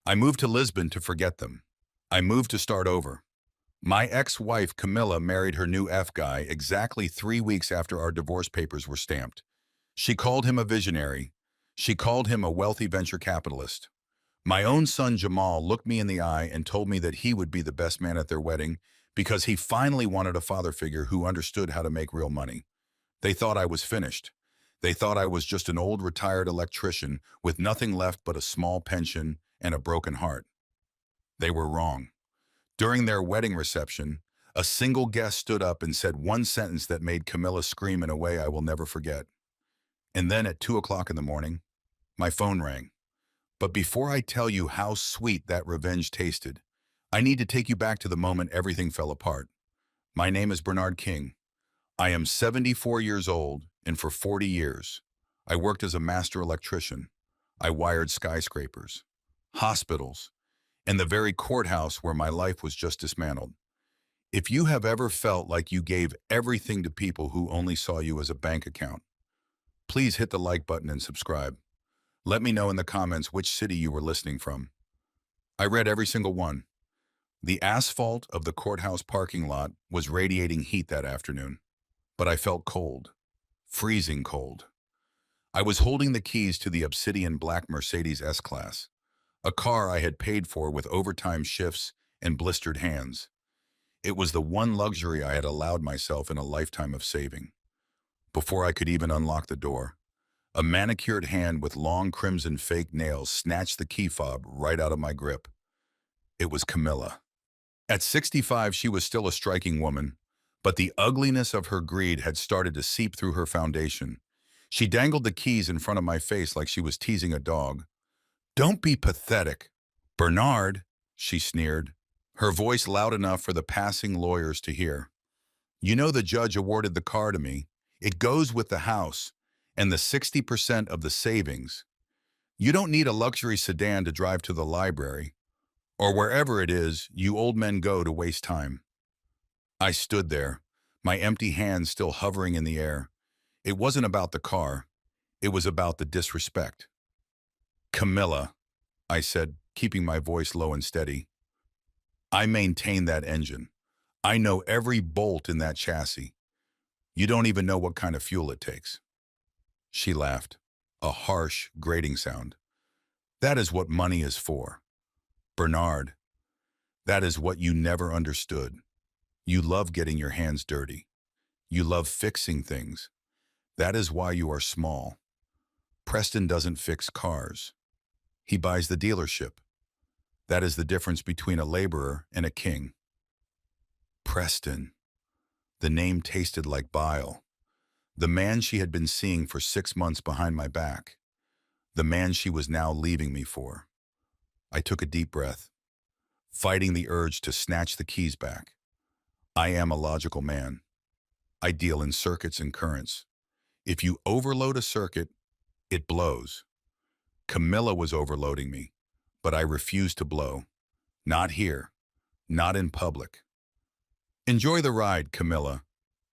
I moved to Lisbon to forget them. I moved to start over. My ex-wife, Camilla, married her new F guy exactly 3 weeks after our divorce papers were stamped. She called him a visionary. She called him a wealthy venture capitalist. My own son, Jamal, looked me in the eye and told me that he would be the best man at their wedding because he finally wanted a father figure who understood how to make real money. They thought I was finished. They thought I was just an old retired electrician with nothing left but a small pension and a broken heart. They were wrong. During their wedding reception, a single guest stood up and said one sentence that made Camilla scream in a way I will never forget. And then at 2 o'clock in the morning, my phone rang. But before I tell you how sweet that revenge tasted, I need to take you back to the moment everything fell apart. My name is Bernard King. I am 74 years old, and for 40 years, I worked as a master electrician. I wired skyscrapers, hospitals, and the very courthouse where my life was just dismantled. If you have ever felt like you gave everything to people who only saw you as a bank account, please hit the like button and subscribe. Let me know in the comments which city you were listening from. I read every single one. The asphalt of the courthouse parking lot was radiating heat that afternoon, but I felt cold, freezing cold. I was holding the keys to the obsidian black Mercedes S-Class, a car I had paid for with overtime shifts and blistered hands. It was the one luxury I had allowed myself in a lifetime of saving. Before I could even unlock the door, a manicured hand with long crimson fake nails snatched the key fob right out of my grip. It was Camilla. At 65, she was still a striking woman, but the ugliness of her greed had started to seep through her foundation. She dangled the keys in front of my face like she was teasing a dog. "Don't be pathetic, Bernard," she sneered, her voice loud enough for the passing lawyers to hear. "You know the judge awarded the car to me. It goes with the house and the 60% of the savings. You don't need a luxury sedan to drive to the library or wherever it is you old men go to waste time." I stood there, my empty hands still hovering in the air. It wasn't about the car. It was about the disrespect. "Camilla," I said, keeping my voice low and steady, "I maintain that engine. I know every bolt in that chassis. You don't even know what kind of fuel it takes." She laughed, a harsh, grating sound. "That is what money is for. Bernard, that is what you never understood. You love getting your hands dirty. You love fixing things. That is why you are small. Preston doesn't fix cars. He buys the dealership. That is the difference between a laborer and a king." Preston. The name tasted like bile. The man she had been seeing for 6 months behind my back. The man she was now leaving me for. I took a deep breath, fighting the urge to snatch the keys back. I am a logical man. I deal in circuits and currents. If you overload a circuit, it blows. Camilla was overloading me, but I refused to blow. Not here. Not in public. "Enjoy the ride, Camilla,"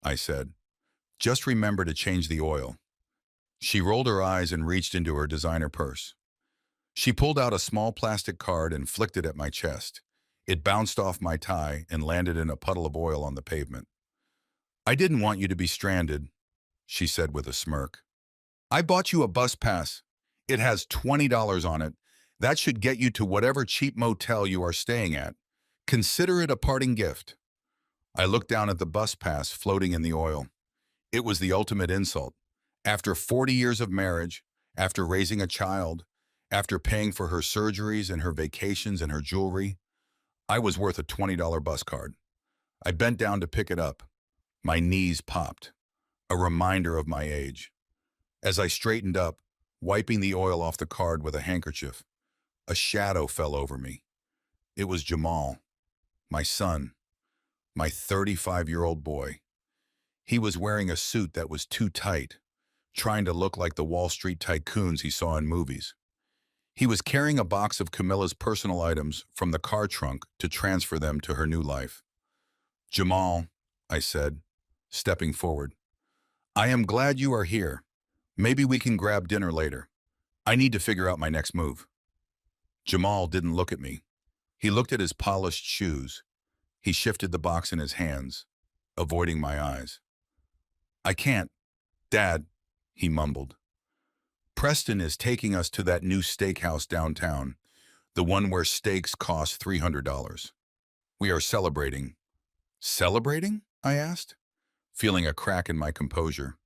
I said. "Just remember to change the oil." She rolled her eyes and reached into her designer purse. She pulled out a small plastic card and flicked it at my chest. It bounced off my tie and landed in a puddle of oil on the pavement. "I didn't want you to be stranded," she said with a smirk. "I bought you a bus pass. It has $20 on it. That should get you to whatever cheap motel you are staying at. Consider it a parting gift." I looked down at the bus pass floating in the oil. It was the ultimate insult. After 40 years of marriage, after raising a child, after paying for her surgeries and her vacations and her jewelry, I was worth a $20 bus card. I bent down to pick it up. My knees popped, a reminder of my age. As I straightened up, wiping the oil off the card with a handkerchief, a shadow fell over me. It was Jamal, my son, my 35-year-old boy. He was wearing a suit that was too tight, trying to look like the Wall Street tycoons he saw in movies. He was carrying a box of Camilla's personal items from the car trunk to transfer them to her new life. "Jamal," I said, stepping forward, "I am glad you are here. Maybe we can grab dinner later. I need to figure out my next move." Jamal didn't look at me. He looked at his polished shoes. He shifted the box in his hands, avoiding my eyes. I can't, Dad, he mumbled. Preston is taking us to that new steakhouse downtown, the one where steaks cost $300. We are celebrating. Celebrating? I asked, feeling a crack in my composure.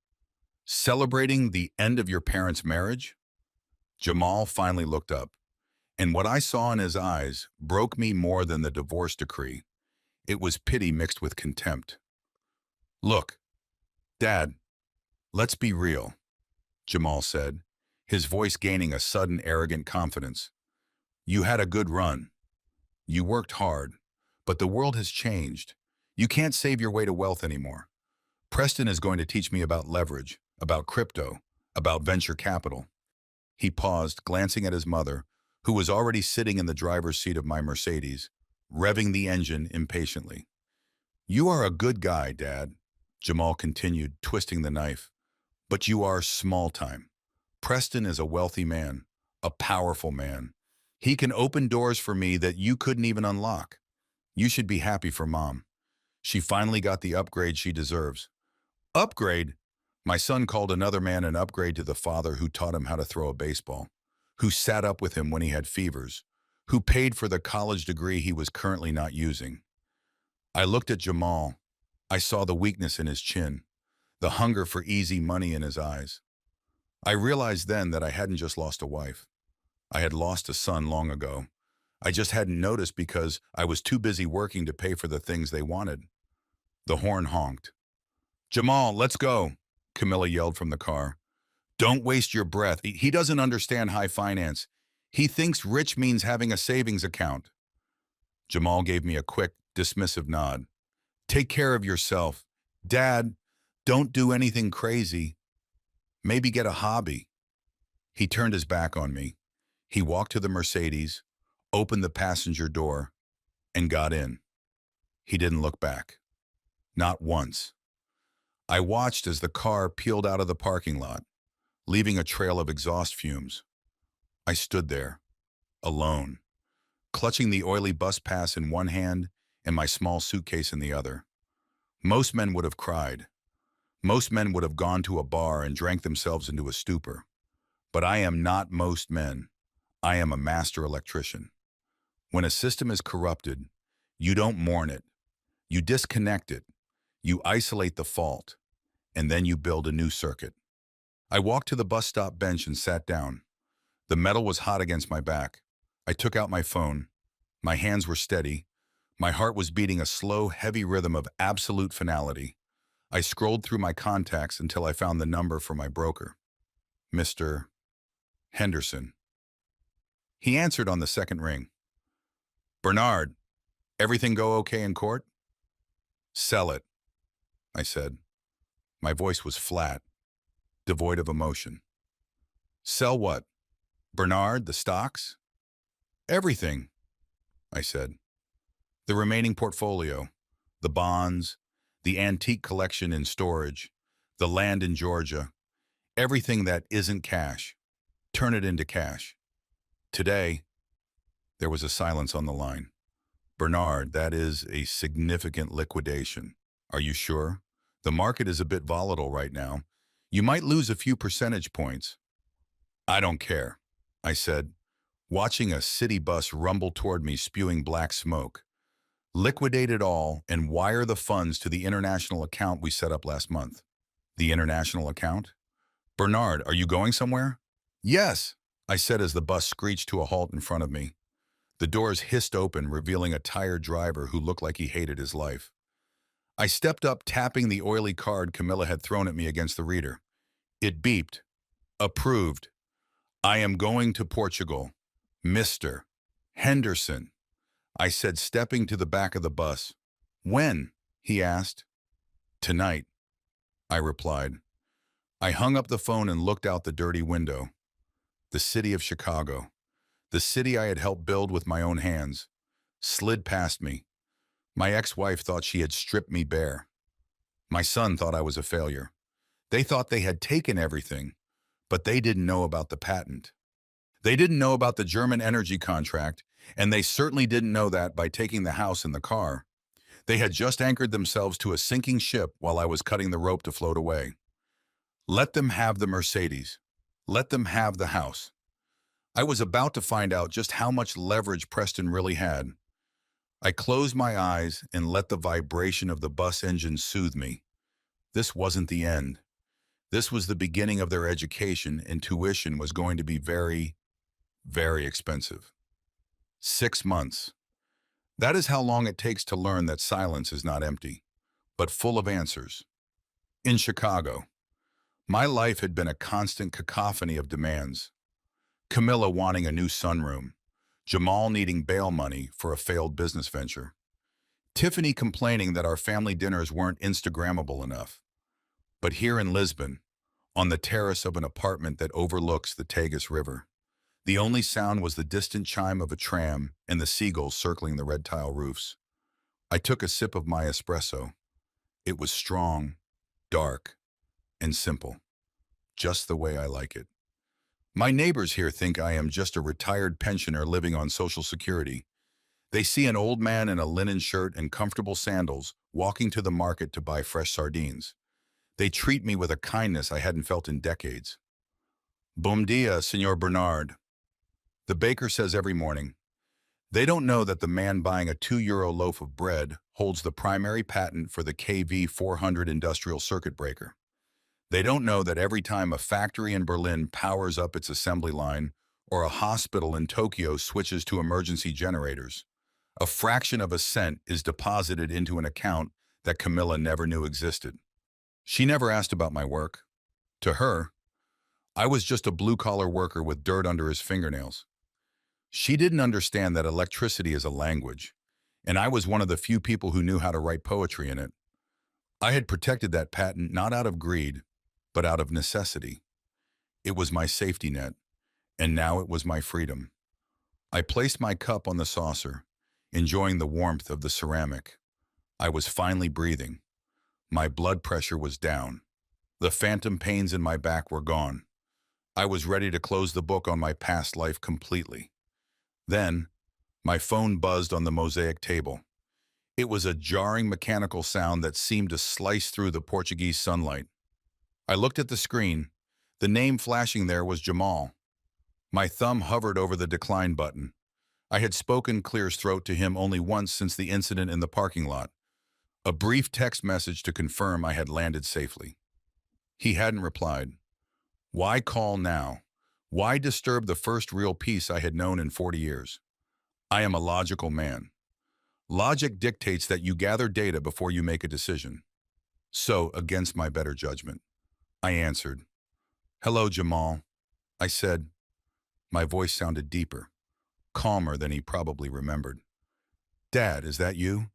Celebrating the end of your parents' marriage? Jamal finally looked up, and what I saw in his eyes broke me more than the divorce decree. It was pity mixed with contempt. Look, Dad, let's be real, Jamal said, his voice gaining a sudden arrogant confidence. You had a good run. You worked hard, but the world has changed. You can't save your way to wealth anymore. Preston is going to teach me about leverage, about crypto, about venture capital. He paused, glancing at his mother, who was already sitting in the driver's seat of my Mercedes, revving the engine impatiently. You are a good guy, Dad, Jamal continued, twisting the knife. But you are small time. Preston is a wealthy man, a powerful man. He can open doors for me that you couldn't even unlock. You should be happy for Mom. She finally got the upgrade she deserves. Upgrade? My son called another man an upgrade to the father who taught him how to throw a baseball, who sat up with him when he had fevers, who paid for the college degree he was currently not using. I looked at Jamal. I saw the weakness in his chin, the hunger for easy money in his eyes. I realized then that I hadn't just lost a wife. I had lost a son long ago. I just hadn't noticed because I was too busy working to pay for the things they wanted. The horn honked. Jamal, let's go, Camilla yelled from the car. Don't waste your breath. He doesn't understand high finance. He thinks rich means having a savings account. Jamal gave me a quick, dismissive nod. Take care of yourself. Dad, don't do anything crazy. Maybe get a hobby. He turned his back on me. He walked to the Mercedes, opened the passenger door, and got in. He didn't look back. Not once. I watched as the car peeled out of the parking lot, leaving a trail of exhaust fumes. I stood there, alone, clutching the oily bus pass in one hand and my small suitcase in the other. Most men would have cried. Most men would have gone to a bar and drank themselves into a stupor. But I am not most men. I am a master electrician. When a system is corrupted, you don't mourn it. You disconnect it. You isolate the fault, and then you build a new circuit. I walked to the bus stop bench and sat down. The metal was hot against my back. I took out my phone. My hands were steady. My heart was beating a slow, heavy rhythm of absolute finality. I scrolled through my contacts until I found the number for my broker. Mr. Henderson. He answered on the second ring. Bernard, everything go okay in court? Sell it, I said. My voice was flat, devoid of emotion. Sell what? Bernard, the stocks? Everything, I said. The remaining portfolio, the bonds, the antique collection in storage, the land in Georgia, everything that isn't cash. Turn it into cash. Today, there was a silence on the line. Bernard, that is a significant liquidation. Are you sure? The market is a bit volatile right now. You might lose a few percentage points. I don't care, I said, watching a city bus rumble toward me spewing black smoke. Liquidate it all and wire the funds to the international account we set up last month. The international account? Bernard, are you going somewhere? Yes, I said as the bus screeched to a halt in front of me. The doors hissed open, revealing a tired driver who looked like he hated his life. I stepped up, tapping the oily card Camilla had thrown at me against the reader. It beeped. Approved. I am going to Portugal. Mr. Henderson, I said, stepping to the back of the bus. When? He asked. Tonight, I replied. I hung up the phone and looked out the dirty window. The city of Chicago, the city I had helped build with my own hands, slid past me. My ex-wife thought she had stripped me bare. My son thought I was a failure. They thought they had taken everything, but they didn't know about the patent. They didn't know about the German energy contract, and they certainly didn't know that by taking the house and the car. They had just anchored themselves to a sinking ship while I was cutting the rope to float away. Let them have the Mercedes. Let them have the house. I was about to find out just how much leverage Preston really had. I closed my eyes and let the vibration of the bus engine soothe me. This wasn't the end. This was the beginning of their education, and tuition was going to be very, very expensive. 6 months. That is how long it takes to learn that silence is not empty, but full of answers. In Chicago, my life had been a constant cacophony of demands. Camilla wanting a new sunroom, Jamal needing bail money for a failed business venture, Tiffany complaining that our family dinners weren't Instagrammable enough. But here in Lisbon, on the terrace of an apartment that overlooks the Tagus River, the only sound was the distant chime of a tram and the seagulls circling the red tile roofs. I took a sip of my espresso. It was strong, dark, and simple, just the way I like it. My neighbors here think I am just a retired pensioner living on Social Security. They see an old man in a linen shirt and comfortable sandals walking to the market to buy fresh sardines. They treat me with a kindness I hadn't felt in decades. Bom dia, Senor Bernard. The baker says every morning. They don't know that the man buying a €2 loaf of bread holds the primary patent for the KV400 industrial circuit breaker. They don't know that every time a factory in Berlin powers up its assembly line or a hospital in Tokyo switches to emergency generators, a fraction of a cent is deposited into an account that Camilla never knew existed. She never asked about my work. To her, I was just a blue-collar worker with dirt under his fingernails. She didn't understand that electricity is a language, and I was one of the few people who knew how to write poetry in it. I had protected that patent not out of greed, but out of necessity. It was my safety net, and now it was my freedom. I placed my cup on the saucer, enjoying the warmth of the ceramic. I was finally breathing. My blood pressure was down. The phantom pains in my back were gone. I was ready to close the book on my past life completely. Then, my phone buzzed on the mosaic table. It was a jarring mechanical sound that seemed to slice through the Portuguese sunlight. I looked at the screen. The name flashing there was Jamal. My thumb hovered over the decline button. I had spoken Clear's throat to him only once since the incident in the parking lot. A brief text message to confirm I had landed safely. He hadn't replied. Why call now? Why disturb the first real peace I had known in 40 years? I am a logical man. Logic dictates that you gather data before you make a decision. So, against my better judgment, I answered. Hello, Jamal. I said. My voice sounded deeper, calmer than he probably remembered. Dad, is that you?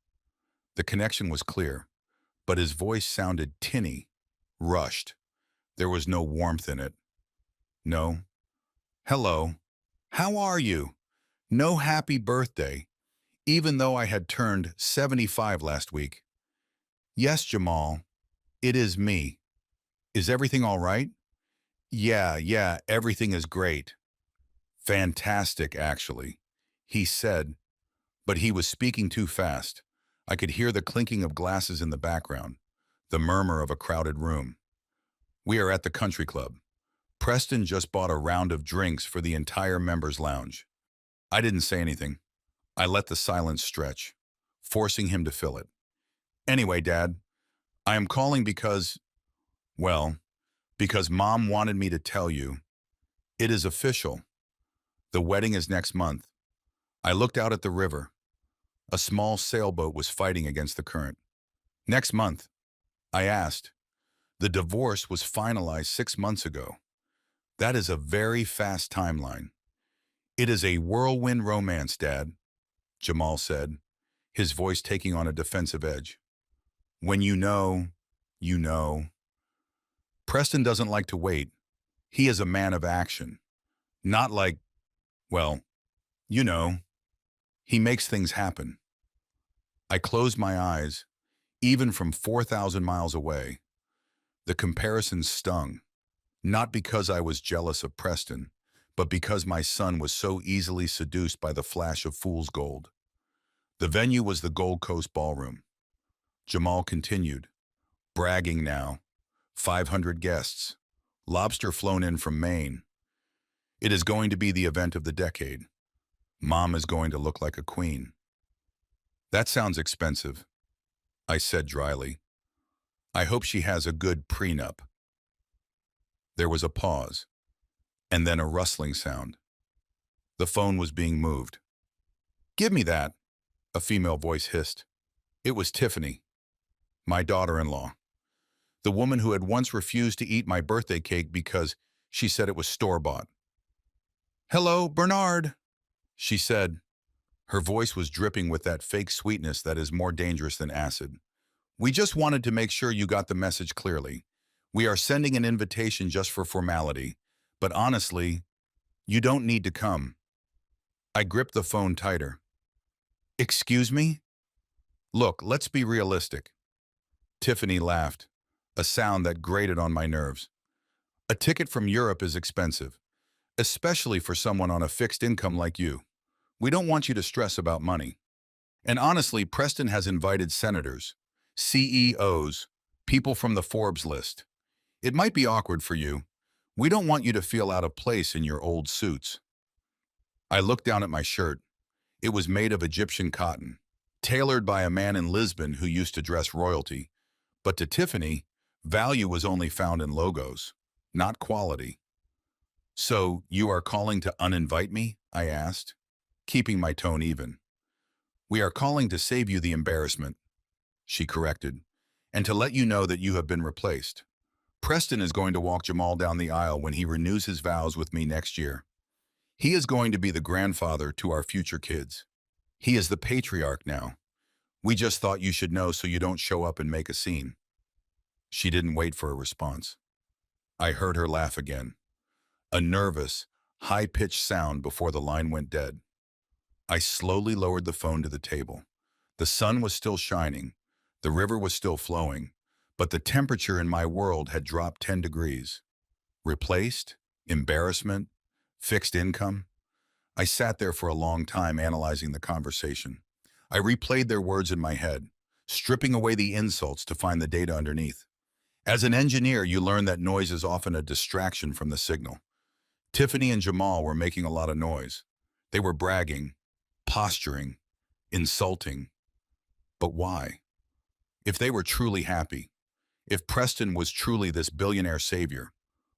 The connection was clear, but his voice sounded tinny, rushed. There was no warmth in it. No. Hello. How are you? No happy birthday, even though I had turned 75 last week. Yes, Jamal. It is me. Is everything all right? Yeah, everything is great. Fantastic, actually, he said, but he was speaking too fast. I could hear the clinking of glasses in the background, the murmur of a crowded room. We are at the country club. Preston just bought a round of drinks for the entire members' lounge. I didn't say anything. I let the silence stretch, forcing him to fill it. Anyway, Dad, I am calling because Mom wanted me to tell you. It is official. The wedding is next month. I looked out at the river. A small sailboat was fighting against the current. Next month, I asked. The divorce was finalized 6 months ago. That is a very fast timeline. It is a whirlwind romance, Dad, Jamal said, his voice taking on a defensive edge. When you know, you know. Preston doesn't like to wait. He is a man of action. Not like, well, you know. He makes things happen. I closed my eyes, even from 4,000 miles away. The comparison stung, not because I was jealous of Preston, but because my son was so easily seduced by the flash of fool's gold. The venue was the Gold Coast Ballroom. Jamal continued, bragging now. 500 guests. Lobster flown in from Maine. It is going to be the event of the decade. Mom is going to look like a queen. That sounds expensive, I said dryly. I hope she has a good prenup. There was a pause, and then a rustling sound. The phone was being moved. Give me that, a female voice hissed. It was Tiffany, my daughter-in-law, the woman who had once refused to eat my birthday cake because she said it was store-bought. Hello, Bernard, she said. Her voice was dripping with that fake sweetness that is more dangerous than acid. We just wanted to make sure you got the message clearly. We are sending an invitation just for formality, but honestly, you don't need to come. I gripped the phone tighter. Excuse me? Look, let's be realistic. Tiffany laughed, a sound that grated on my nerves. A ticket from Europe is expensive, especially for someone on a fixed income like you. We don't want you to stress about money. And honestly, Preston has invited senators, CEOs, people from the Forbes list. It might be awkward for you. We don't want you to feel out of place in your old suits. I looked down at my shirt. It was made of Egyptian cotton, tailored by a man in Lisbon who used to dress royalty. But to Tiffany, value was only found in logos, not quality. So, you are calling to uninvite me? I asked, keeping my tone even. We are calling to save you the embarrassment, she corrected, and to let you know that you have been replaced. Preston is going to walk Jamal down the aisle when he renews his vows with me next year. He is going to be the grandfather to our future kids. He is the patriarch now. We just thought you should know so you don't show up and make a scene. She didn't wait for a response. I heard her laugh again, a nervous, high-pitched sound before the line went dead. I slowly lowered the phone to the table. The sun was still shining, the river was still flowing, but the temperature in my world had dropped 10 degrees. Replaced? Embarrassment? Fixed income? I sat there for a long time analyzing the conversation. I replayed their words in my head, stripping away the insults to find the data underneath. As an engineer, you learn that noise is often a distraction from the signal. Tiffany and Jamal were making a lot of noise. They were bragging, posturing, insulting. But why? If they were truly happy, if Preston was truly this billionaire savior,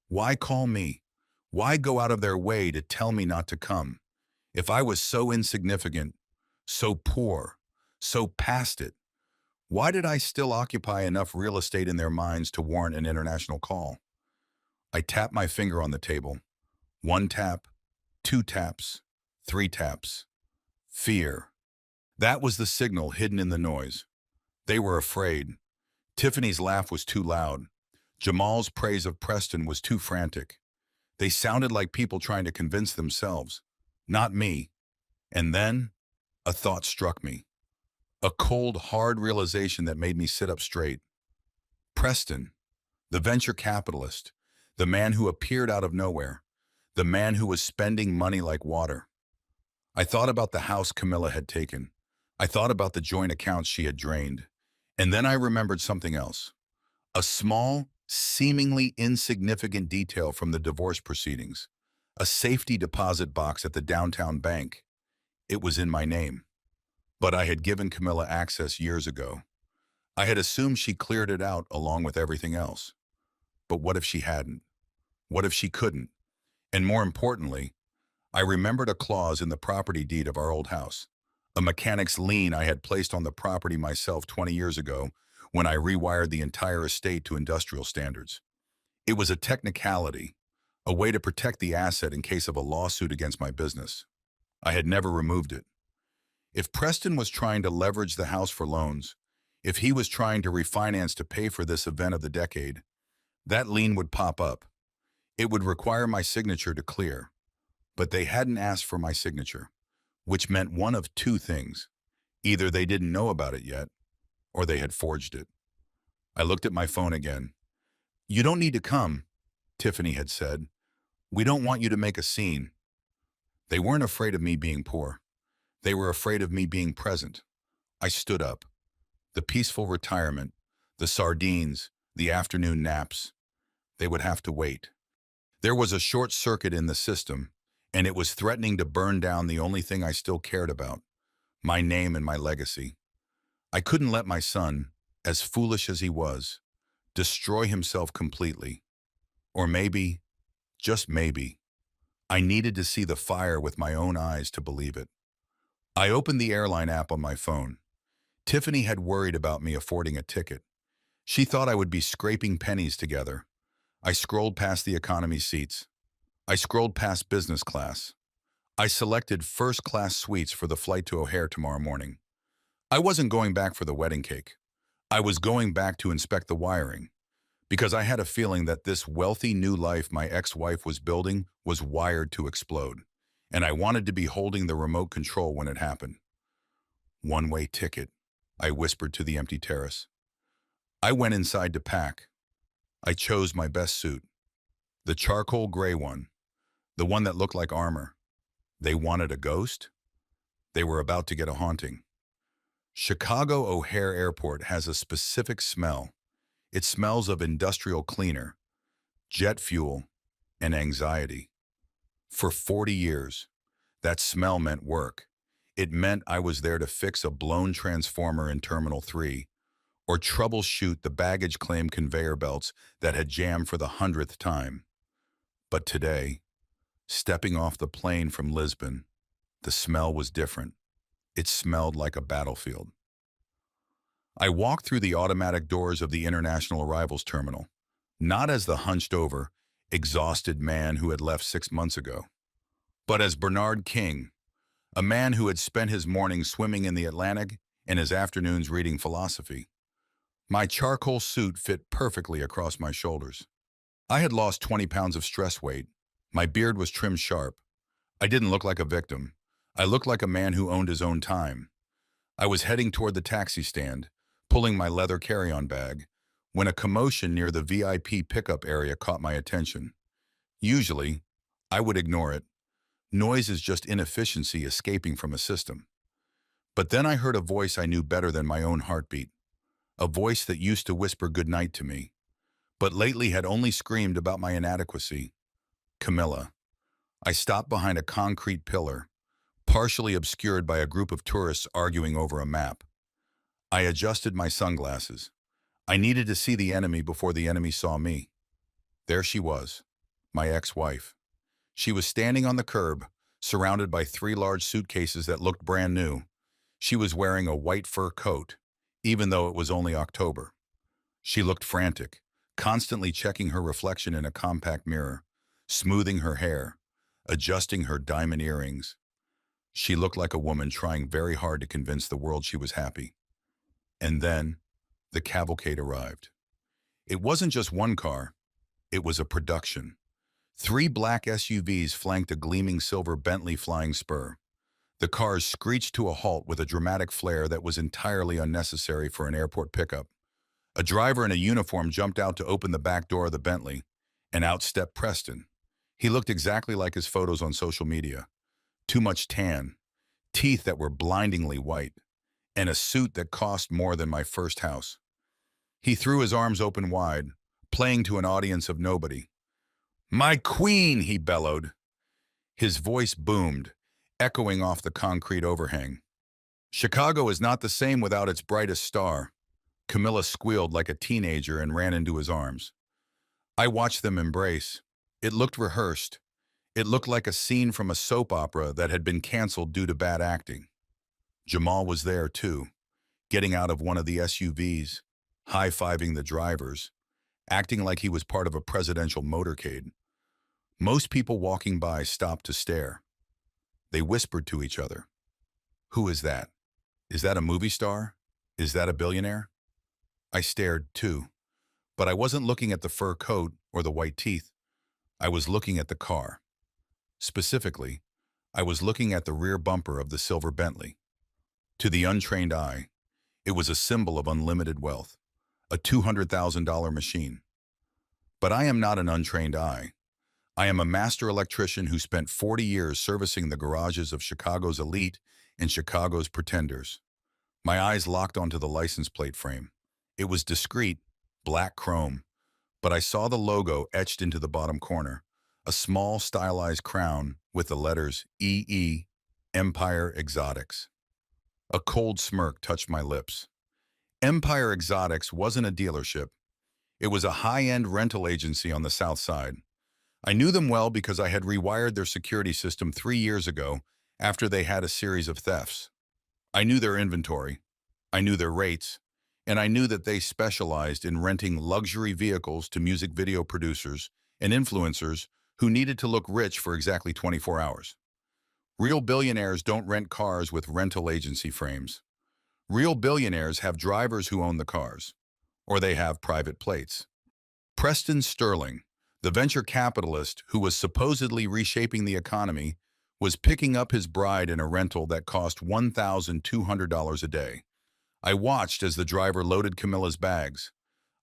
why call me? Why go out of their way to tell me not to come? If I was so insignificant, so poor, so past it, why did I still occupy enough real estate in their minds to warrant an international call? I tapped my finger on the table. 1 tap, 2 taps, 3 taps. Fear. That was the signal hidden in the noise. They were afraid. Tiffany's laugh was too loud. Jamal's praise of Preston was too frantic. They sounded like people trying to convince themselves, not me. And then, a thought struck me. A cold, hard realization that made me sit up straight. Preston, the venture capitalist, the man who appeared out of nowhere, the man who was spending money like water. I thought about the house Camilla had taken. I thought about the joint accounts she had drained. And then I remembered something else. A small, seemingly insignificant detail from the divorce proceedings. A safety deposit box at the downtown bank. It was in my name. But I had given Camilla access years ago. I had assumed she cleared it out along with everything else. But what if she hadn't? What if she couldn't? And more importantly, I remembered a clause in the property deed of our old house, a mechanic's lien I had placed on the property myself 20 years ago when I rewired the entire estate to industrial standards. It was a technicality, a way to protect the asset in case of a lawsuit against my business. I had never removed it. If Preston was trying to leverage the house for loans, if he was trying to refinance to pay for this event of the decade, that lien would pop up. It would require my signature to clear. But they hadn't asked for my signature, which meant one of two things. Either they didn't know about it yet, or they had forged it. I looked at my phone again. You don't need to come, Tiffany had said. We don't want you to make a scene. They weren't afraid of me being poor. They were afraid of me being present. I stood up. The peaceful retirement, the sardines, the afternoon naps, they would have to wait. There was a short circuit in the system, and it was threatening to burn down the only thing I still cared about, my name and my legacy. I couldn't let my son, as foolish as he was, destroy himself completely. Or maybe, just maybe, I needed to see the fire with my own eyes to believe it. I opened the airline app on my phone. Tiffany had worried about me affording a ticket. She thought I would be scraping pennies together. I scrolled past the economy seats. I scrolled past business class. I selected first-class suites for the flight to O'Hare tomorrow morning. I wasn't going back for the wedding cake. I was going back to inspect the wiring, because I had a feeling that this wealthy new life my ex-wife was building was wired to explode, and I wanted to be holding the remote control when it happened. One-way ticket, I whispered to the empty terrace. I went inside to pack. I chose my best suit, the charcoal gray one, the one that looked like armor. They wanted a ghost? They were about to get a haunting. Chicago O'Hare Airport has a specific smell. It smells of industrial cleaner, jet fuel, and anxiety. For 40 years, that smell meant work. It meant I was there to fix a blown transformer in Terminal 3 or troubleshoot the baggage claim conveyor belts that had jammed for the 100th time. But today, stepping off the plane from Lisbon, the smell was different. It smelled like a battlefield. I walked through the automatic doors of the International Arrivals Terminal, not as the hunched-over, exhausted man who had left 6 months ago, but as Bernard King, a man who had spent his mornings swimming in the Atlantic and his afternoons reading philosophy. My charcoal suit fit perfectly across my shoulders. I had lost 20 pounds of stress weight. My beard was trimmed sharp. I didn't look like a victim. I looked like a man who owned his own time. I was heading toward the taxi stand, pulling my leather carry-on bag, when a commotion near the VIP pickup area caught my attention. Usually, I would ignore it. Noise is just inefficiency escaping from a system. But then I heard a voice I knew better than my own heartbeat, a voice that used to whisper goodnight to me, but lately had only screamed about my inadequacy. Camilla. I stopped behind a concrete pillar, partially obscured by a group of tourists arguing over a map. I adjusted my sunglasses. I needed to see the enemy before the enemy saw me. There she was, my ex-wife. She was standing on the curb, surrounded by 3 large suitcases that looked brand new. She was wearing a white fur coat, even though it was only October. She looked frantic, constantly checking her reflection in a compact mirror, smoothing her hair, adjusting her diamond earrings. She looked like a woman trying very hard to convince the world she was happy. And then, the cavalcade arrived. It wasn't just one car, it was a production. 3 black SUVs flanked a gleaming silver Bentley Flying Spur. The cars screeched to a halt with a dramatic flair that was entirely unnecessary for an airport pickup. A driver in a uniform jumped out to open the back door of the Bentley, and out stepped Preston. He looked exactly like his photos on social media. Too much tan, teeth that were blindingly white, and a suit that cost more than my first house. He threw his arms open wide, playing to an audience of nobody. "My queen!" he bellowed. His voice boomed, echoing off the concrete overhang. Chicago is not the same without its brightest star. Camilla squealed like a teenager and ran into his arms. I watched them embrace. It looked rehearsed. It looked like a scene from a soap opera that had been canceled due to bad acting. Jamal was there too, getting out of one of the SUVs, high-fiving the drivers, acting like he was part of a presidential motorcade. Most people walking by stopped to stare. They whispered to each other. "Who is that? Is that a movie star? Is that a billionaire?" I stared too, but I wasn't looking at the fur coat or the white teeth. I was looking at the car. Specifically, I was looking at the rear bumper of the silver Bentley. To the untrained eye, it was a symbol of unlimited wealth, a $200,000 machine. But I am not an untrained eye. I am a master electrician who spent 40 years servicing the garages of Chicago's elite and Chicago's pretenders. My eyes locked onto the license plate frame. It was discreet, black chrome, but I saw the logo etched into the bottom corner, a small stylized crown with the letters EE, Empire Exotics. A cold smirk touched my lips. Empire Exotics wasn't a dealership. It was a high-end rental agency on the South Side. I knew them well because I had rewired their security system 3 years ago after they had a series of thefts. I knew their inventory, I knew their rates, and I knew that they specialized in renting luxury vehicles to music video producers and influencers who needed to look rich for exactly 24 hours. Real billionaires don't rent cars with rental agency frames. Real billionaires have drivers who own the cars, or they have private plates. Preston Sterling, the venture capitalist who was supposedly reshaping the economy, was picking up his bride in a rental that cost $1,200 a day. I watched as the driver loaded Camilla's bags.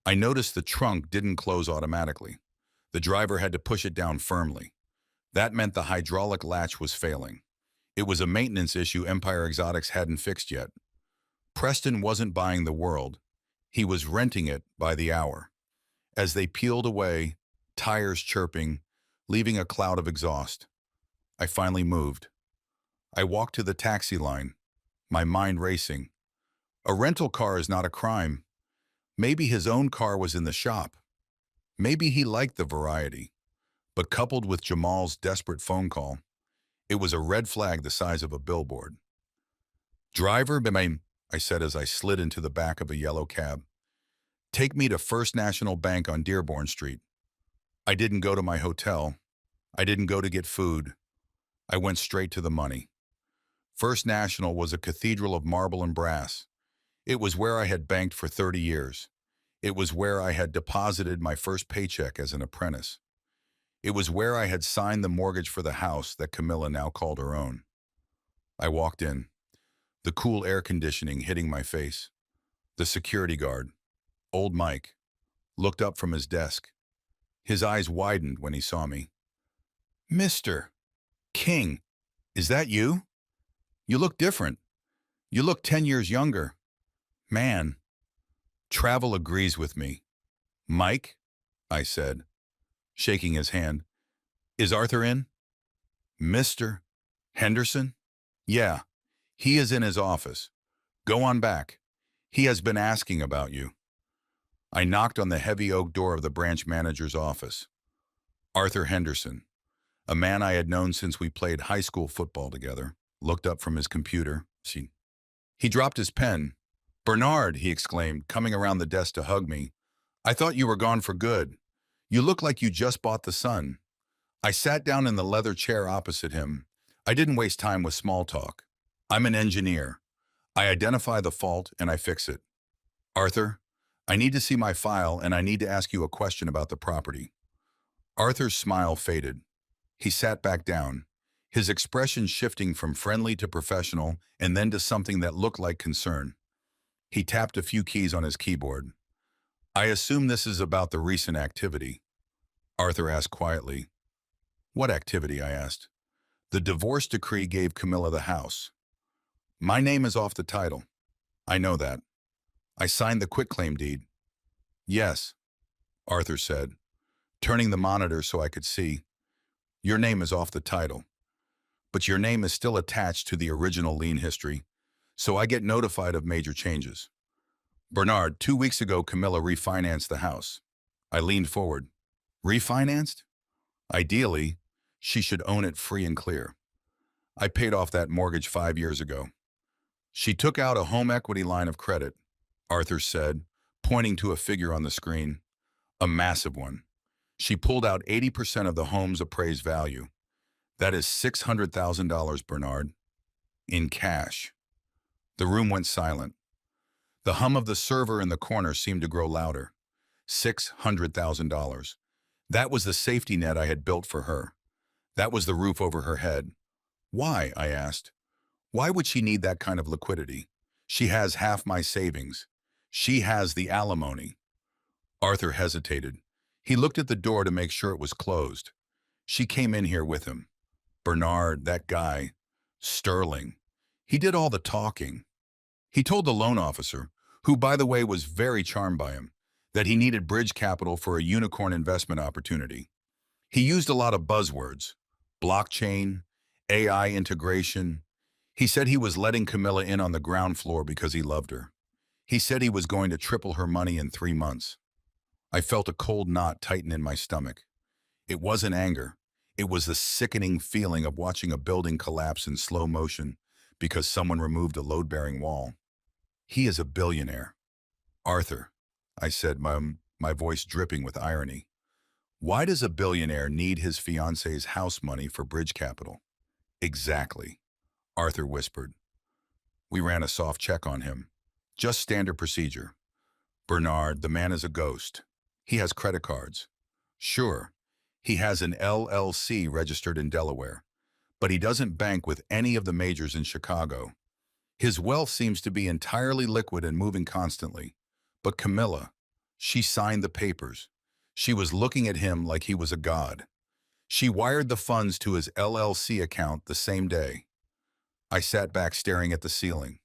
I noticed the trunk didn't close automatically. The driver had to push it down firmly. That meant the hydraulic latch was failing. It was a maintenance issue Empire Exotics hadn't fixed yet. Preston wasn't buying the world. He was renting it by the hour. As they peeled away, tires chirping, leaving a cloud of exhaust, I finally moved. I walked to the taxi line, my mind racing. A rental car is not a crime. Maybe his own car was in the shop. Maybe he liked the variety. But coupled with Jamal's desperate phone call, it was a red flag the size of a billboard. Driver, I said as I slid into the back of a yellow cab. Take me to First National Bank on Dearborn Street. I didn't go to my hotel. I didn't go to get food. I went straight to the money. First National was a cathedral of marble and brass. It was where I had banked for 30 years. It was where I had deposited my first paycheck as an apprentice. It was where I had signed the mortgage for the house that Camilla now called her own. I walked in, the cool air conditioning hitting my face. The security guard, old Mike, looked up from his desk. His eyes widened when he saw me. Mr. King, is that you? You look different. You look 10 years younger. Man, travel agrees with me. Mike, I said, shaking his hand. Is Arthur in? Mr. Henderson? Yeah, he is in his office. Go on back. He has been asking about you. I knocked on the heavy oak door of the branch manager's office. Arthur Henderson, a man I had known since we played high school football together, looked up from his computer. He dropped his pen. Bernard, he exclaimed, coming around the desk to hug me. I thought you were gone for good. You look like you just bought the sun. I sat down in the leather chair opposite him. I didn't waste time with small talk. I'm an engineer. I identify the fault and I fix it. Arthur, I need to see my file and I need to ask you a question about the property. Arthur's smile faded. He sat back down, his expression shifting from friendly to professional and then to something that looked like concern. He tapped a few keys on his keyboard. I assume this is about the recent activity. Arthur asked quietly. What activity? I asked. The divorce decree gave Camilla the house. My name is off the title. I know that. I signed the quitclaim deed. Yes, Arthur said, turning the monitor so I could see. Your name is off the title, but your name is still attached to the original lien history, so I get notified of major changes. Bernard, 2 weeks ago, Camilla refinanced the house. I leaned forward. Refinanced? Ideally, she should own it free and clear. I paid off that mortgage 5 years ago. She took out a home equity line of credit, Arthur said, pointing to a figure on the screen. A massive one. She pulled out 80% of the home's appraised value. That is $600,000, Bernard. In cash. The room went silent. The hum of the server in the corner seemed to grow louder. $600,000. That was the safety net I had built for her. That was the roof over her head. Why? I asked. Why would she need that kind of liquidity? She has half my savings. She has the alimony. Arthur hesitated. He looked at the door to make sure it was closed. She came in here with him. Bernard, that guy, Sterling. He did all the talking. He told the loan officer, who by the way was very charmed by him, that he needed bridge capital for a unicorn investment opportunity. He used a lot of buzzwords: blockchain, AI integration. He said he was letting Camilla in on the ground floor because he loved her. He said he was going to triple her money in 3 months. I felt a cold knot tighten in my stomach. It wasn't anger. It was the sickening feeling of watching a building collapse in slow motion because someone removed a load-bearing wall. He is a billionaire. Arthur, I said, my voice dripping with irony. Why does a billionaire need his fiance's house money for bridge capital? Exactly, Arthur whispered. We ran a soft check on him. Just standard procedure. Bernard, the man is a ghost. He has credit cards. Sure, he has an LLC registered in Delaware, but he doesn't bank with any of the majors in Chicago. His wealth seems to be entirely liquid and moving constantly. But Camilla, she signed the papers. She was looking at him like he was a god. She wired the funds to his LLC account the same day. I sat back staring at the ceiling.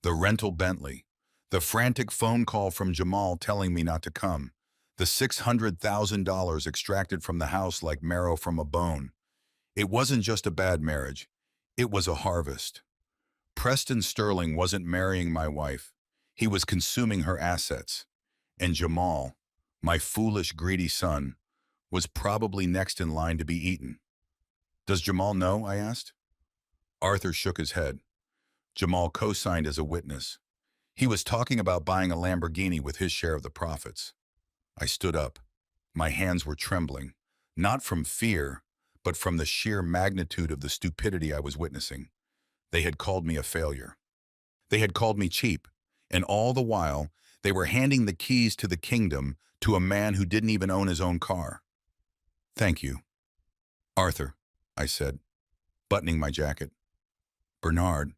The rental Bentley. The frantic phone call from Jamal telling me not to come. The $600,000 extracted from the house like marrow from a bone. It wasn't just a bad marriage. It was a harvest. Preston Sterling wasn't marrying my wife. He was consuming her assets. And Jamal, my foolish, greedy son, was probably next in line to be eaten. Does Jamal know? I asked. Arthur shook his head. Jamal co-signed as a witness. He was talking about buying a Lamborghini with his share of the profits. I stood up. My hands were trembling, not from fear, but from the sheer magnitude of the stupidity I was witnessing. They had called me a failure. They had called me cheap, and all the while, they were handing the keys to the kingdom to a man who didn't even own his own car. Thank you. Arthur, I said, buttoning my jacket. Bernard,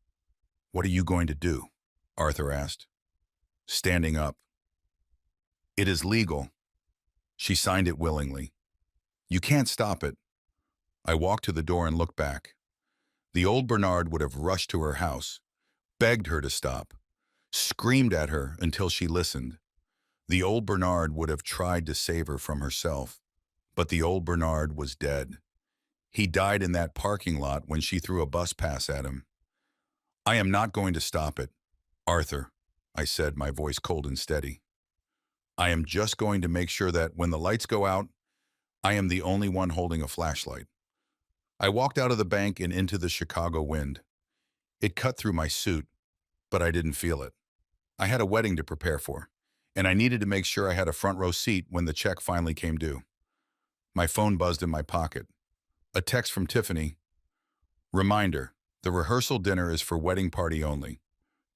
what are you going to do? Arthur asked, standing up. It is legal. She signed it willingly. You can't stop it. I walked to the door and looked back. The old Bernard would have rushed to her house, begged her to stop, screamed at her until she listened. The old Bernard would have tried to save her from herself, but the old Bernard was dead. He died in that parking lot when she threw a bus pass at him. I am not going to stop it, Arthur, I said, my voice cold and steady. I am just going to make sure that when the lights go out, I am the only one holding a flashlight. I walked out of the bank and into the Chicago wind. It cut through my suit, but I didn't feel it. I had a wedding to prepare for, and I needed to make sure I had a front row seat when the check finally came due. My phone buzzed in my pocket. A text from Tiffany. Reminder, the rehearsal dinner is for wedding party only.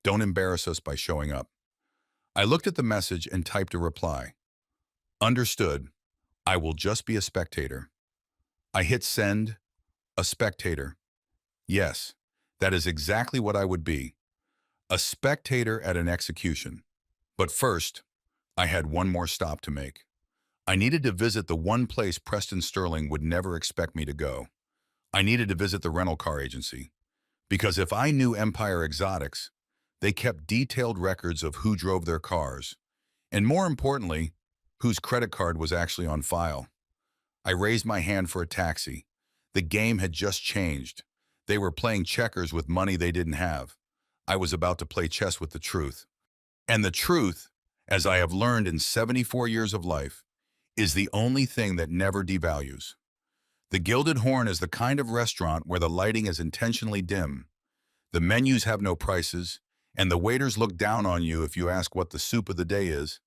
Don't embarrass us by showing up. I looked at the message and typed a reply. Understood. I will just be a spectator. I hit send. A spectator. Yes, that is exactly what I would be. A spectator at an execution. But first, I had one more stop to make. I needed to visit the one place Preston Sterling would never expect me to go. I needed to visit the rental car agency. Because if I knew Empire Exotics, they kept detailed records of who drove their cars, and more importantly, whose credit card was actually on file. I raised my hand for a taxi. The game had just changed. They were playing checkers with money they didn't have. I was about to play chess with the truth. And the truth, as I have learned in 74 years of life, is the only thing that never devalues. The Gilded Horn is the kind of restaurant where the lighting is intentionally dim. The menus have no prices, and the waiters look down on you if you ask what the soup of the day is.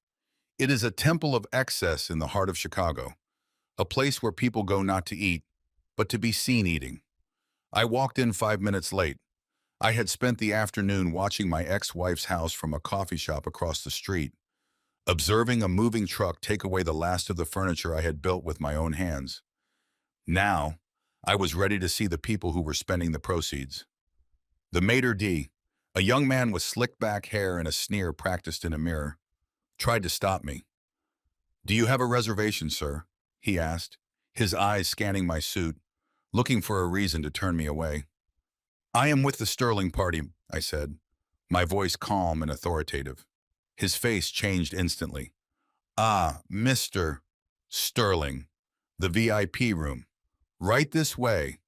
It is a temple of excess in the heart of Chicago, a place where people go not to eat, but to be seen eating. I walked in 5 minutes late. I had spent the afternoon watching my ex-wife's house from a coffee shop across the street, observing a moving truck take away the last of the furniture I had built with my own hands. Now, I was ready to see the people who were spending the proceeds. The maitre d', a young man with slicked back hair and a sneer practiced in a mirror, tried to stop me. Do you have a reservation, sir? He asked. his eyes scanning my suit, looking for a reason to turn me away. "I am with the Sterling party," I said, my voice calm and authoritative. His face changed instantly. "Ah, Mr. Sterling, the VIP room. Right this way."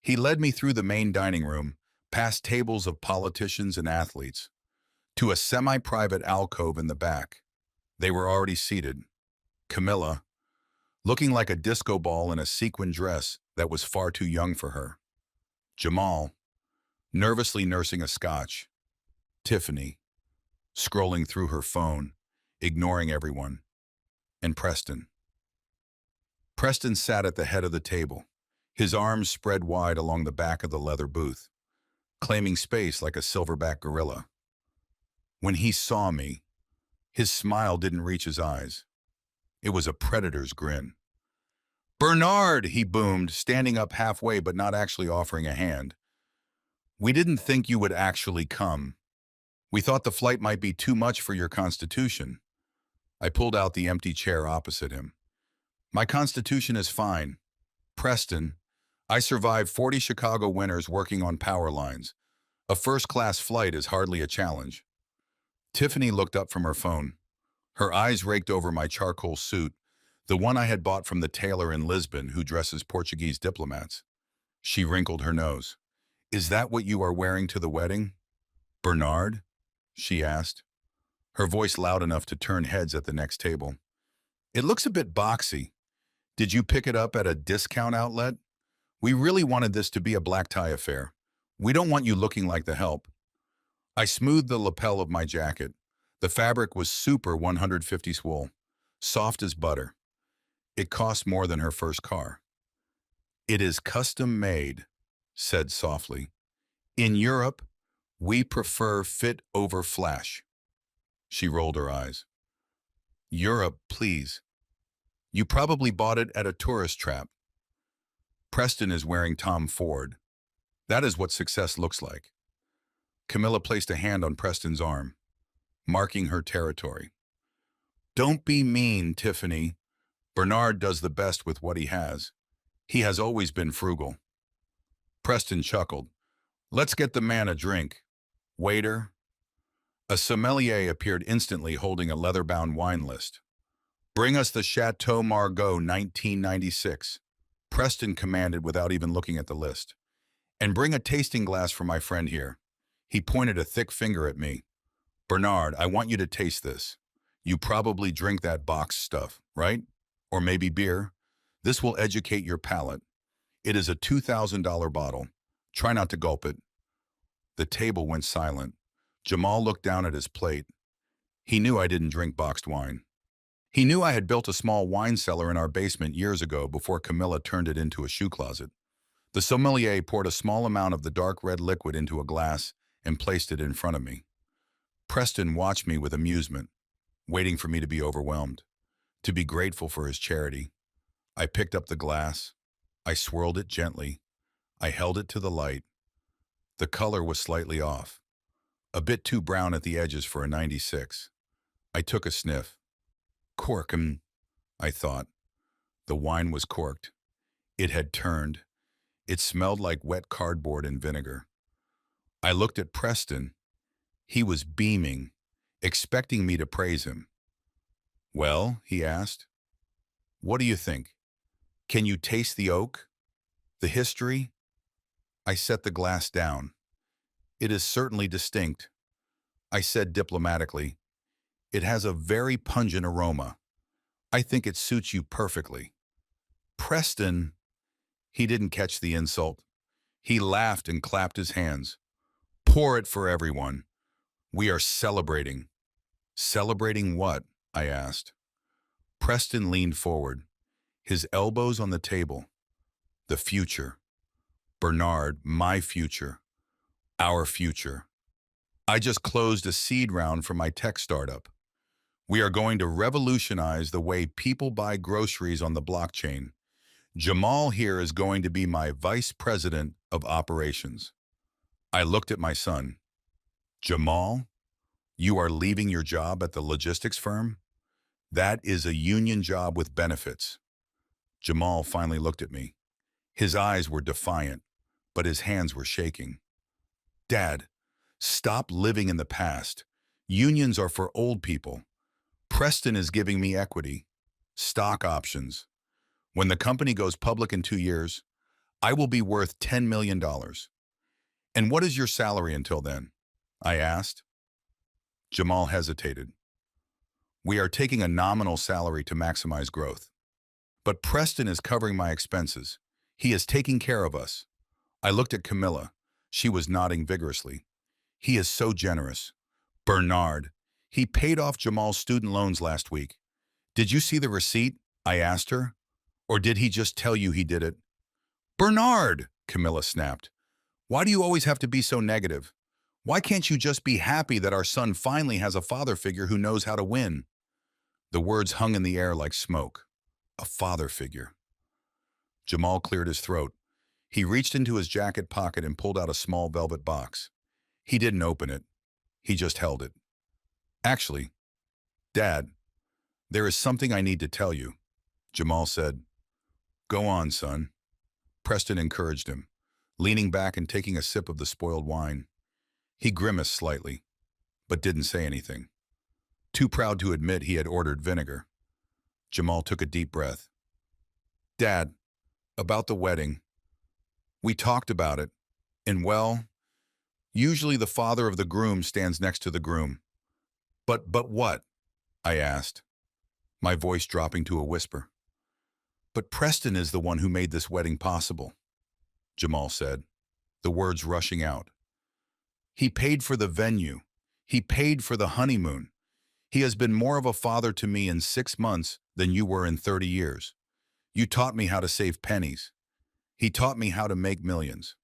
He led me through the main dining room, past tables of politicians and athletes, to a semi-private alcove in the back. They were already seated. Camilla, looking like a disco ball in a sequin dress that was far too young for her. Jamal, nervously nursing a scotch. Tiffany, scrolling through her phone, ignoring everyone. And Preston. Preston sat at the head of the table, his arms spread wide along the back of the leather booth, claiming space like a silverback gorilla. When he saw me, his smile didn't reach his eyes. It was a predator's grin. "Bernard," he boomed, standing up halfway but not actually offering a hand. "We didn't think you would actually come. We thought the flight might be too much for your constitution." I pulled out the empty chair opposite him. "My constitution is fine. Preston, I survived 40 Chicago winters working on power lines. A first-class flight is hardly a challenge." Tiffany looked up from her phone. Her eyes raked over my charcoal suit, the one I had bought from the tailor in Lisbon who dresses Portuguese diplomats. She wrinkled her nose. "Is that what you are wearing to the wedding, Bernard?" she asked, her voice loud enough to turn heads at the next table. "It looks a bit boxy. Did you pick it up at a discount outlet? We really wanted this to be a black tie affair. We don't want you looking like the help." I smoothed the lapel of my jacket. The fabric was super 150 wool, soft as butter. It cost more than her first car. "It is custom made," said softly. "In Europe, we prefer fit over flash." She rolled her eyes. "Europe, please. You probably bought it at a tourist trap. Preston is wearing Tom Ford. That is what success looks like." Camilla placed a hand on Preston's arm, marking her territory. "Don't be mean, Tiffany. Bernard does the best with what he has. He has always been frugal." Preston chuckled. "Let's get the man a drink. Waiter." A sommelier appeared instantly holding a leather-bound wine list. "Bring us the Chateau Margaux 1996. Preston commanded without even looking at the list. "And bring a tasting glass for my friend here." He pointed a thick finger at me. "Bernard, I want you to taste this. You probably drink that box stuff, right? Or maybe beer. This will educate your palate. It is a $2,000 bottle. Try not to gulp it." The table went silent. Jamal looked down at his plate. He knew I didn't drink boxed wine. He knew I had built a small wine cellar in our basement years ago before Camilla turned it into a shoe closet. The sommelier poured a small amount of the dark red liquid into a glass and placed it in front of me. Preston watched me with amusement, waiting for me to be overwhelmed, to be grateful for his charity. I picked up the glass. I swirled it gently. I held it to the light. The color was slightly off, a bit too brown at the edges for a 96. I took a sniff. "Corkum," I thought. The wine was corked. It had turned. It smelled like wet cardboard and vinegar. I looked at Preston. He was beaming, expecting me to praise him. "Well," he asked, "what do you think? Can you taste the oak? The history?" I set the glass down. "It is certainly distinct." I said diplomatically, "It has a very pungent aroma. I think it suits you perfectly." Preston, he didn't catch the insult. He laughed and clapped his hands. "Pour it for everyone. We are celebrating." "Celebrating what?" I asked. Preston leaned forward, his elbows on the table. "The future. Bernard, my future. Our future. I just closed a seed round for my tech startup. We are going to revolutionize the way people buy groceries on the blockchain. Jamal here is going to be my vice president of operations." I looked at my son. "Jamal, you are leaving your job at the logistics firm? That is a union job with benefits." Jamal finally looked at me. His eyes were defiant, but his hands were shaking. Dad, stop living in the past. Unions are for old people. Preston is giving me equity, stock options. When the company goes public in 2 years, I will be worth $10 million. And what is your salary until then? I asked. Jamal hesitated. We are taking a nominal salary to maximize growth. But Preston is covering my expenses. He is taking care of us. I looked at Camilla. She was nodding vigorously. He is so generous. Bernard. He paid off Jamal's student loans last week. Did you see the receipt? I asked her. Or did he just tell you he did it? Bernard, Camilla snapped. Why do you always have to be so negative? Why can't you just be happy that our son finally has a father figure who knows how to win? The words hung in the air like smoke. A father figure. Jamal cleared his throat. He reached into his jacket pocket and pulled out a small velvet box. He didn't open it. He just held it. Actually, Dad, there is something I need to tell you, Jamal said. Go on, son. Preston encouraged him, leaning back and taking a sip of the spoiled wine. He grimaced slightly, but didn't say anything. Too proud to admit he had ordered vinegar. Jamal took a deep breath. Dad, about the wedding. We talked about it, and well, usually the father of the groom stands next to the groom. But what? I asked, my voice dropping to a whisper. But Preston is the one who made this wedding possible, Jamal said, the words rushing out. He paid for the venue. He paid for the honeymoon. He has been more of a father to me in 6 months than you were in 30 years. You taught me how to save pennies. He taught me how to make millions.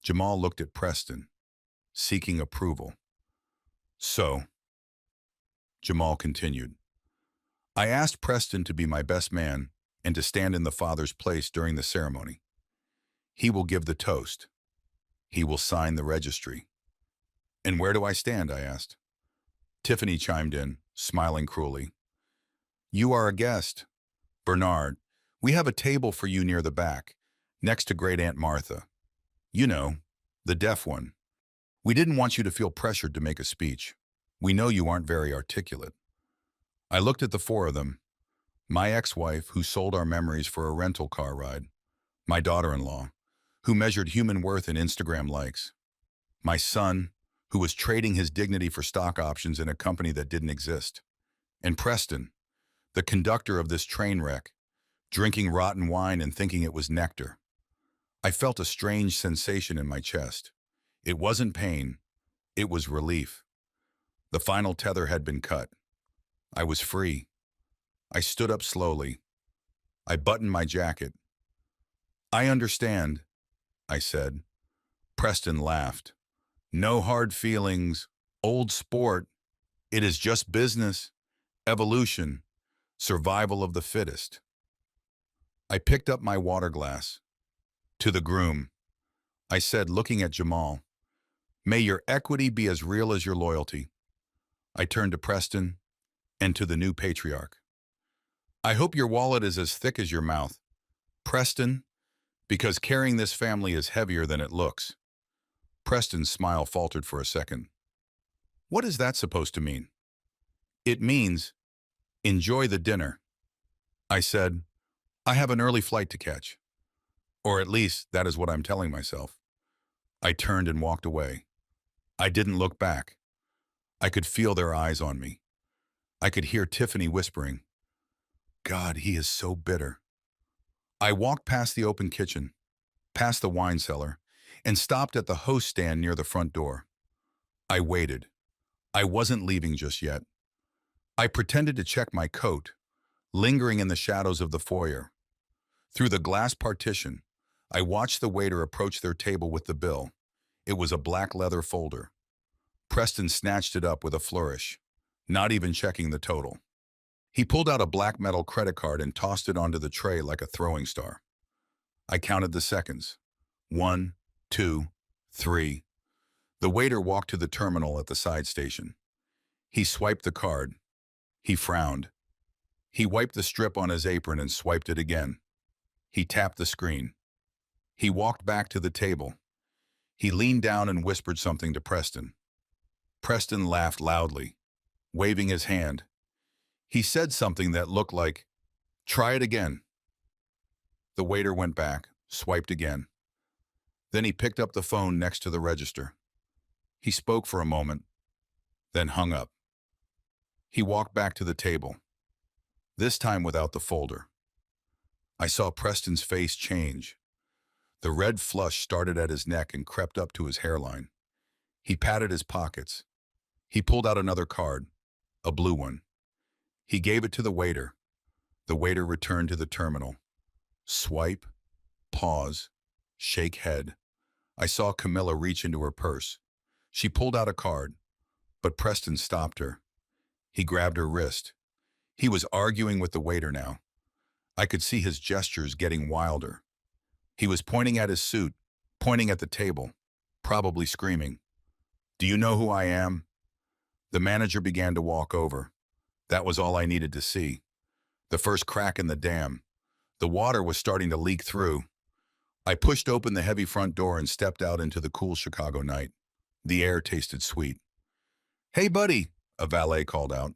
Jamal looked at Preston, seeking approval. So, Jamal continued, I asked Preston to be my best man and to stand in the father's place during the ceremony. He will give the toast. He will sign the registry. And where do I stand? I asked. Tiffany chimed in, smiling cruelly. You are a guest. Bernard, we have a table for you near the back, next to Great Aunt Martha. You know, the deaf one. We didn't want you to feel pressured to make a speech. We know you aren't very articulate. I looked at the four of them. My ex-wife, who sold our memories for a rental car ride. My daughter-in-law, who measured human worth in Instagram likes. My son, who was trading his dignity for stock options in a company that didn't exist. And Preston, the conductor of this train wreck, drinking rotten wine and thinking it was nectar. I felt a strange sensation in my chest. It wasn't pain, it was relief. The final tether had been cut. I was free. I stood up slowly. I buttoned my jacket. I understand, I said. Preston laughed. No hard feelings, old sport. It is just business, evolution, survival of the fittest. I picked up my water glass. To the groom, I said, looking at Jamal, may your equity be as real as your loyalty. I turned to Preston and to the new patriarch. I hope your wallet is as thick as your mouth, Preston, because carrying this family is heavier than it looks. Preston's smile faltered for a second. What is that supposed to mean? It means, enjoy the dinner. I said, I have an early flight to catch. Or at least that is what I'm telling myself. I turned and walked away. I didn't look back. I could feel their eyes on me. I could hear Tiffany whispering, God, he is so bitter. I walked past the open kitchen, past the wine cellar, and stopped at the host stand near the front door. I waited. I wasn't leaving just yet. I pretended to check my coat, lingering in the shadows of the foyer. Through the glass partition, I watched the waiter approach their table with the bill. It was a black leather folder. Preston snatched it up with a flourish, not even checking the total. He pulled out a black metal credit card and tossed it onto the tray like a throwing star. I counted the seconds. 1, 2, 3. The waiter walked to the terminal at the side station. He swiped the card. He frowned. He wiped the strip on his apron and swiped it again. He tapped the screen. He walked back to the table. He leaned down and whispered something to Preston. Preston laughed loudly, waving his hand. He said something that looked like, "Try it again." The waiter went back, swiped again. Then he picked up the phone next to the register. He spoke for a moment, then hung up. He walked back to the table, this time without the folder. I saw Preston's face change. The red flush started at his neck and crept up to his hairline. He patted his pockets. He pulled out another card, a blue one. He gave it to the waiter. The waiter returned to the terminal. Swipe, pause, shake head. I saw Camilla reach into her purse. She pulled out a card, but Preston stopped her. He grabbed her wrist. He was arguing with the waiter now. I could see his gestures getting wilder. He was pointing at his suit, pointing at the table, probably screaming, "Do you know who I am?" The manager began to walk over. That was all I needed to see. The first crack in the dam. The water was starting to leak through. I pushed open the heavy front door and stepped out into the cool Chicago night. The air tasted sweet. "Hey, buddy," a valet called out.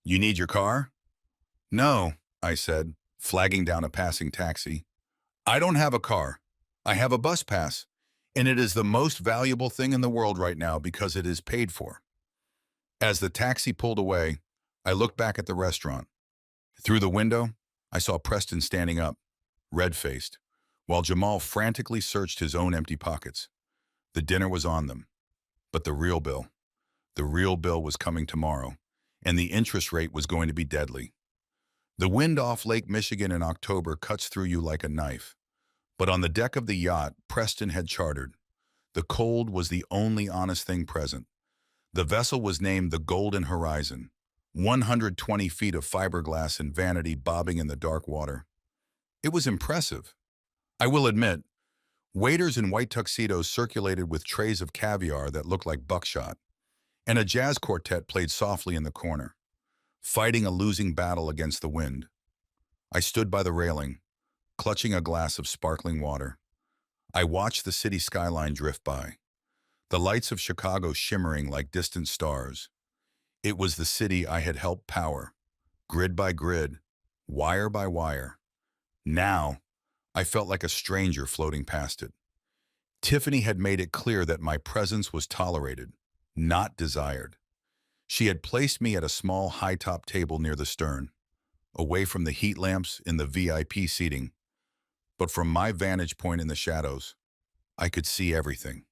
"You need your car?" "No," I said, flagging down a passing taxi. "I don't have a car. I have a bus pass, and it is the most valuable thing in the world right now because it is paid for." As the taxi pulled away, I looked back at the restaurant. Through the window, I saw Preston standing up, red-faced, while Jamal frantically searched his own empty pockets. The dinner was on them. But the real bill was coming tomorrow, and the interest rate was going to be deadly. The wind off Lake Michigan in October cuts through you like a knife. But on the deck of the yacht Preston had chartered, the cold was the only honest thing present. The vessel was named the Golden Horizon, 120 feet of fiberglass and vanity bobbing in the dark water. It was impressive. I will admit, waiters in white tuxedos circulated with trays of caviar that looked like buckshot, and a jazz quartet played softly in the corner, fighting a losing battle against the wind. I stood by the railing, clutching a glass of sparkling water. I watched the city skyline drift by, the lights of Chicago shimmering like distant stars. It was the city I had helped power, grid by grid, wire by wire. Now, I felt like a stranger floating past it. Tiffany had made it clear that my presence was tolerated, not desired. She had placed me at a small high-top table near the stern, away from the heat lamps in the VIP seating. But from my vantage point in the shadows, I could see everything.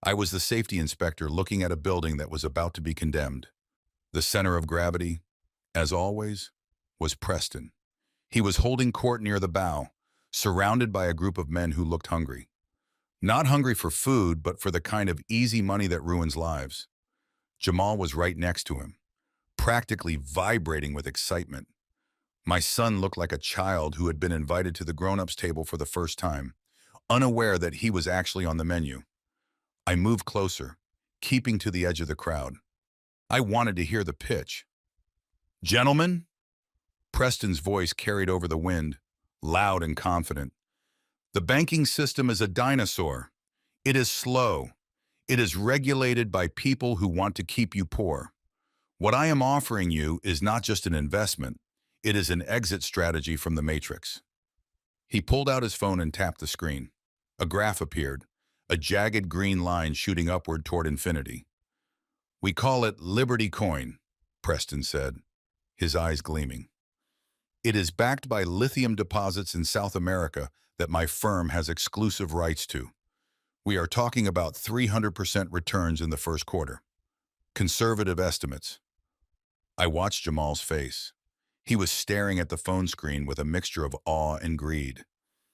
I was the safety inspector looking at a building that was about to be condemned. The center of gravity, as always, was Preston. He was holding court near the bow, surrounded by a group of men who looked hungry. Not hungry for food, but for the kind of easy money that ruins lives. Jamal was right next to him, practically vibrating with excitement. My son looked like a child who had been invited to the grown-ups table for the first time, unaware that he was actually on the menu. I moved closer, keeping to the edge of the crowd. I wanted to hear the pitch. "Gentlemen," Preston's voice carried over the wind, loud and confident. "The banking system is a dinosaur. It is slow. It is regulated by people who want to keep you poor. What I am offering you is not just an investment. It is an exit strategy from the matrix." He pulled out his phone and tapped the screen. A graph appeared, a jagged green line shooting upward toward infinity. "We call it Liberty Coin," Preston said, his eyes gleaming. "It is backed by lithium deposits in South America that my firm has exclusive rights to. We are talking about 300% returns in the first quarter. Conservative estimates." I watched Jamal's face. He was staring at the phone screen with a mixture of awe and greed.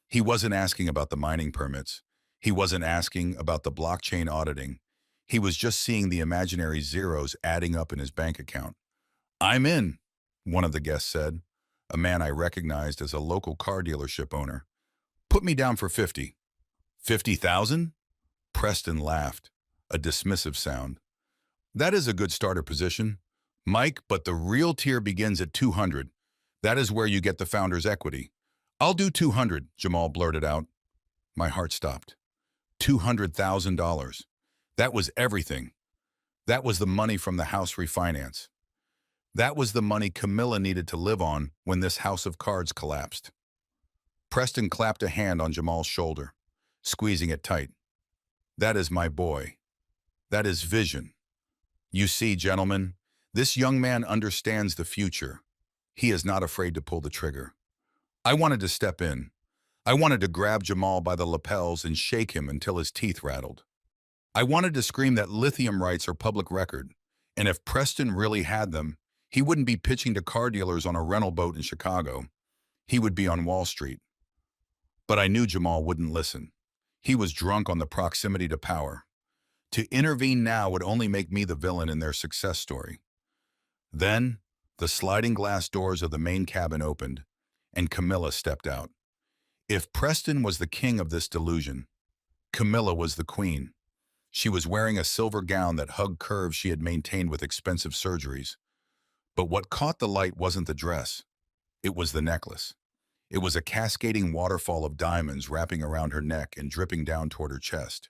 He wasn't asking about the mining permits. He wasn't asking about the blockchain auditing. He was just seeing the imaginary zeros adding up in his bank account. "I'm in," one of the guests said, a man I recognized as a local car dealership owner. "Put me down for 50. 50,000? Preston laughed, a dismissive sound. "That is a good starter position, Mike, but the real tier begins at 200. That is where you get the founder's equity. I'll do 200, Jamal blurted out. My heart stopped. $200,000. That was everything. That was the money from the house refinance. That was the money Camilla needed to live on when this house of cards collapsed. Preston clapped a hand on Jamal's shoulder, squeezing it tight. That is my boy. That is vision. You see, gentlemen, this young man understands the future. He is not afraid to pull the trigger. I wanted to step in. I wanted to grab Jamal by the lapels and shake him until his teeth rattled. I wanted to scream that lithium rights are public record, and if Preston really had them, he wouldn't be pitching to car dealers on a rental boat in Chicago. He would be on Wall Street. But I knew Jamal wouldn't listen. He was drunk on the proximity to power. To intervene now would only make me the villain in their success story. Then, the sliding glass doors of the main cabin opened, and Camilla stepped out. If Preston was the king of this delusion, Camilla was the queen. She was wearing a silver gown that hugged curves she had maintained with expensive surgeries. But what caught the light wasn't the dress. It was the necklace. It was a cascading waterfall of diamonds wrapping around her neck and dripping down toward her chest.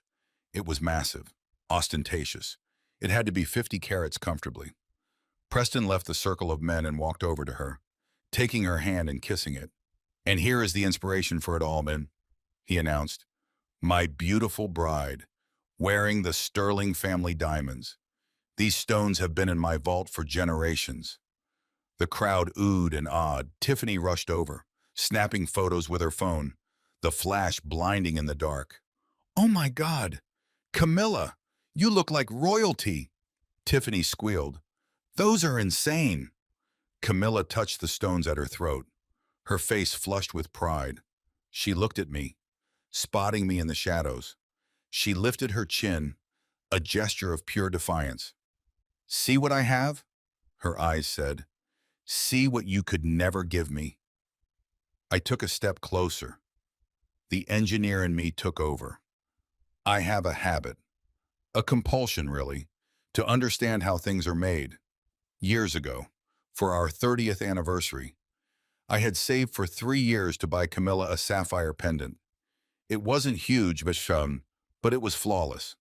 It was massive, ostentatious. It had to be 50 carats comfortably. Preston left the circle of men and walked over to her, taking her hand and kissing it. And here is the inspiration for it all, men, he announced. My beautiful bride, wearing the Sterling family diamonds. These stones have been in my vault for generations. The crowd oohed and awed. Tiffany rushed over, snapping photos with her phone, the flash blinding in the dark. Oh my God, Camilla, you look like royalty, Tiffany squealed. Those are insane. Camilla touched the stones at her throat, her face flushed with pride. She looked at me, spotting me in the shadows. She lifted her chin, a gesture of pure defiance. See what I have? Her eyes said. See what you could never give me. I took a step closer. The engineer in me took over. I have a habit, a compulsion really, to understand how things are made. Years ago, for our 30th anniversary, I had saved for 3 years to buy Camilla a sapphire pendant. It wasn't huge, but it was flawless.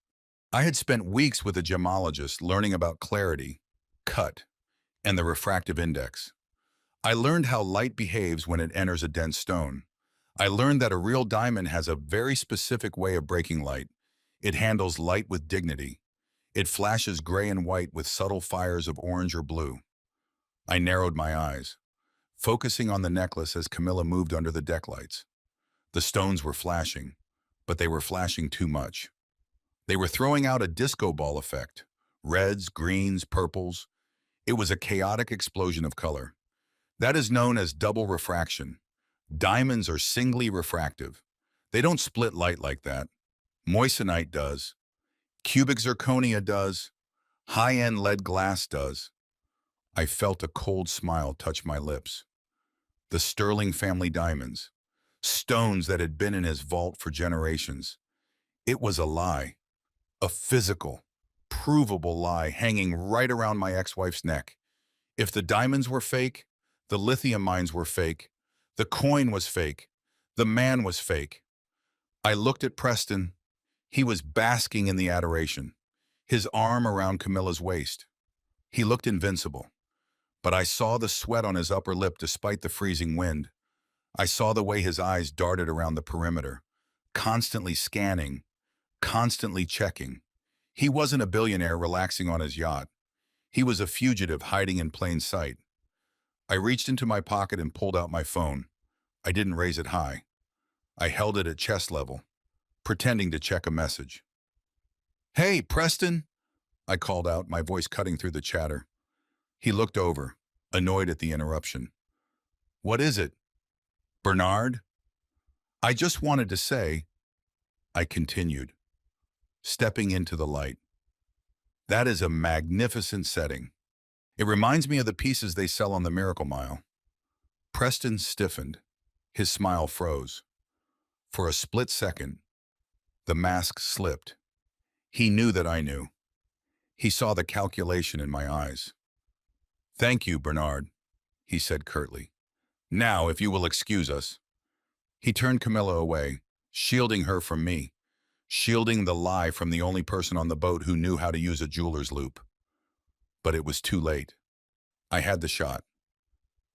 I had spent weeks with a gemologist learning about clarity, cut, and the refractive index. I learned how light behaves when it enters a dense stone. I learned that a real diamond has a very specific way of breaking light. It handles light with dignity. It flashes gray and white with subtle fires of orange or blue. I narrowed my eyes, focusing on the necklace as Camilla moved under the deck lights. The stones were flashing, but they were flashing too much. They were throwing out a disco ball effect. Reds, greens, purples. It was a chaotic explosion of color. That is known as double refraction. Diamonds are singly refractive. They don't split light like that. Moissanite does. Cubic zirconia does. High-end lead glass does. I felt a cold smile touch my lips. The Sterling family diamonds. Stones that had been in his vault for generations. It was a lie. A physical, provable lie hanging right around my ex-wife's neck. If the diamonds were fake, the lithium mines were fake, the coin was fake, the man was fake. I looked at Preston. He was basking in the adoration, his arm around Camilla's waist. He looked invincible, but I saw the sweat on his upper lip despite the freezing wind. I saw the way his eyes darted around the perimeter, constantly scanning, constantly checking. He wasn't a billionaire relaxing on his yacht. He was a fugitive hiding in plain sight. I reached into my pocket and pulled out my phone. I didn't raise it high. I held it at chest level, pretending to check a message. Hey, Preston, I called out, my voice cutting through the chatter. He looked over, annoyed at the interruption. What is it? Bernard? I just wanted to say, I continued, stepping into the light. That is a magnificent setting. It reminds me of the pieces they sell on the Miracle Mile. Preston stiffened. His smile froze. For a split second, the mask slipped. He knew that I knew. He saw the calculation in my eyes. Thank you, Bernard, he said curtly. Now, if you will excuse us. He turned Camilla away, shielding her from me, shielding the lie from the only person on the boat who knew how to use a jeweler's loop. But it was too late. I had the shot.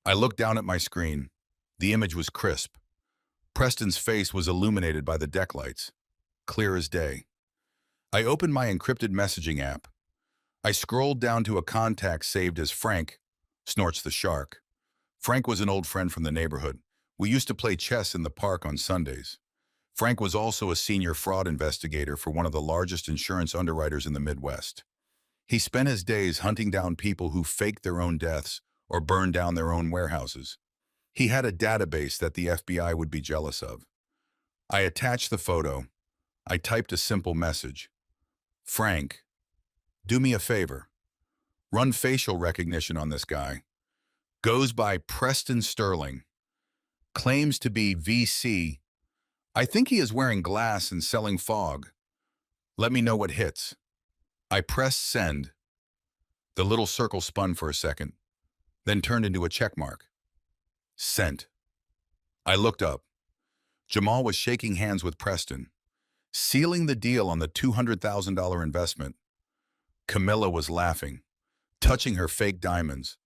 I looked down at my screen. The image was crisp. Preston's face was illuminated by the deck lights, clear as day. I opened my encrypted messaging app. I scrolled down to a contact saved as Frank, snorts the shark. Frank was an old friend from the neighborhood. We used to play chess in the park on Sundays. Frank was also a senior fraud investigator for one of the largest insurance underwriters in the Midwest. He spent his days hunting down people who faked their own deaths or burned down their own warehouses. He had a database that the FBI would be jealous of. I attached the photo. I typed a simple message. Frank, do me a favor. Run facial recognition on this guy. Goes by Preston Sterling. Claims to be VC. I think he is wearing glass and selling fog. Let me know what hits. I pressed send. The little circle spun for a second, then turned into a check mark. Sent. I looked up. Jamal was shaking hands with Preston, sealing the deal on the $200,000 investment. Camilla was laughing, touching her fake diamonds,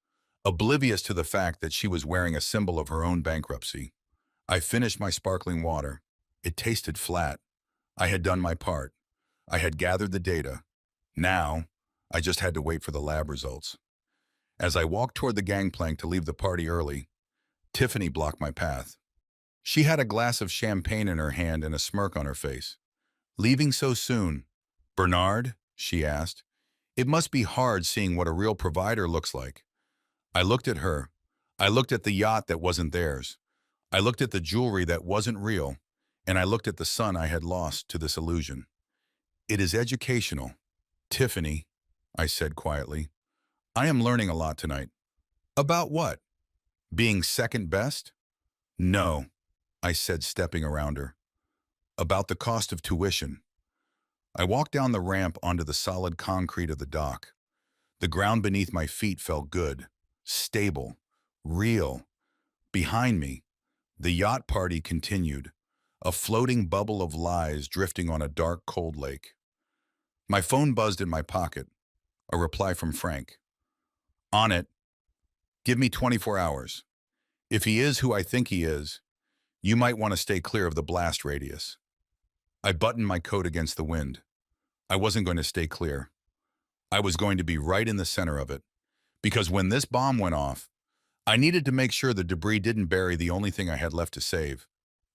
oblivious to the fact that she was wearing a symbol of her own bankruptcy. I finished my sparkling water. It tasted flat. I had done my part. I had gathered the data. Now, I just had to wait for the lab results. As I walked toward the gangplank to leave the party early, Tiffany blocked my path. She had a glass of champagne in her hand and a smirk on her face. Leaving so soon? Bernard? She asked. It must be hard seeing what a real provider looks like. I looked at her. I looked at the yacht that wasn't theirs. I looked at the jewelry that wasn't real, and I looked at the son I had lost to this illusion. It is educational. Tiffany, I said quietly, I am learning a lot tonight. About what? Being second best? No, I said, stepping around her. About the cost of tuition. I walked down the ramp onto the solid concrete of the dock. The ground beneath my feet felt good, stable, real. Behind me, the yacht party continued, a floating bubble of lies drifting on a dark, cold lake. My phone buzzed in my pocket, a reply from Frank. On it. Give me 24 hours. If he is who I think he is, you might want to stay clear of the blast radius. I buttoned my coat against the wind. I wasn't going to stay clear. I was going to be right in the center of it, because when this bomb went off, I needed to make sure the debris didn't bury the only thing I had left to save,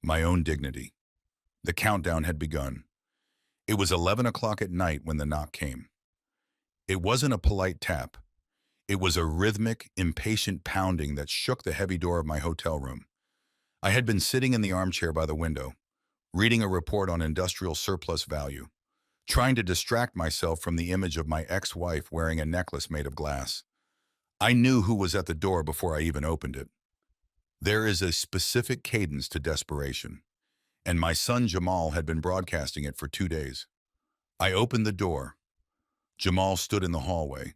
my own dignity. The countdown had begun. It was 11 o'clock at night when the knock came. It wasn't a polite tap. It was a rhythmic, impatient pounding that shook the heavy door of my hotel room. I had been sitting in the armchair by the window, reading a report on industrial surplus value, trying to distract myself from the image of my ex-wife wearing a necklace made of glass. I knew who was at the door before I even opened it. There is a specific cadence to desperation, and my son Jamal had been broadcasting it for 2 days. I opened the door. Jamal stood in the hallway,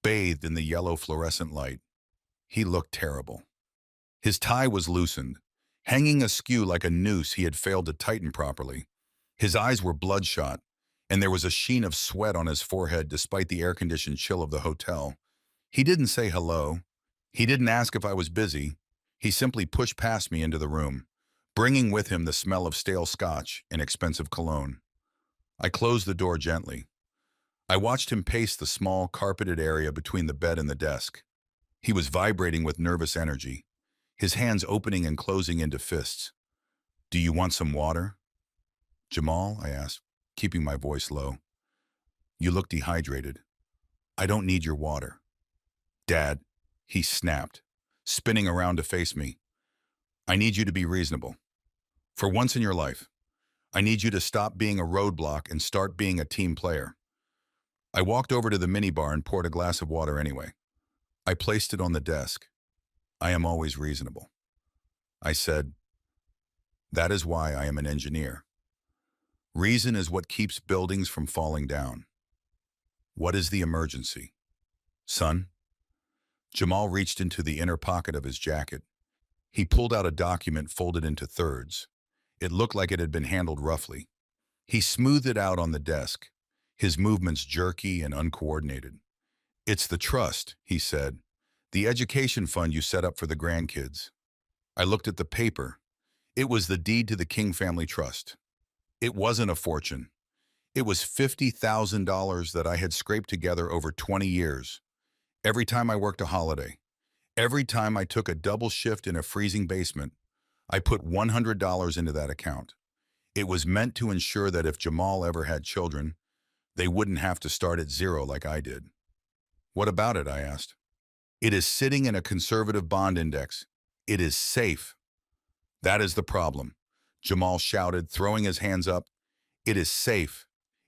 bathed in the yellow fluorescent light. He looked terrible. His tie was loosened, hanging askew like a noose he had failed to tighten properly. His eyes were bloodshot, and there was a sheen of sweat on his forehead despite the air-conditioned chill of the hotel. He didn't say hello. He didn't ask if I was busy. He simply pushed past me into the room, bringing with him the smell of stale scotch and expensive cologne. I closed the door gently. I watched him pace the small, carpeted area between the bed and the desk. He was vibrating with nervous energy, his hands opening and closing into fists. Do you want some water? Jamal, I asked, keeping my voice low. You look dehydrated. I don't need your water. Dad, he snapped, spinning around to face me. I need you to be reasonable. For once in your life, I need you to stop being a roadblock and start being a team player. I walked over to the minibar and poured a glass of water anyway. I placed it on the desk. I am always reasonable. I said, that is why I am an engineer. Reason is what keeps buildings from falling down. What is the emergency? Son? Jamal reached into the inner pocket of his jacket. He pulled out a document folded into thirds. It looked like it had been handled roughly. He smoothed it out on the desk, his movements jerky and uncoordinated. "It's the trust," he said. "The education fund you set up for the grandkids." I looked at the paper. It was the deed to the King Family Trust. It wasn't a fortune. It was $50,000 that I had scraped together over 20 years. Every time I worked a holiday, every time I took a double shift in a freezing basement, I put $100 into that account. It was meant to ensure that if Jamal ever had children, they wouldn't have to start at zero like I did. "What about it?" I asked. "It is sitting in a conservative bond index. It is safe." "That is the problem," Jamal shouted, throwing his hands up. "It is safe.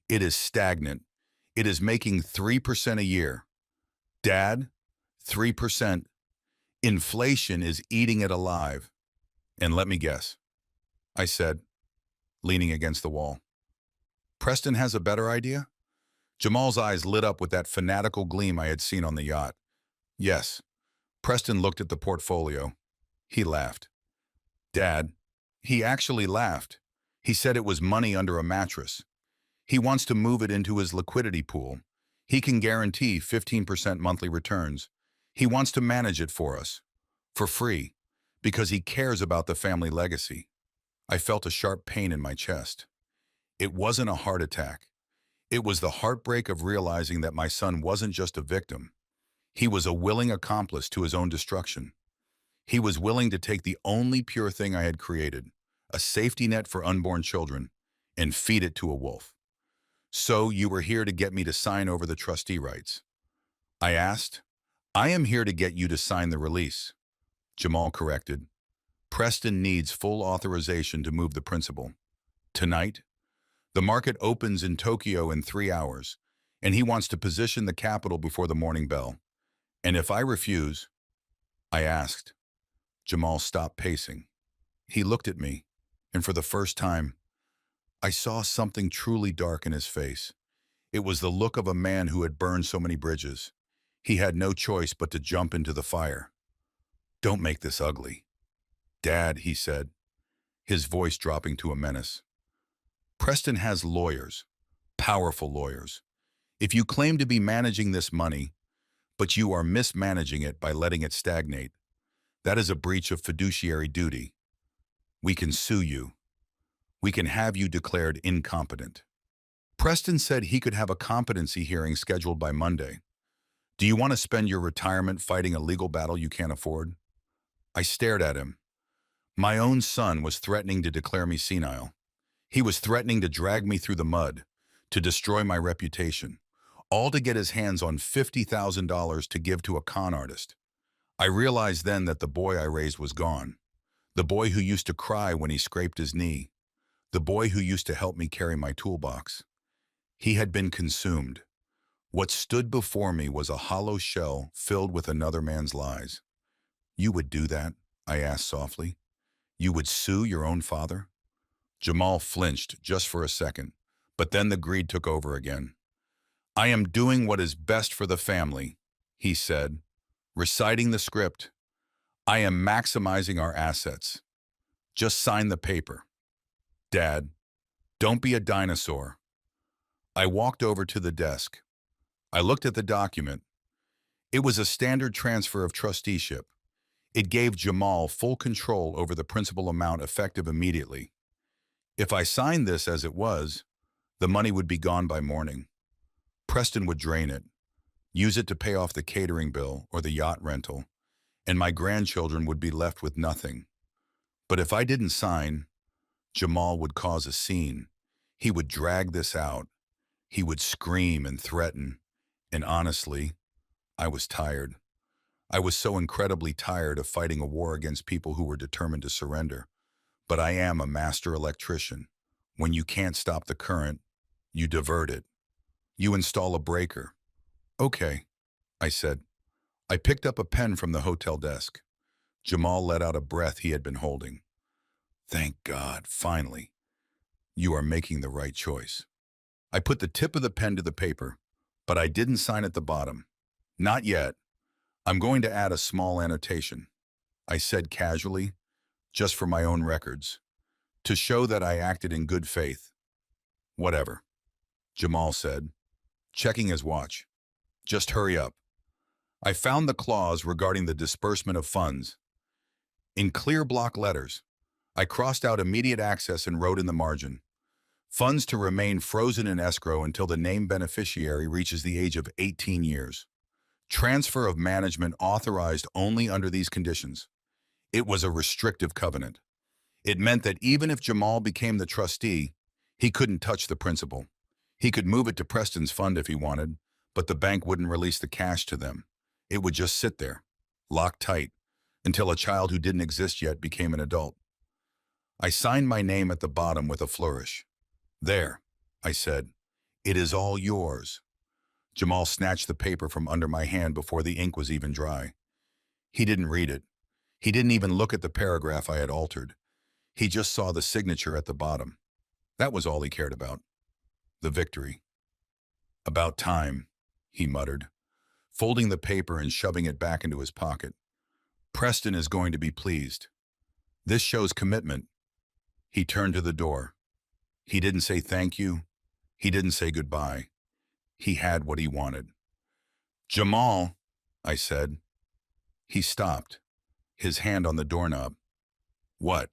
It is stagnant. It is making 3% a year. Dad, 3%. Inflation is eating it alive." "And let me guess," I said, leaning against the wall. "Preston has a better idea?" Jamal's eyes lit up with that fanatical gleam I had seen on the yacht. "Yes." Preston looked at the portfolio. He laughed. "Dad," he actually laughed. He said it was money under a mattress. He wants to move it into his liquidity pool. He can guarantee 15% monthly returns. He wants to manage it for us, for free, because he cares about the family legacy. I felt a sharp pain in my chest. It wasn't a heart attack. It was the heartbreak of realizing that my son wasn't just a victim. He was a willing accomplice to his own destruction. He was willing to take the only pure thing I had created, a safety net for unborn children, and feed it to a wolf. "So you were here to get me to sign over the trustee rights?" I asked. "I am here to get you to sign the release," Jamal corrected. "Preston needs full authorization to move the principal. Tonight, the market opens in Tokyo in 3 hours, and he wants to position the capital before the morning bell. And if I refuse," I asked. Jamal stopped pacing. He looked at me, and for the first time, I saw something truly dark in his face. It was the look of a man who had burned so many bridges. He had no choice but to jump into the fire. "Don't make this ugly." "Dad," he said, his voice dropping to a menace. "Preston has lawyers, powerful lawyers. If you claim to be managing this money, but you are mismanaging it by letting it stagnate, that is a breach of fiduciary duty. We can sue you. We can have you declared incompetent." Preston said he could have a competency hearing scheduled by Monday. "Do you want to spend your retirement fighting a legal battle you can't afford?" I stared at him. My own son was threatening to declare me senile. He was threatening to drag me through the mud, to destroy my reputation, all to get his hands on $50,000 to give to a con artist. I realized then that the boy I raised was gone. The boy who used to cry when he scraped his knee. The boy who used to help me carry my toolbox. He had been consumed. What stood before me was a hollow shell filled with another man's lies. "You would do that?" I asked softly. "You would sue your own father?" Jamal flinched just for a second, but then the greed took over again. "I am doing what is best for the family," he said, reciting the script. "I am maximizing our assets. Just sign the paper." "Dad, don't be a dinosaur." I walked over to the desk. I looked at the document. It was a standard transfer of trusteeship. It gave Jamal full control over the principal amount effective immediately. If I signed this as it was, the money would be gone by morning. Preston would drain it, use it to pay off the catering bill or the yacht rental, and my grandchildren would be left with nothing. But if I didn't sign, Jamal would cause a scene. He would drag this out. He would scream and threaten. And honestly, I was tired. I was so incredibly tired of fighting a war against people who were determined to surrender. But I am a master electrician. When you can't stop the current, you divert it. You install a breaker. "Okay," I said. I picked up a pen from the hotel desk. Jamal let out a breath he had been holding. "Thank God, finally. You are making the right choice." I put the tip of the pen to the paper, but I didn't sign at the bottom. "Not yet. I'm going to add a small annotation." I said casually, just for my own records, to show that I acted in good faith. Whatever, Jamal said, checking his watch. Just hurry up. I found the clause regarding the disbursement of funds. In clear block letters, I crossed out immediate access and wrote in the margin, funds to remain frozen in escrow until the named beneficiary reaches the age of 18 years. Transfer of management authorized only under these conditions. It was a restrictive covenant. It meant that even if Jamal became the trustee, he couldn't touch the principal. He could move it to Preston's fund if he wanted, but the bank wouldn't release the cash to them. It would just sit there, locked tight, until a child who didn't exist yet became an adult. I signed my name at the bottom with a flourish. There, I said, it is all yours. Jamal snatched the paper from under my hand before the ink was even dry. He didn't read it. He didn't even look at the paragraph I had altered. He just saw the signature at the bottom. That was all he cared about. The victory. About time, he muttered, folding the paper and shoving it back into his pocket. Preston is going to be pleased. This shows commitment. He turned to the door. He didn't say thank you. He didn't say goodbye. He had what he wanted. Jamal, I said. He stopped, his hand on the doorknob. What?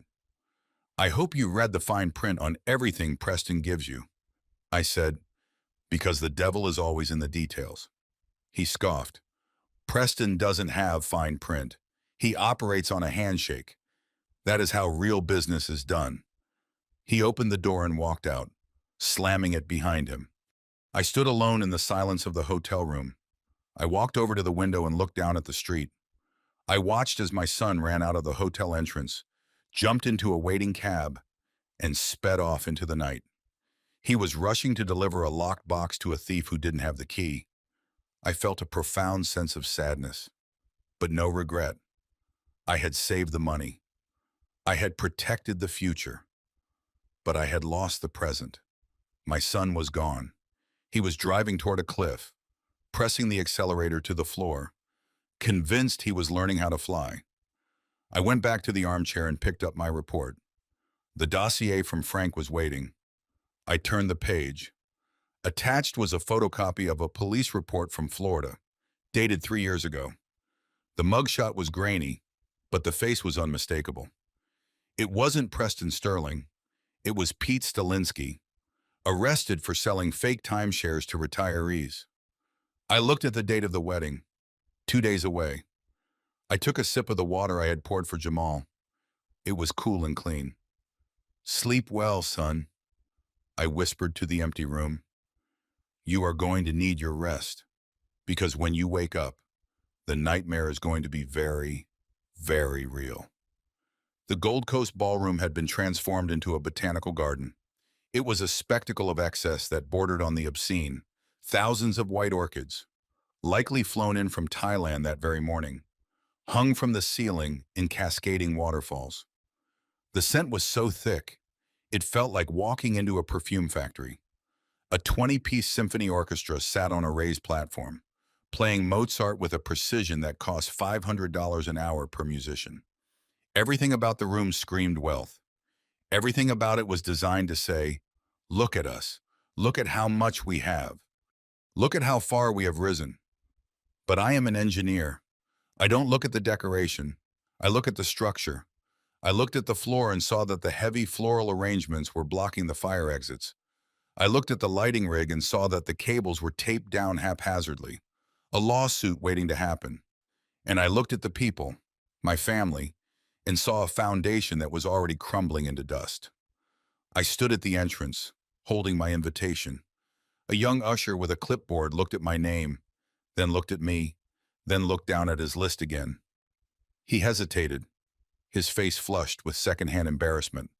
I hope you read the fine print on everything Preston gives you, I said, because the devil is always in the details. He scoffed. Preston doesn't have fine print. He operates on a handshake. That is how real business is done. He opened the door and walked out, slamming it behind him. I stood alone in the silence of the hotel room. I walked over to the window and looked down at the street. I watched as my son ran out of the hotel entrance, jumped into a waiting cab, and sped off into the night. He was rushing to deliver a locked box to a thief who didn't have the key. I felt a profound sense of sadness, but no regret. I had saved the money. I had protected the future, but I had lost the present. My son was gone. He was driving toward a cliff, pressing the accelerator to the floor, convinced he was learning how to fly. I went back to the armchair and picked up my report. The dossier from Frank was waiting. I turned the page. Attached was a photocopy of a police report from Florida, dated 3 years ago. The mugshot was grainy, but the face was unmistakable. It wasn't Preston Sterling. It was Pete Stalinsky, arrested for selling fake timeshares to retirees. I looked at the date of the wedding, 2 days away. I took a sip of the water I had poured for Jamal. It was cool and clean. Sleep well, son, I whispered to the empty room. You are going to need your rest, because when you wake up, the nightmare is going to be very, very real. The Gold Coast ballroom had been transformed into a botanical garden. It was a spectacle of excess that bordered on the obscene. Thousands of white orchids, likely flown in from Thailand that very morning, hung from the ceiling in cascading waterfalls. The scent was so thick, it felt like walking into a perfume factory. A 20-piece symphony orchestra sat on a raised platform, playing Mozart with a precision that cost $500 an hour per musician. Everything about the room screamed wealth. Everything about it was designed to say, look at us, look at how much we have, look at how far we have risen. But I am an engineer. I don't look at the decoration. I look at the structure. I looked at the floor and saw that the heavy floral arrangements were blocking the fire exits. I looked at the lighting rig and saw that the cables were taped down haphazardly, a lawsuit waiting to happen. And I looked at the people, my family, and saw a foundation that was already crumbling into dust. I stood at the entrance, holding my invitation. A young usher with a clipboard looked at my name, then looked at me, then looked down at his list again. He hesitated, his face flushed with secondhand embarrassment.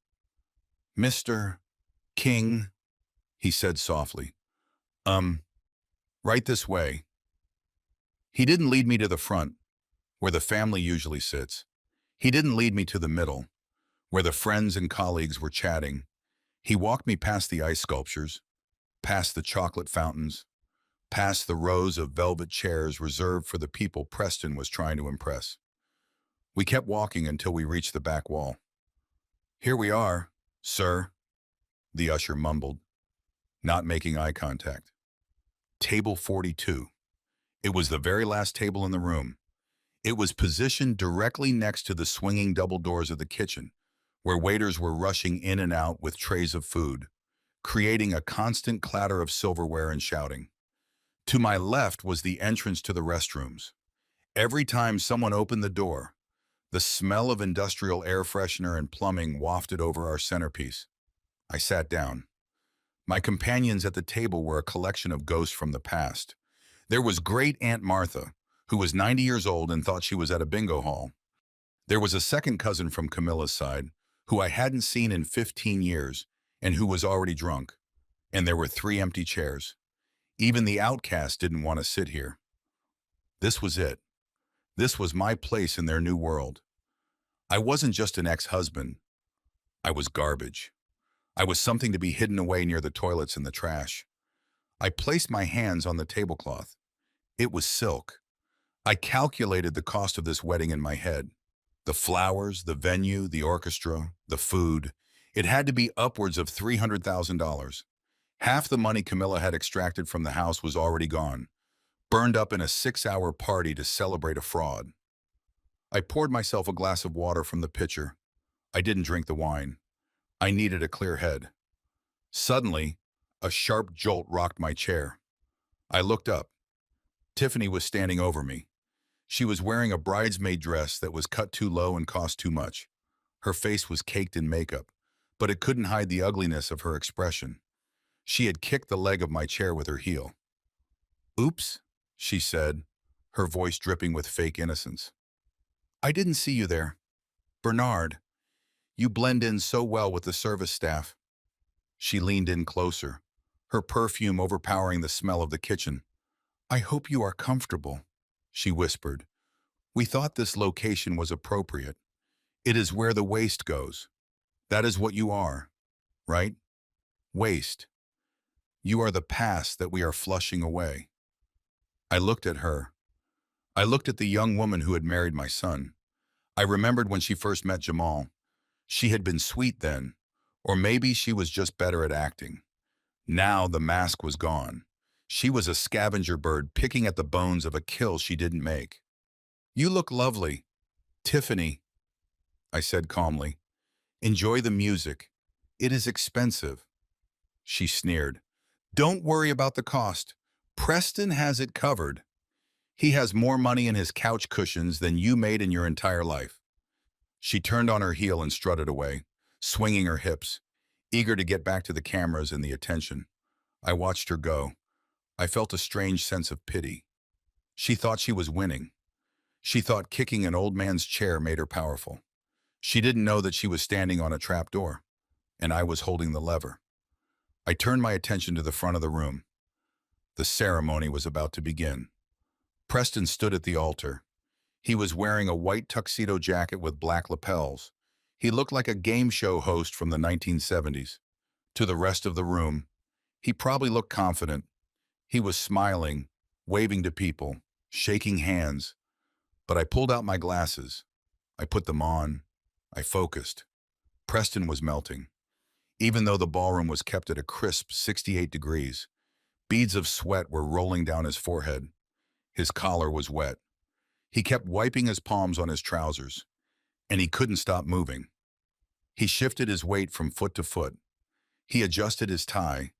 Mr. King, he said softly. Right this way. He didn't lead me to the front, where the family usually sits. He didn't lead me to the middle, where the friends and colleagues were chatting. He walked me past the ice sculptures, past the chocolate fountains, past the rows of velvet chairs reserved for the people Preston was trying to impress. We kept walking until we reached the back wall. "Here we are, sir," the usher mumbled, not making eye contact. Table 42. It was the very last table in the room. It was positioned directly next to the swinging double doors of the kitchen, where waiters were rushing in and out with trays of food, creating a constant clatter of silverware and shouting. To my left was the entrance to the restrooms. Every time someone opened the door, the smell of industrial air freshener and plumbing wafted over our centerpiece. I sat down. My companions at the table were a collection of ghosts from the past. There was great Aunt Martha, who was 90 years old and thought she was at a bingo hall. There was a second cousin from Camilla's side, who I hadn't seen in 15 years and who was already drunk. And there were 3 empty chairs. Even the outcast didn't want to sit here. This was it. This was my place in their new world. I wasn't just an ex-husband. I was garbage. I was something to be hidden away near the toilets and the trash. I placed my hands on the tablecloth. It was silk. I calculated the cost of this wedding in my head. The flowers, the venue, the orchestra, the food. It had to be upwards of $300,000. Half the money Camilla had extracted from the house was already gone, burned up in a 6-hour party to celebrate a fraud. I poured myself a glass of water from the pitcher. I didn't drink the wine. I needed a clear head. Suddenly, a sharp jolt rocked my chair. I looked up. Tiffany was standing over me. She was wearing a bridesmaid dress that was cut too low and cost too much. Her face was caked in makeup, but it couldn't hide the ugliness of her expression. She had kicked the leg of my chair with her heel. "Oops," she said, her voice dripping with fake innocence. "I didn't see you there. Bernard, you blend in so well with the service staff." She leaned in closer, her perfume overpowering the smell of the kitchen. "I hope you are comfortable," she whispered. "We thought this location was appropriate. It is where the waste goes. That is what you are, right? Waste. You are the past that we are flushing away." I looked at her. I looked at the young woman who had married my son. I remembered when she first met Jamal. She had been sweet then, or maybe she was just better at acting. Now the mask was gone. She was a scavenger bird picking at the bones of a kill she didn't make. "You look lovely, Tiffany," I said calmly. "Enjoy the music. It is expensive." She sneered. "Don't worry about the cost. Preston has it covered. He has more money in his couch cushions than you made in your entire life." She turned on her heel and strutted away, swinging her hips, eager to get back to the cameras and the attention. I watched her go. I felt a strange sense of pity. She thought she was winning. She thought kicking an old man's chair made her powerful. She didn't know that she was standing on a trapdoor, and I was holding the lever. I turned my attention to the front of the room. The ceremony was about to begin. Preston stood at the altar. He was wearing a white tuxedo jacket with black lapels. He looked like a game show host from the 1970s. To the rest of the room, he probably looked confident. He was smiling, waving to people, shaking hands. But I pulled out my glasses. I put them on. I focused. Preston was melting. Even though the ballroom was kept at a crisp 68 degrees, beads of sweat were rolling down his forehead. His collar was wet. He kept wiping his palms on his trousers, and he couldn't stop moving. He shifted his weight from foot to foot. He adjusted his tie.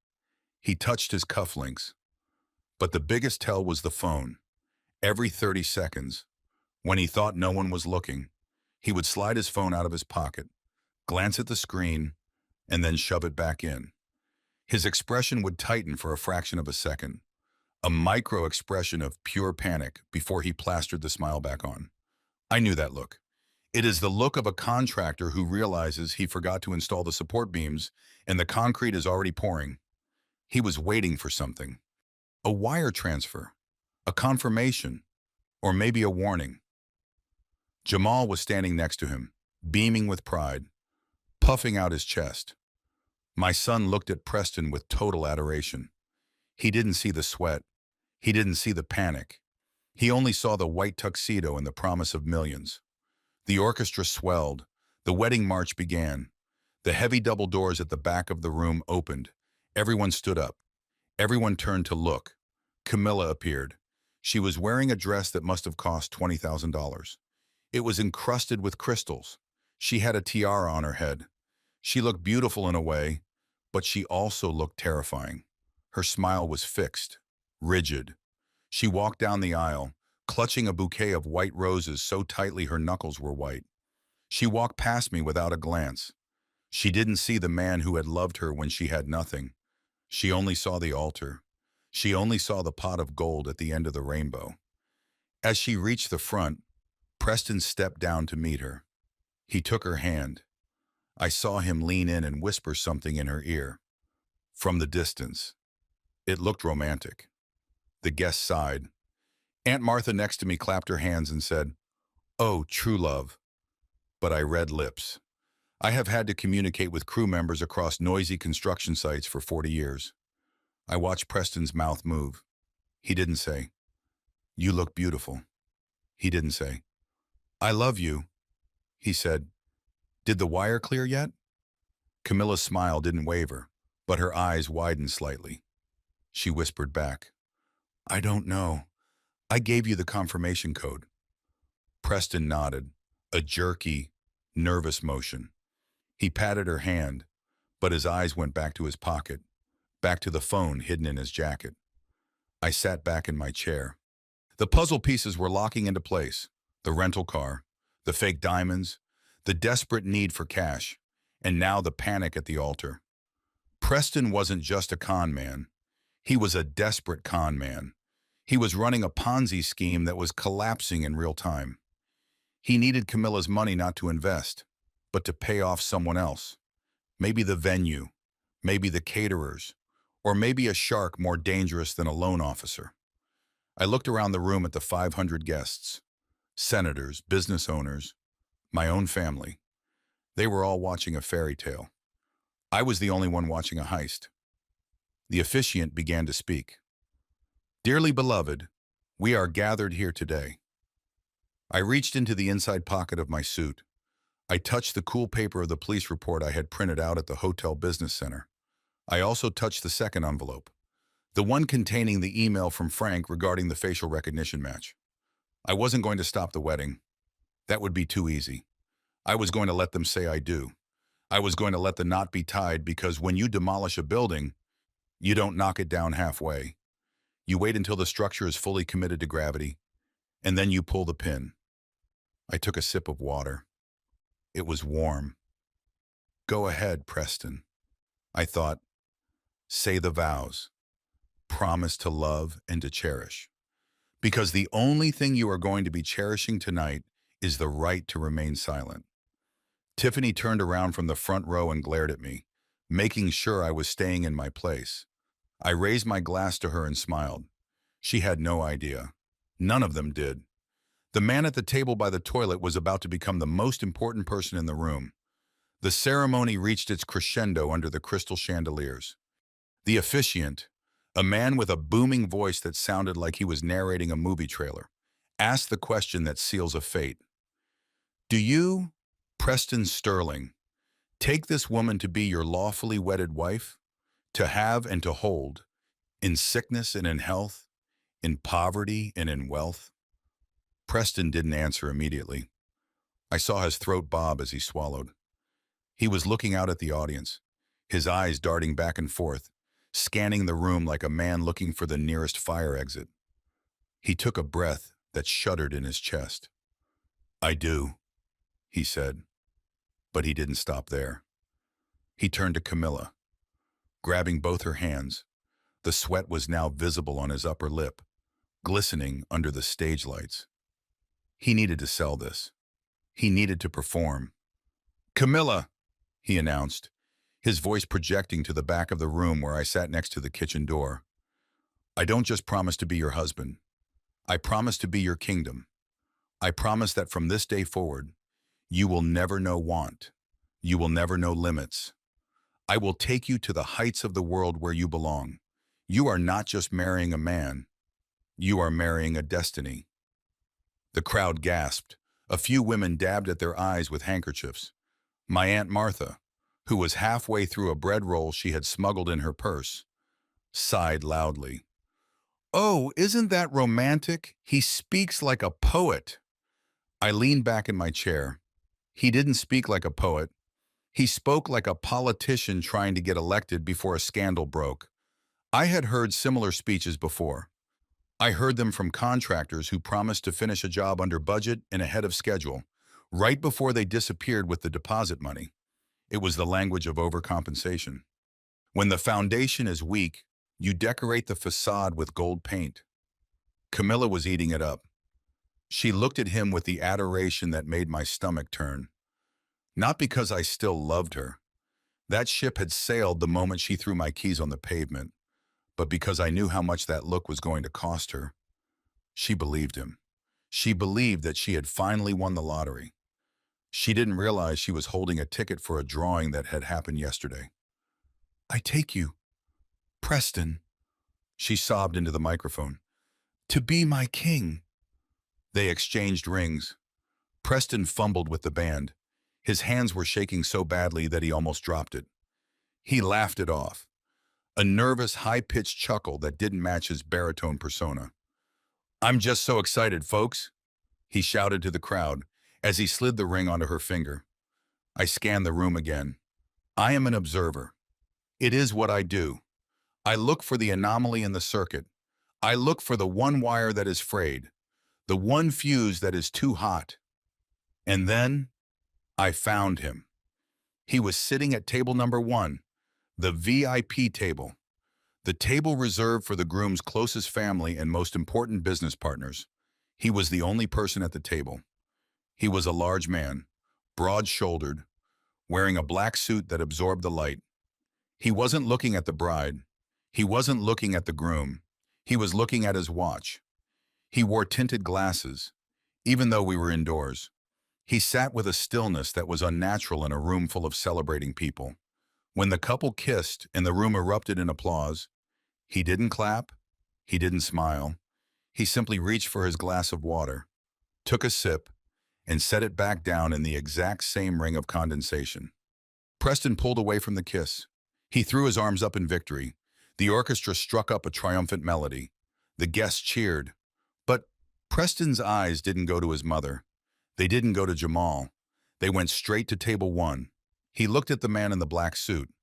He touched his cufflinks. But the biggest tell was the phone. Every 30 seconds, when he thought no one was looking, he would slide his phone out of his pocket, glance at the screen, and then shove it back in. His expression would tighten for a fraction of a second, a micro-expression of pure panic before he plastered the smile back on. I knew that look. It is the look of a contractor who realizes he forgot to install the support beams and the concrete is already pouring. He was waiting for something. A wire transfer, a confirmation, or maybe a warning. Jamal was standing next to him, beaming with pride, puffing out his chest. My son looked at Preston with total adoration. He didn't see the sweat. He didn't see the panic. He only saw the white tuxedo and the promise of millions. The orchestra swelled. The wedding march began. The heavy double doors at the back of the room opened. Everyone stood up. Everyone turned to look. Camilla appeared. She was wearing a dress that must have cost $20,000. It was encrusted with crystals. She had a tiara on her head. She looked beautiful in a way, but she also looked terrifying. Her smile was fixed, rigid. She walked down the aisle, clutching a bouquet of white roses so tightly her knuckles were white. She walked past me without a glance. She didn't see the man who had loved her when she had nothing. She only saw the altar. She only saw the pot of gold at the end of the rainbow. As she reached the front, Preston stepped down to meet her. He took her hand. I saw him lean in and whisper something in her ear. From the distance, it looked romantic. The guest sighed. Aunt Martha next to me clapped her hands and said, "Oh, true love." But I read lips. I have had to communicate with crew members across noisy construction sites for 40 years. I watched Preston's mouth move. He didn't say, "You look beautiful." He didn't say, "I love you." He said, "Did the wire clear yet?" Camilla's smile didn't waver, but her eyes widened slightly. She whispered back, "I don't know. I gave you the confirmation code." Preston nodded, a jerky, nervous motion. He patted her hand, but his eyes went back to his pocket, back to the phone hidden in his jacket. I sat back in my chair. The puzzle pieces were locking into place. The rental car, the fake diamonds, the desperate need for cash, and now the panic at the altar. Preston wasn't just a con man. He was a desperate con man. He was running a Ponzi scheme that was collapsing in real time. He needed Camilla's money not to invest, but to pay off someone else. Maybe the venue, maybe the caterers, or maybe a shark more dangerous than a loan officer. I looked around the room at the 500 guests, senators, business owners, my own family. They were all watching a fairy tale. I was the only one watching a heist. The officiant began to speak. "Dearly beloved, we are gathered here today." I reached into the inside pocket of my suit. I touched the cool paper of the police report I had printed out at the hotel business center. I also touched the second envelope, the one containing the email from Frank regarding the facial recognition match. I wasn't going to stop the wedding. That would be too easy. I was going to let them say I do. I was going to let the knot be tied because when you demolish a building, you don't knock it down halfway. You wait until the structure is fully committed to gravity, and then you pull the pin. I took a sip of water. It was warm. "Go ahead, Preston." I thought, "Say the vows. Promise to love and to cherish. Because the only thing you are going to be cherishing tonight is the right to remain silent." Tiffany turned around from the front row and glared at me, making sure I was staying in my place. I raised my glass to her and smiled. She had no idea. None of them did. The man at the table by the toilet was about to become the most important person in the room. The ceremony reached its crescendo under the crystal chandeliers. The officiant, a man with a booming voice that sounded like he was narrating a movie trailer, asked the question that seals a fate. "Do you, Preston Sterling, take this woman to be your lawfully wedded wife, to have and to hold, in sickness and in health, in poverty and in wealth?" Preston didn't answer immediately. I saw his throat bob as he swallowed. He was looking out at the audience, his eyes darting back and forth, scanning the room like a man looking for the nearest fire exit. He took a breath that shuddered in his chest. "I do," he said, but he didn't stop there. He turned to Camilla. Grabbing both her hands, the sweat was now visible on his upper lip, glistening under the stage lights. He needed to sell this. He needed to perform. "Camilla," he announced, his voice projecting to the back of the room where I sat next to the kitchen door. "I don't just promise to be your husband. I promise to be your kingdom. I promise that from this day forward, you will never know want. You will never know limits. I will take you to the heights of the world where you belong. You are not just marrying a man. You are marrying a destiny." The crowd gasped, A few women dabbed at their eyes with handkerchiefs. My Aunt Martha, who was halfway through a bread roll she had smuggled in her purse, sighed loudly. "Oh, isn't that romantic? He speaks like a poet." I leaned back in my chair. He didn't speak like a poet. He spoke like a politician trying to get elected before a scandal broke. I had heard similar speeches before. I heard them from contractors who promised to finish a job under budget and ahead of schedule, right before they disappeared with the deposit money. It was the language of overcompensation. When the foundation is weak, you decorate the facade with gold paint. Camilla was eating it up. She looked at him with the adoration that made my stomach turn. Not because I still loved her. That ship had sailed the moment she threw my keys on the pavement, but because I knew how much that look was going to cost her. She believed him. She believed that she had finally won the lottery. She didn't realize she was holding a ticket for a drawing that had happened yesterday. "I take you, Preston," she sobbed into the microphone, "to be my king." They exchanged rings. Preston fumbled with the band. His hands were shaking so badly that he almost dropped it. He laughed it off, a nervous, high-pitched chuckle that didn't match his baritone persona. "I'm just so excited, folks," he shouted to the crowd as he slid the ring onto her finger. I scanned the room again. I am an observer. It is what I do. I look for the anomaly in the circuit. I look for the one wire that is frayed, the one fuse that is too hot. And then I found him. He was sitting at table number 1, the VIP table, the table reserved for the groom's closest family and most important business partners. He was the only person at the table. He was a large man, broad-shouldered, wearing a black suit that absorbed the light. He wasn't looking at the bride. He wasn't looking at the groom. He was looking at his watch. He wore tinted glasses, even though we were indoors. He sat with a stillness that was unnatural in a room full of celebrating people. When the couple kissed and the room erupted in applause, he didn't clap, he didn't smile. He simply reached for his glass of water, took a sip, and set it back down in the exact same ring of condensation. Preston pulled away from the kiss. He threw his arms up in victory. The orchestra struck up a triumphant melody. The guests cheered. But Preston's eyes didn't go to his mother. They didn't go to Jamal. They went straight to table 1. He looked at the man in the black suit.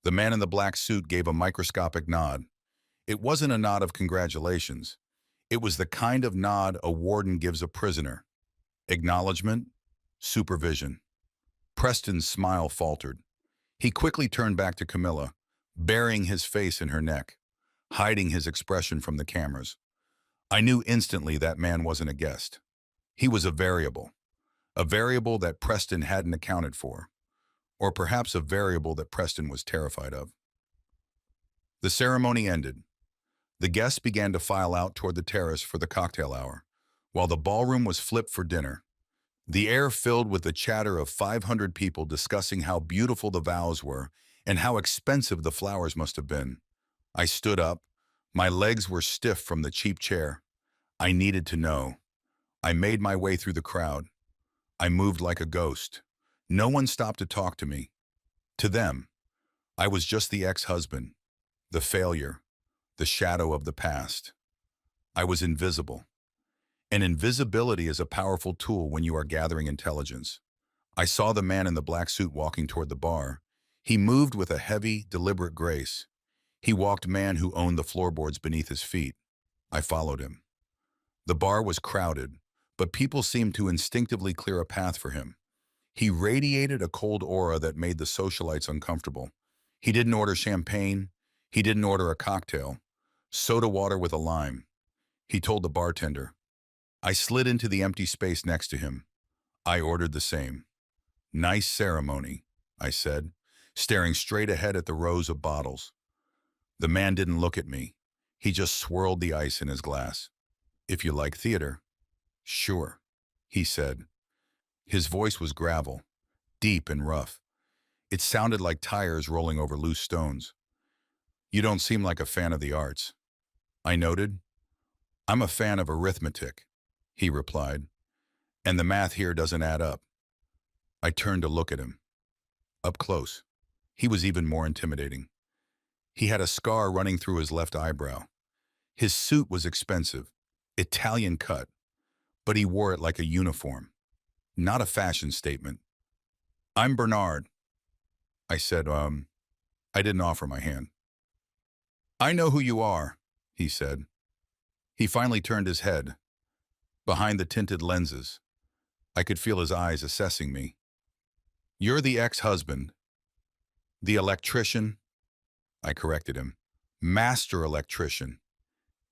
The man in the black suit gave a microscopic nod. It wasn't a nod of congratulations. It was the kind of nod a warden gives a prisoner. Acknowledgement, supervision. Preston's smile faltered. He quickly turned back to Camilla, burying his face in her neck, hiding his expression from the cameras. I knew instantly that man wasn't a guest. He was a variable that Preston hadn't accounted for, or perhaps a variable that Preston was terrified of. The ceremony ended. The guests began to file out toward the terrace for the cocktail hour, while the ballroom was flipped for dinner. The air filled with the chatter of 500 people discussing how beautiful the vows were and how expensive the flowers must have been. I stood up. My legs were stiff from the cheap chair. I needed to know. I made my way through the crowd. I moved like a ghost. No one stopped to talk to me. To them, I was just the ex-husband, the failure, the shadow of the past. I was invisible. And invisibility is a powerful tool when you are gathering intelligence. I saw the man in the black suit walking toward the bar. He moved with a heavy, deliberate grace. He walked man who owned the floorboards beneath his feet. I followed him. The bar was crowded, but people seemed to instinctively clear a path for him. He radiated a cold aura that made the socialites uncomfortable. He didn't order champagne. He didn't order a cocktail. Soda water with a lime. He told the bartender. I slid into the empty space next to him. I ordered the same. "Nice ceremony," I said, staring straight ahead at the rows of bottles. The man didn't look at me. He just swirled the ice in his glass. "If you like theater." "Sure," he said. His voice was gravel, deep and rough. It sounded like tires rolling over loose stones. "You don't seem like a fan of the arts." I noted. "I'm a fan of arithmetic," he replied. And the math here doesn't add up. I turned to look at him. Up close. He was even more intimidating. He had a scar running through his left eyebrow. His suit was expensive, Italian cut, but he wore it like a uniform, not a fashion statement. "I'm Bernard," I said. I didn't offer my hand. "I know who you are," he said. He finally turned his head. Behind the tinted lenses, I could feel his eyes assessing me. "You're the ex-husband." "The electrician," I corrected him. "Master electrician."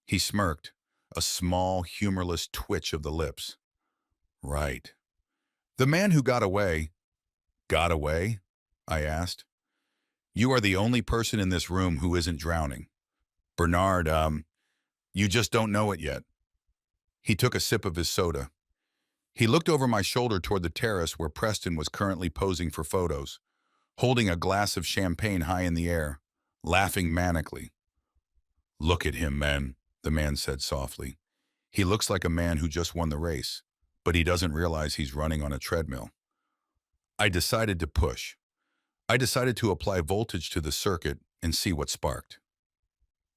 He smirked, a small, humorless twitch of the lips. "Right. The man who got away." "Got away?" I asked. "You are the only person in this room who isn't drowning. Bernard, you just don't know it yet." He took a sip of his soda. He looked over my shoulder toward the terrace where Preston was currently posing for photos, holding a glass of champagne high in the air, laughing manically. "Look at him, man," the man said softly. "He looks like a man who just won the race, but he doesn't realize he's running on a treadmill." I decided to push. I decided to apply voltage to the circuit and see what sparked.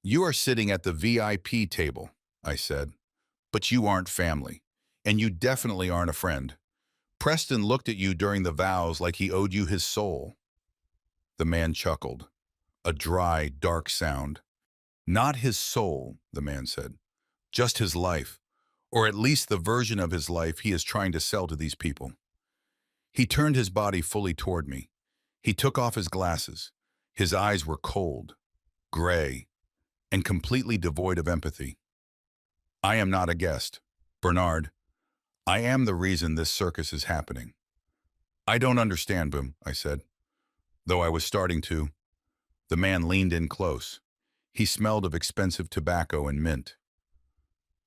"You are sitting at the VIP table," I said, "but you aren't family, and you definitely aren't a friend. Preston looked at you during the vows like he owed you his soul." The man chuckled, a dry, dark sound. "Not his soul," the man said, "just his life, or at least the version of his life he is trying to sell to these people." He turned his body fully toward me. He took off his glasses. His eyes were cold, gray, and completely devoid of empathy. "I am not a guest, Bernard. I am the reason this circus is happening." "I don't understand, Boom," I said, though I was starting to. The man leaned in close. He smelled of expensive tobacco and mint.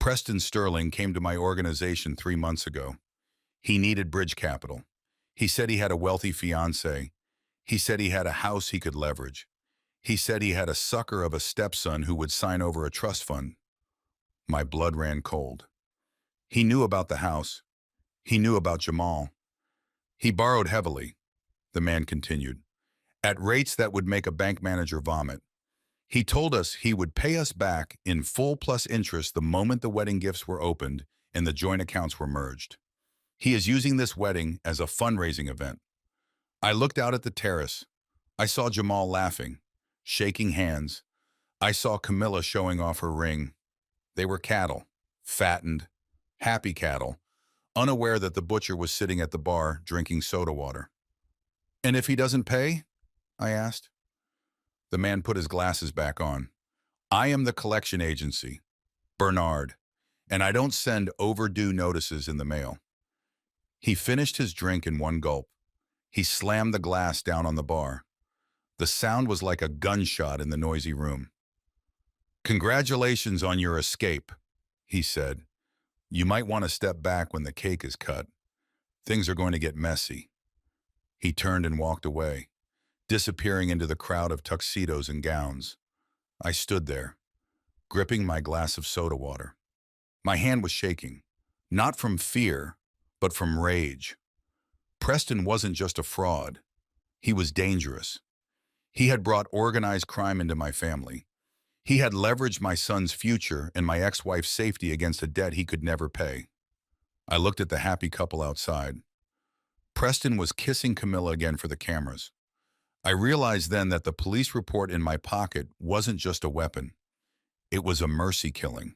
"Preston Sterling came to my organization 3 months ago. He needed bridge capital. He said he had a wealthy fiancé. He said he had a house he could leverage. He said he had a sucker of a stepson who would sign over a trust fund." My blood ran cold. "He knew about the house. He knew about Jamal. He borrowed heavily," the man continued, "at rates that would make a bank manager vomit. He told us he would pay us back in full plus interest the moment the wedding gifts were opened and the joint accounts were merged. He is using this wedding as a fundraising event." I looked out at the terrace. I saw Jamal laughing, shaking hands. I saw Camilla showing off her ring. They were cattle, fattened, happy cattle, unaware that the butcher was sitting at the bar drinking soda water. "And if he doesn't pay?" I asked. The man put his glasses back on. "I am the collection agency, Bernard, and I don't send overdue notices in the mail." He finished his drink in one gulp. He slammed the glass down on the bar. The sound was like a gunshot in the noisy room. "Congratulations on your escape," he said. "You might want to step back when the cake is cut. Things are going to get messy." He turned and walked away, disappearing into the crowd of tuxedos and gowns. I stood there, gripping my glass of soda water. My hand was shaking, not from fear, but from rage. Preston wasn't just a fraud. He was dangerous. He had brought organized crime into my family. He had leveraged my son's future and my ex-wife's safety against a debt he could never pay. I looked at the happy couple outside. Preston was kissing Camilla again for the cameras. I realized then that the police report in my pocket wasn't just a weapon. It was a mercy killing.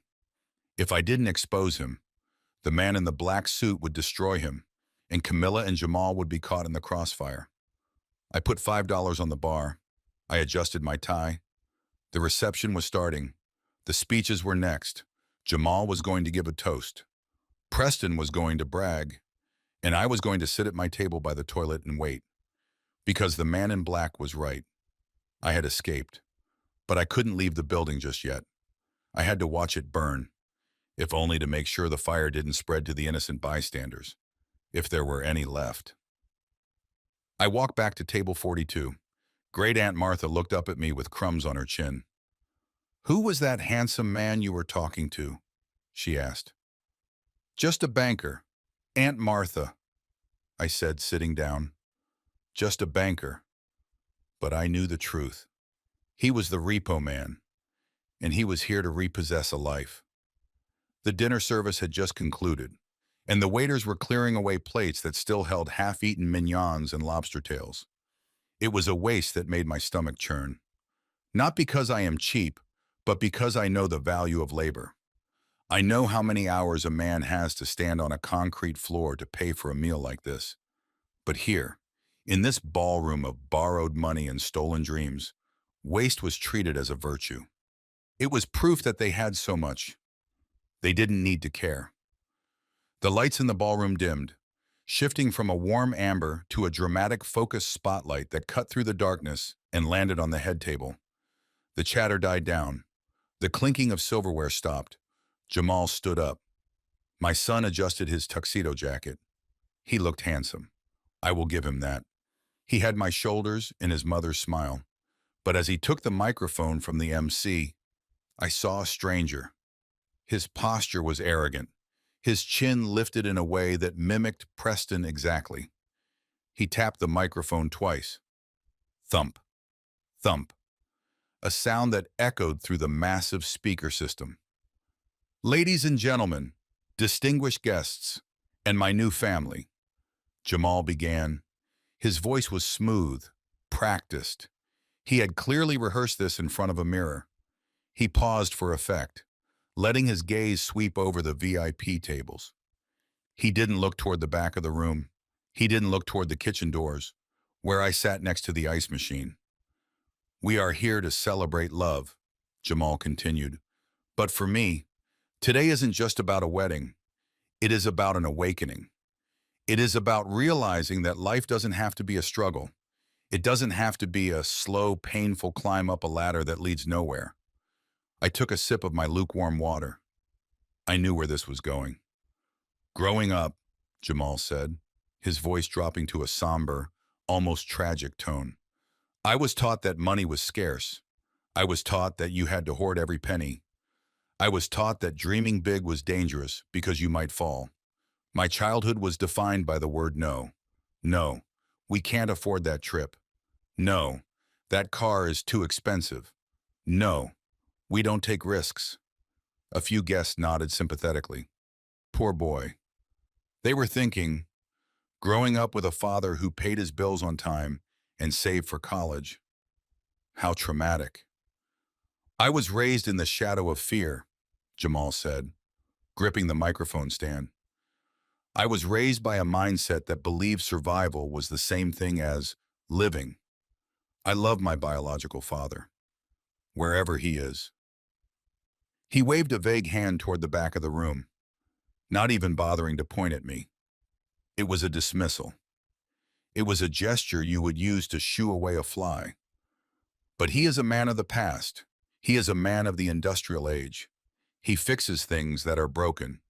If I didn't expose him, the man in the black suit would destroy him, and Camilla and Jamal would be caught in the crossfire. I put $5 on the bar. I adjusted my tie. The reception was starting. The speeches were next. Jamal was going to give a toast. Preston was going to brag. And I was going to sit at my table by the toilet and wait. Because the man in black was right. I had escaped. But I couldn't leave the building just yet. I had to watch it burn, if only to make sure the fire didn't spread to the innocent bystanders, if there were any left. I walked back to table 42. Great Aunt Martha looked up at me with crumbs on her chin. "Who was that handsome man you were talking to?" she asked. "Just a banker," Aunt Martha, I said, sitting down. Just a banker. But I knew the truth. He was the repo man, and he was here to repossess a life. The dinner service had just concluded, and the waiters were clearing away plates that still held half-eaten mignons and lobster tails. It was a waste that made my stomach churn. Not because I am cheap, but because I know the value of labor. I know how many hours a man has to stand on a concrete floor to pay for a meal like this. But here, in this ballroom of borrowed money and stolen dreams, waste was treated as a virtue. It was proof that they had so much. They didn't need to care. The lights in the ballroom dimmed, shifting from a warm amber to a dramatic focused spotlight that cut through the darkness and landed on the head table. The chatter died down. The clinking of silverware stopped. Jamal stood up. My son adjusted his tuxedo jacket. He looked handsome. I will give him that. He had my shoulders and his mother's smile. But as he took the microphone from the MC, I saw a stranger. His posture was arrogant. His chin lifted in a way that mimicked Preston exactly. He tapped the microphone twice. Thump. Thump. A sound that echoed through the massive speaker system. Ladies and gentlemen, distinguished guests, and my new family, Jamal began. His voice was smooth, practiced. He had clearly rehearsed this in front of a mirror. He paused for effect, letting his gaze sweep over the VIP tables. He didn't look toward the back of the room. He didn't look toward the kitchen doors, where I sat next to the ice machine. We are here to celebrate love, Jamal continued. But for me, today isn't just about a wedding. It is about an awakening. It is about realizing that life doesn't have to be a struggle. It doesn't have to be a slow, painful climb up a ladder that leads nowhere. I took a sip of my lukewarm water. I knew where this was going. Growing up, Jamal said, his voice dropping to a somber, almost tragic tone, I was taught that money was scarce. I was taught that you had to hoard every penny. I was taught that dreaming big was dangerous because you might fall. My childhood was defined by the word no. No, we can't afford that trip. No, that car is too expensive. No, we don't take risks. A few guests nodded sympathetically. Poor boy. They were thinking, growing up with a father who paid his bills on time and saved for college. How traumatic. I was raised in the shadow of fear, Jamal said, gripping the microphone stand. I was raised by a mindset that believed survival was the same thing as living. I love my biological father, wherever he is. He waved a vague hand toward the back of the room, not even bothering to point at me. It was a dismissal. It was a gesture you would use to shoo away a fly. But he is a man of the past. He is a man of the industrial age. He fixes things that are broken,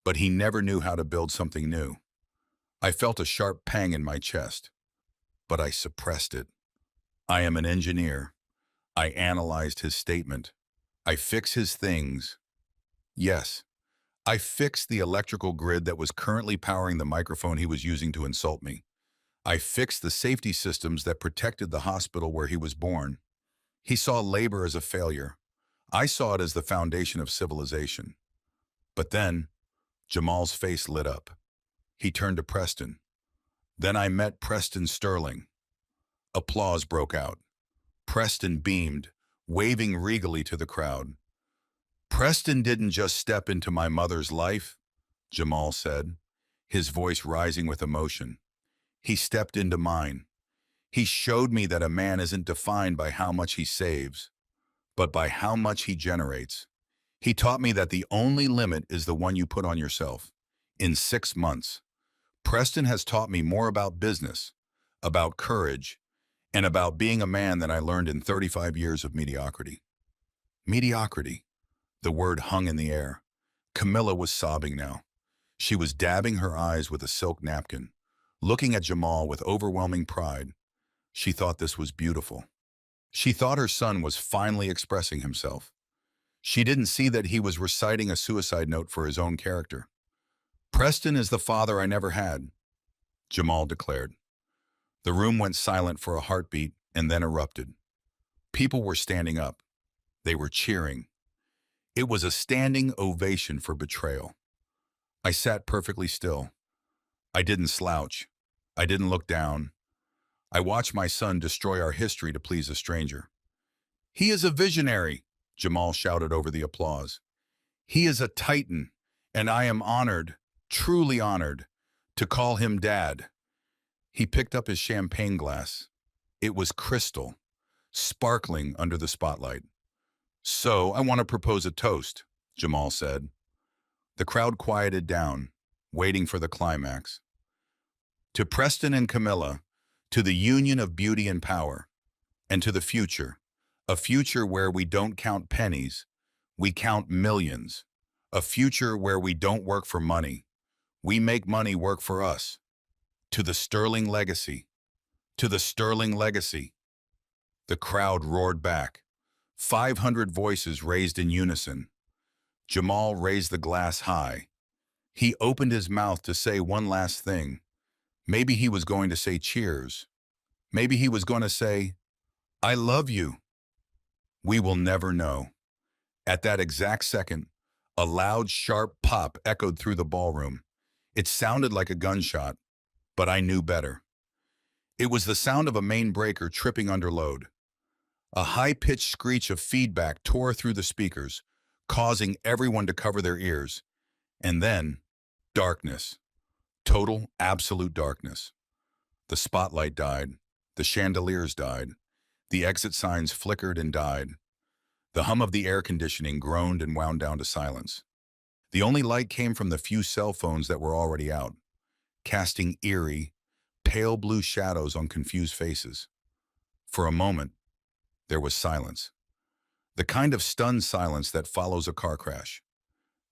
but he never knew how to build something new. I felt a sharp pang in my chest, but I suppressed it. I am an engineer. I analyzed his statement. I fix his things. Yes, I fixed the electrical grid that was currently powering the microphone he was using to insult me. I fixed the safety systems that protected the hospital where he was born. He saw labor as a failure. I saw it as the foundation of civilization. But then, Jamal's face lit up. He turned to Preston. Then I met Preston Sterling. Applause broke out. Preston beamed, waving regally to the crowd. Preston didn't just step into my mother's life, Jamal said, his voice rising with emotion. He stepped into mine. He showed me that a man isn't defined by how much he saves, but by how much he generates. He taught me that the only limit is the one you put on yourself. In 6 months, Preston has taught me more about business, about courage, and about being a man than I learned in 35 years of mediocrity. Mediocrity. The word hung in the air. Camilla was sobbing now. She was dabbing her eyes with a silk napkin, looking at Jamal with overwhelming pride. She thought this was beautiful. She thought her son was finally expressing himself. She didn't see that he was reciting a suicide note for his own character. Preston is the father I never had, Jamal declared. The room went silent for a heartbeat and then erupted. People were standing up. They were cheering. It was a standing ovation for Betrayal. I sat perfectly still. I didn't slouch. I didn't look down. I watched my son destroy our history to please a stranger. He is a visionary, Jamal shouted over the applause. He is a titan, and I am honored, truly honored, to call him Dad. He picked up his champagne glass. It was crystal, sparkling under the spotlight. So, I want to propose a toast, Jamal said. The crowd quieted down, waiting for the climax. To Preston and Camilla, to the union of beauty and power, and to the future, a future where we don't count pennies, we count millions, a future where we don't work for money, we make money work for us. To the sterling legacy, to the sterling legacy. The crowd roared back. 500 voices raised in unison. Jamal raised the glass high. He opened his mouth to say one last thing. Maybe he was going to say cheers. Maybe he was going to say, I love you. We will never know. At that exact second, a loud, sharp pop echoed through the ballroom. It sounded like a gunshot, but I knew better. It was the sound of a main breaker tripping under load. A high-pitched screech of feedback tore through the speakers, causing everyone to cover their ears. And then, darkness. Total, absolute darkness. The spotlight died. The chandeliers died. The exit signs flickered and died. The hum of the air conditioning groaned and wound down to silence. The only light came from the few cell phones that were already out, casting eerie, pale blue shadows on confused faces. For a moment, there was silence. The kind of stunned silence that follows a car crash.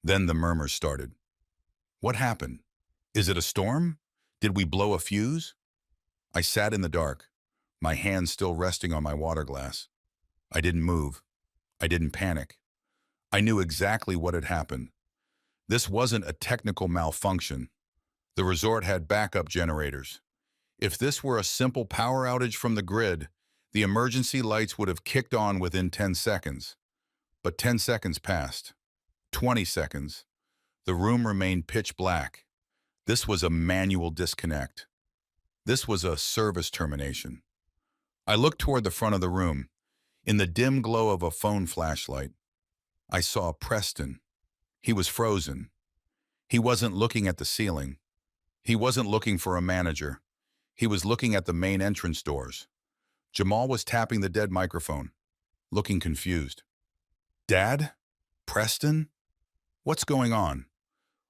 Then the murmurs started. What happened? Is it a storm? Did we blow a fuse? I sat in the dark, my hands still resting on my water glass. I didn't move. I didn't panic. I knew exactly what had happened. This wasn't a technical malfunction. The resort had backup generators. If this were a simple power outage from the grid, the emergency lights would have kicked on within 10 seconds. But 10 seconds passed. 20 seconds. The room remained pitch black. This was a manual disconnect. This was a service termination. I looked toward the front of the room. In the dim glow of a phone flashlight, I saw Preston. He was frozen. He wasn't looking at the ceiling. He wasn't looking for a manager. He was looking at the main entrance doors. Jamal was tapping the dead microphone, looking confused. Dad? Preston? What's going on?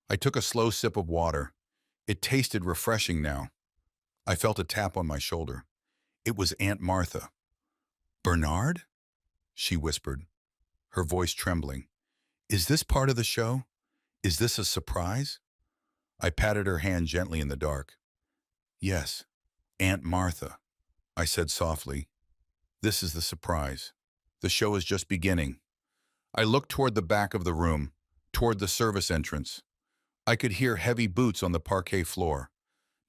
I took a slow sip of water. It tasted refreshing now. I felt a tap on my shoulder. It was Aunt Martha. Bernard? She whispered, her voice trembling. Is this part of the show? Is this a surprise? I patted her hand gently in the dark. Yes, Aunt Martha, I said softly. This is the surprise. The show is just beginning. I looked toward the back of the room, toward the service entrance. I could hear heavy boots on the parquet floor,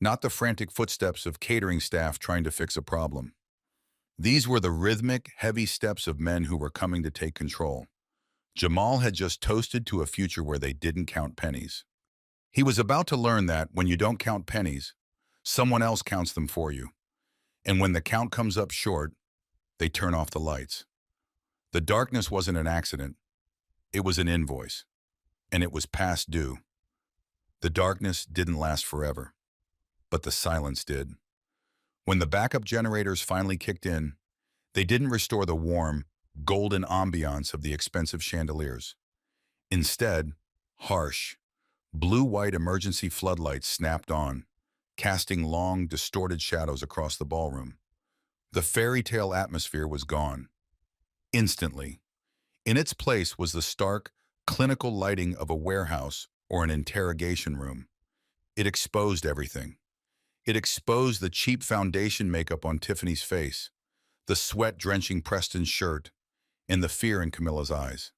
not the frantic footsteps of catering staff trying to fix a problem. These were the rhythmic, heavy steps of men who were coming to take control. Jamal had just toasted to a future where they didn't count pennies. He was about to learn that when you don't count pennies, someone else counts them for you. And when the count comes up short, they turn off the lights. The darkness wasn't an accident. It was an invoice. And it was past due. The darkness didn't last forever. But the silence did. When the backup generators finally kicked in, they didn't restore the warm, golden ambiance of the expensive chandeliers. Instead, harsh, blue-white emergency floodlights snapped on, casting long, distorted shadows across the ballroom. The fairy tale atmosphere was gone. Instantly. In its place was the stark, clinical lighting of a warehouse or an interrogation room. It exposed everything. It exposed the cheap foundation makeup on Tiffany's face, the sweat drenching Preston's shirt, and the fear in Camilla's eyes.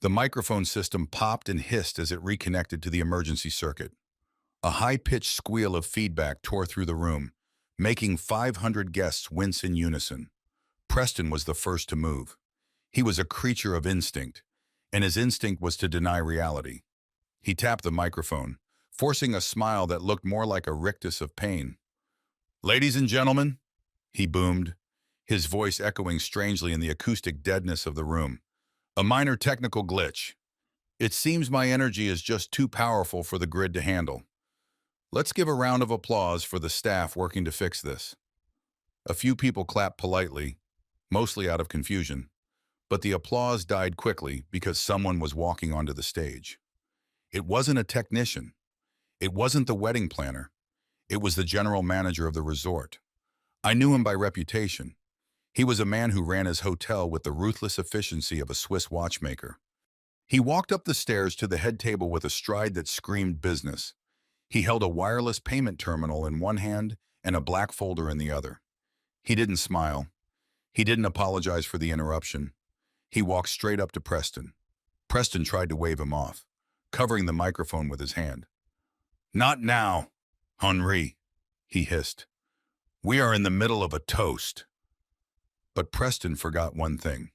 The microphone system popped and hissed as it reconnected to the emergency circuit. A high-pitched squeal of feedback tore through the room, making 500 guests wince in unison. Preston was the first to move. He was a creature of instinct, and his instinct was to deny reality. He tapped the microphone, forcing a smile that looked more like a rictus of pain. "Ladies and gentlemen," he boomed, his voice echoing strangely in the acoustic deadness of the room. "A minor technical glitch. It seems my energy is just too powerful for the grid to handle. Let's give a round of applause for the staff working to fix this." A few people clapped politely, mostly out of confusion, but the applause died quickly because someone was walking onto the stage. It wasn't a technician. It wasn't the wedding planner. It was the general manager of the resort. I knew him by reputation. He was a man who ran his hotel with the ruthless efficiency of a Swiss watchmaker. He walked up the stairs to the head table with a stride that screamed business. He held a wireless payment terminal in one hand and a black folder in the other. He didn't smile. He didn't apologize for the interruption. He walked straight up to Preston. Preston tried to wave him off, covering the microphone with his hand. "Not now, Henri," he hissed. "We are in the middle of a toast." But Preston forgot one thing.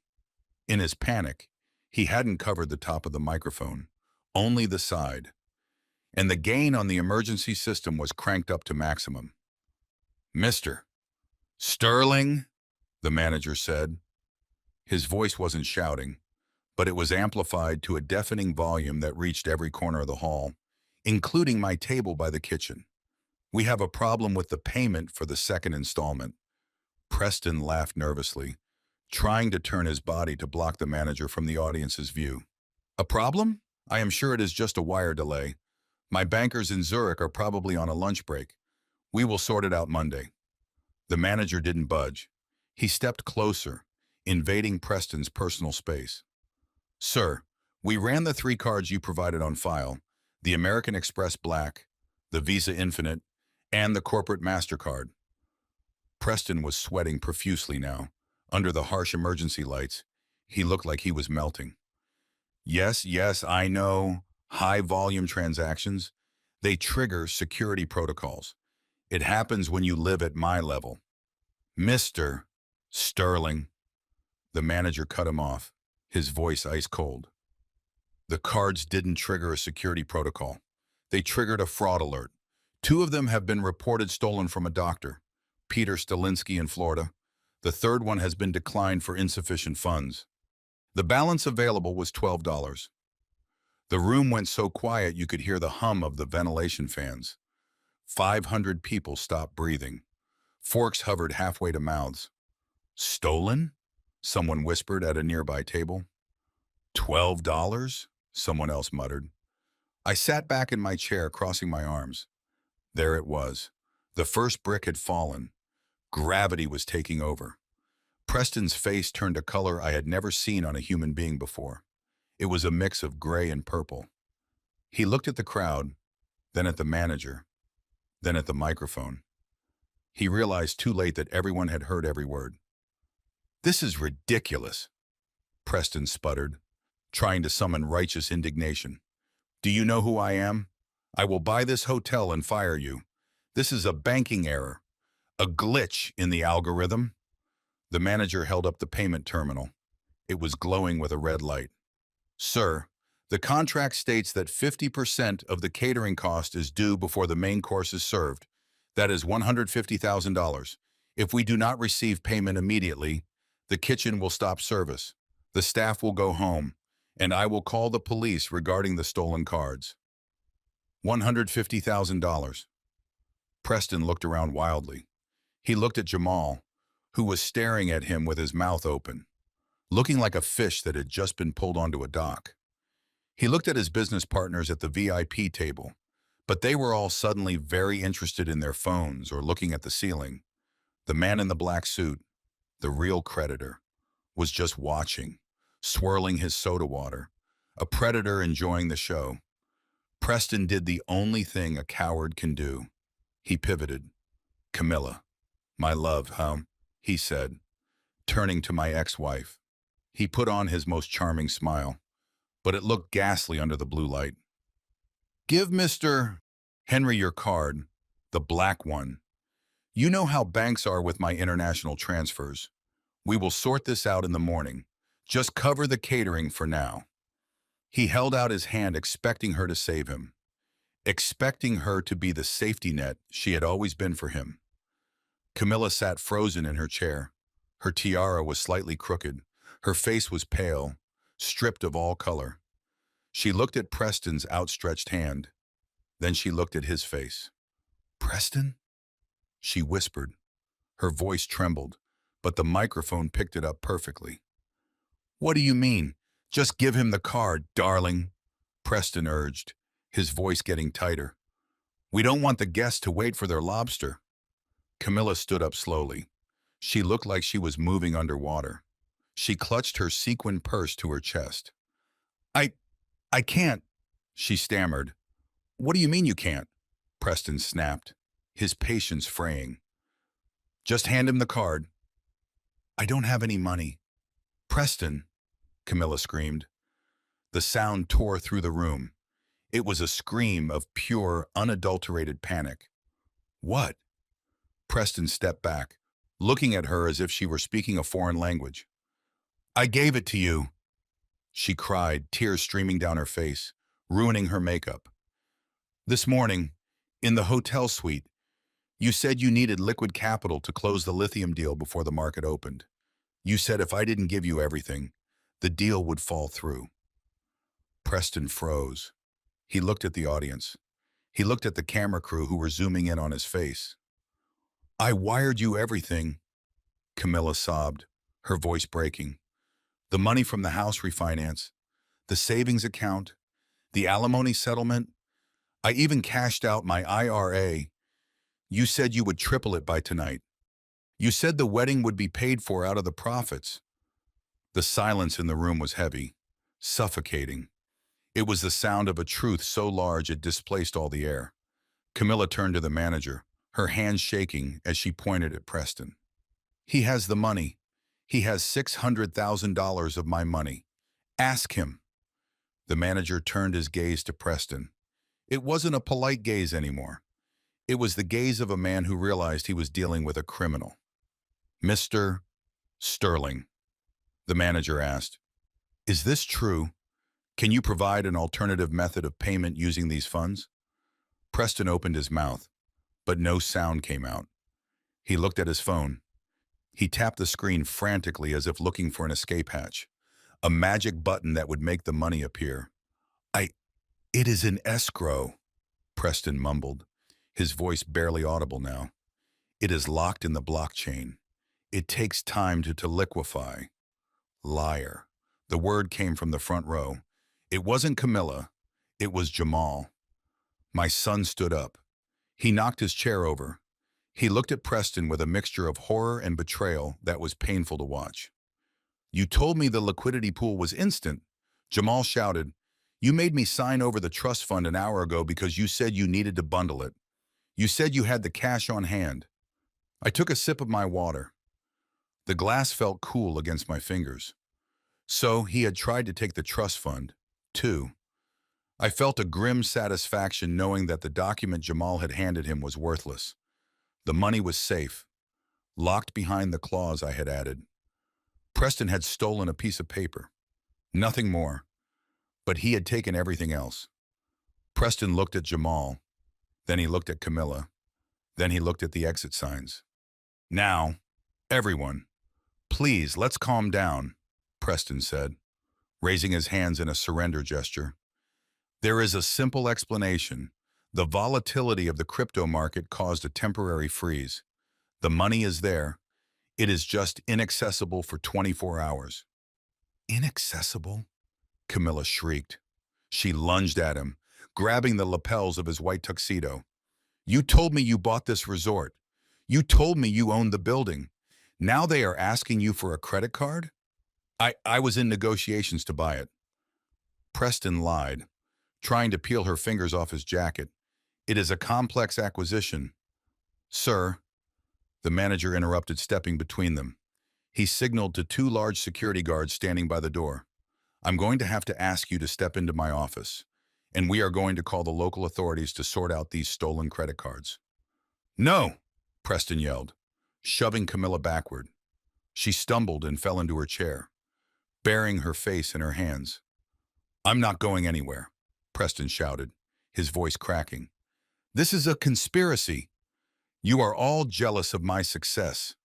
In his panic, he hadn't covered the top of the microphone, only the side. And the gain on the emergency system was cranked up to maximum. "Mr. Sterling," the manager said. His voice wasn't shouting, but it was amplified to a deafening volume that reached every corner of the hall, including my table by the kitchen. "We have a problem with the payment for the second installment." Preston laughed nervously, trying to turn his body to block the manager from the audience's view. "A problem? I am sure it is just a wire delay. My bankers in Zurich are probably on a lunch break. We will sort it out Monday." The manager didn't budge. He stepped closer, invading Preston's personal space. "Sir, we ran the 3 cards you provided on file, the American Express Black, the Visa Infinite, and the corporate MasterCard." Preston was sweating profusely now. Under the harsh emergency lights, he looked like he was melting. Yes, I know. High-volume transactions, they trigger security protocols. It happens when you live at my level." "Mr. Sterling," the manager cut him off, his voice ice cold. "The cards didn't trigger a security protocol. They triggered a fraud alert. 2 of them have been reported stolen from a doctor, Peter Stalinsky in Florida. The 3rd one has been declined for insufficient funds. The balance available was $12. The room went so quiet you could hear the hum of the ventilation fans. 500 people stopped breathing. Forks hovered halfway to mouths. "Stolen?" someone whispered at a nearby table. $12? Someone else muttered. I sat back in my chair, crossing my arms. There it was. The first brick had fallen. Gravity was taking over. Preston's face turned a color I had never seen on a human being before. It was a mix of gray and purple. He looked at the crowd, then at the manager, then at the microphone. He realized too late that everyone had heard every word. "This is ridiculous," Preston sputtered, trying to summon righteous indignation. "Do you know who I am? I will buy this hotel and fire you. This is a banking error, a glitch in the algorithm." The manager held up the payment terminal. It was glowing with a red light. "Sir, the contract states that 50% of the catering cost is due before the main course is served. That is $150,000. If we do not receive payment immediately, the kitchen will stop service. The staff will go home, and I will call the police regarding the stolen cards." $150,000. Preston looked around wildly. He looked at Jamal, who was staring at him with his mouth open, looking like a fish that had just been pulled onto a dock. He looked at his business partners at the VIP table, but they were all suddenly very interested in their phones or looking at the ceiling. The man in the black suit, the real creditor, was just watching, swirling his soda water, a predator enjoying the show. Preston did the only thing a coward can do. He pivoted. "Camilla, my love, he said, turning to my ex-wife. He put on his most charming smile. but it looked ghastly under the blue light. Give Mr. Henry your card, the black one. You know how banks are with my international transfers. We will sort this out in the morning. Just cover the catering for now. He held out his hand expecting her to save him, expecting her to be the safety net she had always been for him. Camilla sat frozen in her chair. Her tiara was slightly crooked. Her face was pale, stripped of all color. She looked at Preston's outstretched hand. Then she looked at his face. Preston? She whispered. Her voice trembled, but the microphone picked it up perfectly. What do you mean? Just give him the card, darling, Preston urged, his voice getting tighter. We don't want the guests to wait for their lobster. Camilla stood up slowly. She looked like she was moving underwater. She clutched her sequin purse to her chest. I can't, she stammered. What do you mean you can't? Preston snapped, his patience fraying. Just hand him the card. I don't have any money. Preston, Camilla screamed. The sound tore through the room. It was a scream of pure, unadulterated panic. What? Preston stepped back, looking at her as if she were speaking a foreign language. I gave it to you, she cried, tears streaming down her face, ruining her makeup. This morning, in the hotel suite, you said you needed liquid capital to close the lithium deal before the market opened. You said if I didn't give you everything, the deal would fall through. Preston froze. He looked at the audience. He looked at the camera crew who were zooming in on his face. I wired you everything, Camilla sobbed, her voice breaking. The money from the house refinance, the savings account, the alimony settlement. I even cashed out my IRA. You said you would triple it by tonight. You said the wedding would be paid for out of the profits. The silence in the room was heavy, suffocating. It was the sound of a truth so large it displaced all the air. Camilla turned to the manager, her hands shaking as she pointed at Preston. He has the money. He has $600,000 of my money. Ask him. The manager turned his gaze to Preston. It wasn't a polite gaze anymore. It was the gaze of a man who realized he was dealing with a criminal. Mr. Sterling, the manager asked, is this true? Can you provide an alternative method of payment using these funds? Preston opened his mouth, but no sound came out. He looked at his phone. He tapped the screen frantically as if looking for an escape hatch, a magic button that would make the money appear. It is in escrow, Preston mumbled, his voice barely audible now. It is locked in the blockchain. It takes time to liquefy. Liar. The word came from the front row. It wasn't Camilla. It was Jamal. My son stood up. He knocked his chair over. He looked at Preston with a mixture of horror and betrayal that was painful to watch. You told me the liquidity pool was instant, Jamal shouted. You made me sign over the trust fund an hour ago because you said you needed to bundle it. You said you had the cash on hand. I took a sip of my water. The glass felt cool against my fingers. So he had tried to take the trust fund, too. I felt a grim satisfaction knowing that the document Jamal had handed him was worthless. The money was safe, locked behind the clause I had added. Preston had stolen a piece of paper. Nothing more. But he had taken everything else. Preston looked at Jamal. Then he looked at Camilla. Then he looked at the exit signs. Now, everyone, please, let's calm down, Preston said, raising his hands in a surrender gesture. There is a simple explanation. The volatility of the crypto market caused a temporary freeze. The money is there. It is just inaccessible for 24 hours. Inaccessible? Camilla shrieked. She lunged at him, grabbing the lapels of his white tuxedo. You told me you bought this resort. You told me you owned the building. Now they are asking you for a credit card? I was in negotiations to buy it. Preston lied, trying to peel her fingers off his jacket. It is a complex acquisition. Sir, the manager interrupted, stepping between them. He signaled to two large security guards standing by the door. I'm going to have to ask you to step into my office, and we are going to call the local authorities to sort out these stolen credit cards." "No!" Preston yelled, shoving Camilla backward. She stumbled and fell into her chair, burying her face in her hands. "I'm not going anywhere," Preston shouted, his voice cracking. "This is a conspiracy. You are all jealous of my success."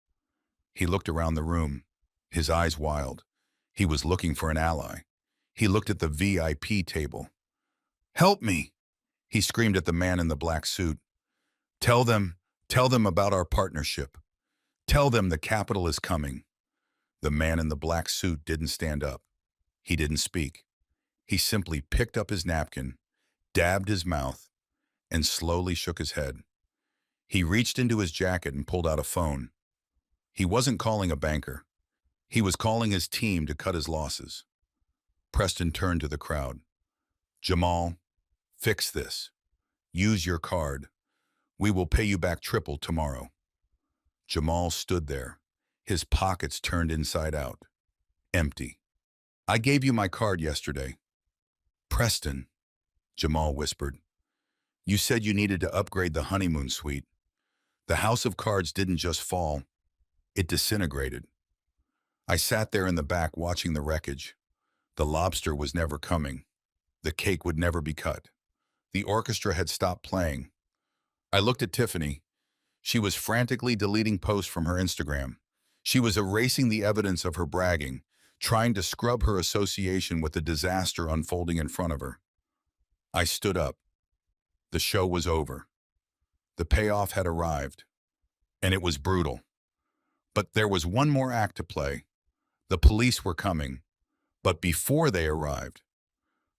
He looked around the room, his eyes wild. He was looking for an ally. He looked at the VIP table. "Help me!" he screamed at the man in the black suit. Tell them about our partnership. Tell them the capital is coming." The man in the black suit didn't stand up. He didn't speak. He simply picked up his napkin, dabbed his mouth, and slowly shook his head. He reached into his jacket and pulled out a phone. He wasn't calling a banker. He was calling his team to cut his losses. Preston turned to the crowd. "Jamal, fix this. Use your card. We will pay you back triple tomorrow." Jamal stood there, his pockets turned inside out. Empty. "I gave you my card yesterday." "Preston," Jamal whispered, "you said you needed to upgrade the honeymoon suite. The house of cards didn't just fall, it disintegrated." I sat there in the back watching the wreckage. The lobster was never coming. The cake would never be cut. The orchestra had stopped playing. I looked at Tiffany. She was frantically deleting posts from her Instagram. She was erasing the evidence of her bragging, trying to scrub her association with the disaster unfolding in front of her. I stood up. The show was over. The payoff had arrived, and it was brutal. But there was one more act to play. The police were coming, but before they arrived,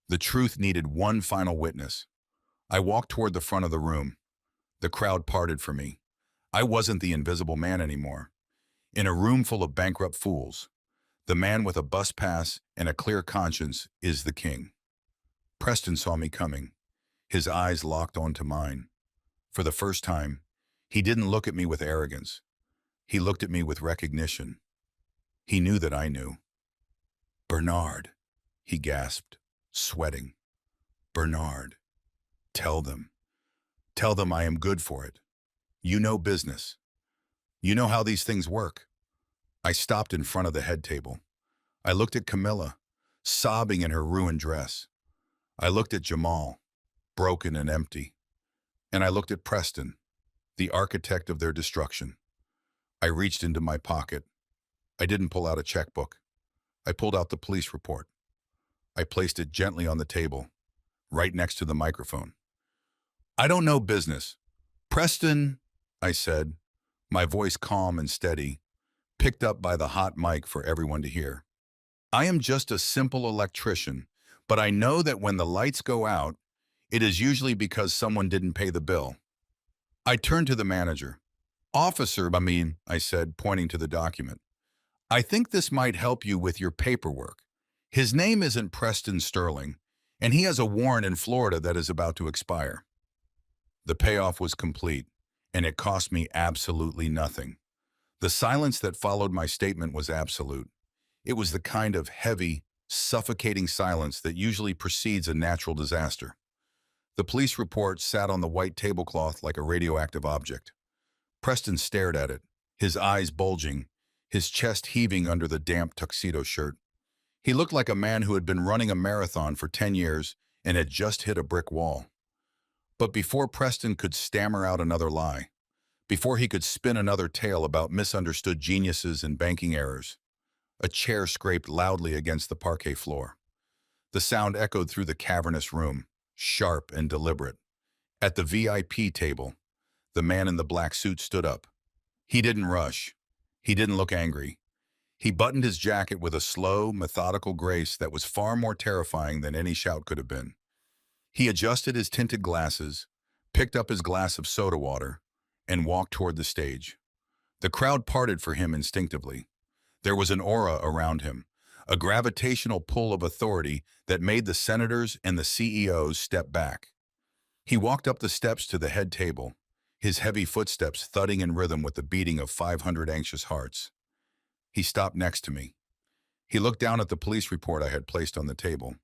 the truth needed one final witness. I walked toward the front of the room. The crowd parted for me. I wasn't the invisible man anymore. In a room full of bankrupt fools, the man with a bus pass and a clear conscience is the king. Preston saw me coming. His eyes locked onto mine. For the first time, he didn't look at me with arrogance. He looked at me with recognition. He knew that I knew. "Bernard," he gasped, sweating. "Bernard, tell them. Tell them I am good for it. You know business. You know how these things work." I stopped in front of the head table. I looked at Camilla, sobbing in her ruined dress. I looked at Jamal, broken and empty. And I looked at Preston, the architect of their destruction. I reached into my pocket. I didn't pull out a checkbook. I pulled out the police report. I placed it gently on the table, right next to the microphone. "I don't know business. Preston," I said, my voice calm and steady, picked up by the hot mic for everyone to hear. "I am just a simple electrician, but I know that when the lights go out, it is usually because someone didn't pay the bill." I turned to the manager. "Officer, I said, pointing to the document. "I think this might help you with your paperwork. His name isn't Preston Sterling, and he has a warrant in Florida that is about to expire." The payoff was complete, and it cost me absolutely nothing. The silence that followed my statement was absolute. It was the kind of heavy, suffocating silence that usually precedes a natural disaster. The police report sat on the white tablecloth like a radioactive object. Preston stared at it, his eyes bulging, his chest heaving under the damp tuxedo shirt. He looked like a man who had been running a marathon for 10 years and had just hit a brick wall. But before Preston could stammer out another lie, before he could spin another tale about misunderstood geniuses and banking errors, a chair scraped loudly against the parquet floor. The sound echoed through the cavernous room, sharp and deliberate. At the VIP table, the man in the black suit stood up. He didn't rush. He didn't look angry. He buttoned his jacket with a slow, methodical grace that was far more terrifying than any shout could have been. He adjusted his tinted glasses, picked up his glass of soda water, and walked toward the stage. The crowd parted for him instinctively. There was an aura around him, a gravitational pull of authority that made the senators and the CEOs step back. He walked up the steps to the head table, his heavy footsteps thudding in rhythm with the beating of 500 anxious hearts. He stopped next to me. He looked down at the police report I had placed on the table.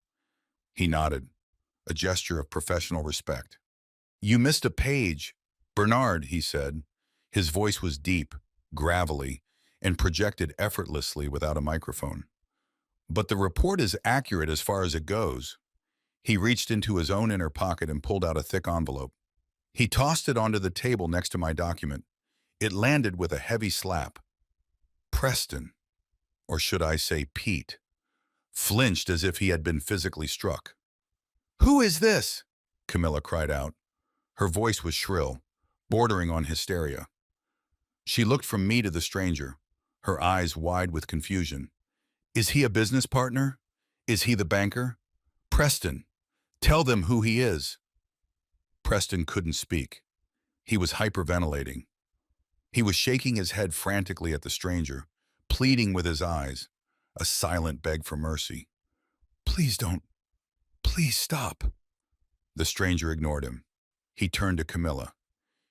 He nodded, a gesture of professional respect. You missed a page. Bernard, he said. His voice was deep, gravelly, and projected effortlessly without a microphone. But the report is accurate as far as it goes. He reached into his own inner pocket and pulled out a thick envelope. He tossed it onto the table next to my document. It landed with a heavy slap. Preston, or should I say Pete, flinched as if he had been physically struck. Who is this? Camilla cried out. Her voice was shrill, bordering on hysteria. She looked from me to the stranger, her eyes wide with confusion. Is he a business partner? Is he the banker? Preston, tell them who he is. Preston couldn't speak. He was hyperventilating. He was shaking his head frantically at the stranger, pleading with his eyes, a silent beg for mercy. Please don't. Please stop. The stranger ignored him. He turned to Camilla.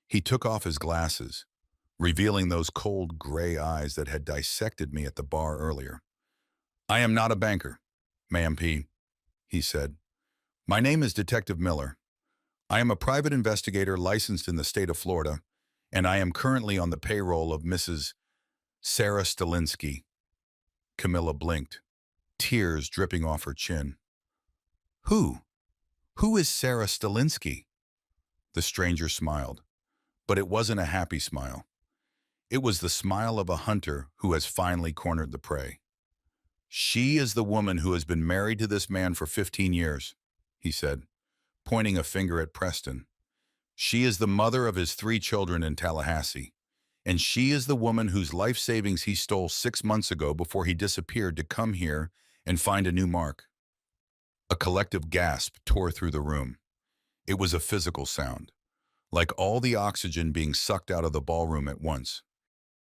He took off his glasses, revealing those cold gray eyes that had dissected me at the bar earlier. I am not a banker, Ma'am P., he said. My name is Detective Miller. I am a private investigator licensed in the state of Florida, and I am currently on the payroll of Mrs. Sarah Stalinsky. Camilla blinked, tears dripping off her chin. Who? Who is Sarah Stalinsky? The stranger smiled, but it wasn't a happy smile. It was the smile of a hunter who has finally cornered the prey. She is the woman who has been married to this man for 15 years, he said, pointing a finger at Preston. She is the mother of his 3 children in Tallahassee, and she is the woman whose life savings he stole 6 months ago before he disappeared to come here and find a new mark. A collective gasp tore through the room. It was a physical sound, like all the oxygen being sucked out of the ballroom at once.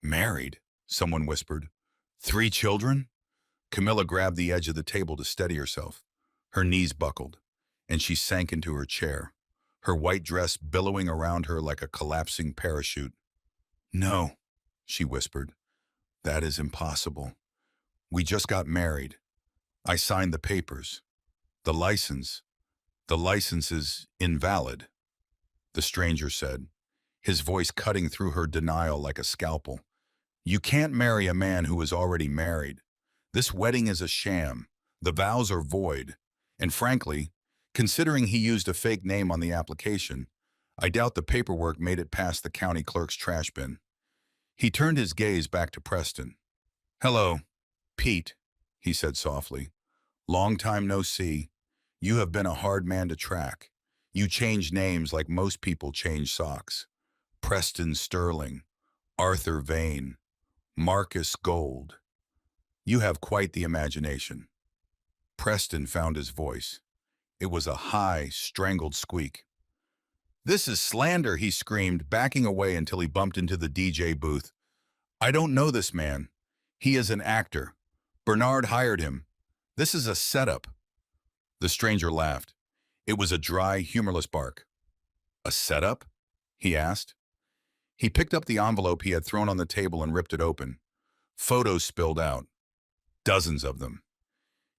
Married, someone whispered. 3 children? Camilla grabbed the edge of the table to steady herself. Her knees buckled, and she sank into her chair, her white dress billowing around her like a collapsing parachute. No, she whispered. That is impossible. We just got married. I signed the papers. The license is invalid, the stranger said, his voice cutting through her denial like a scalpel. You can't marry a man who is already married. This wedding is a sham. The vows are void. And frankly, considering he used a fake name on the application, I doubt the paperwork made it past the county clerk's trash bin. He turned his gaze back to Preston. Hello, Pete, he said softly. Long time no see. You have been a hard man to track. You change names like most people change socks. Preston Sterling, Arthur Vane, Marcus Gold. You have quite the imagination. Preston found his voice. It was a high, strangled squeak. This is slander, he screamed, backing away until he bumped into the DJ booth. I don't know this man. He is an actor. Bernard hired him. This is a setup. The stranger laughed. It was a dry, humorless bark. A setup? He asked. He picked up the envelope he had thrown on the table and ripped it open. Photos spilled out. Dozens of them.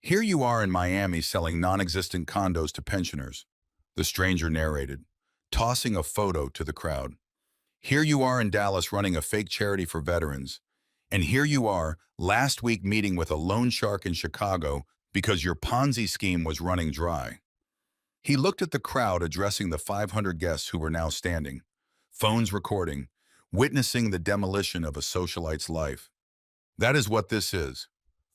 Here you are in Miami selling non-existent condos to pensioners, the stranger narrated, tossing a photo to the crowd. Here you are in Dallas running a fake charity for veterans. And here you are, last week meeting with a loan shark in Chicago because your Ponzi scheme was running dry. He looked at the crowd addressing the 500 guests who were now standing, phones recording, witnessing the demolition of a socialite's life. That is what this is.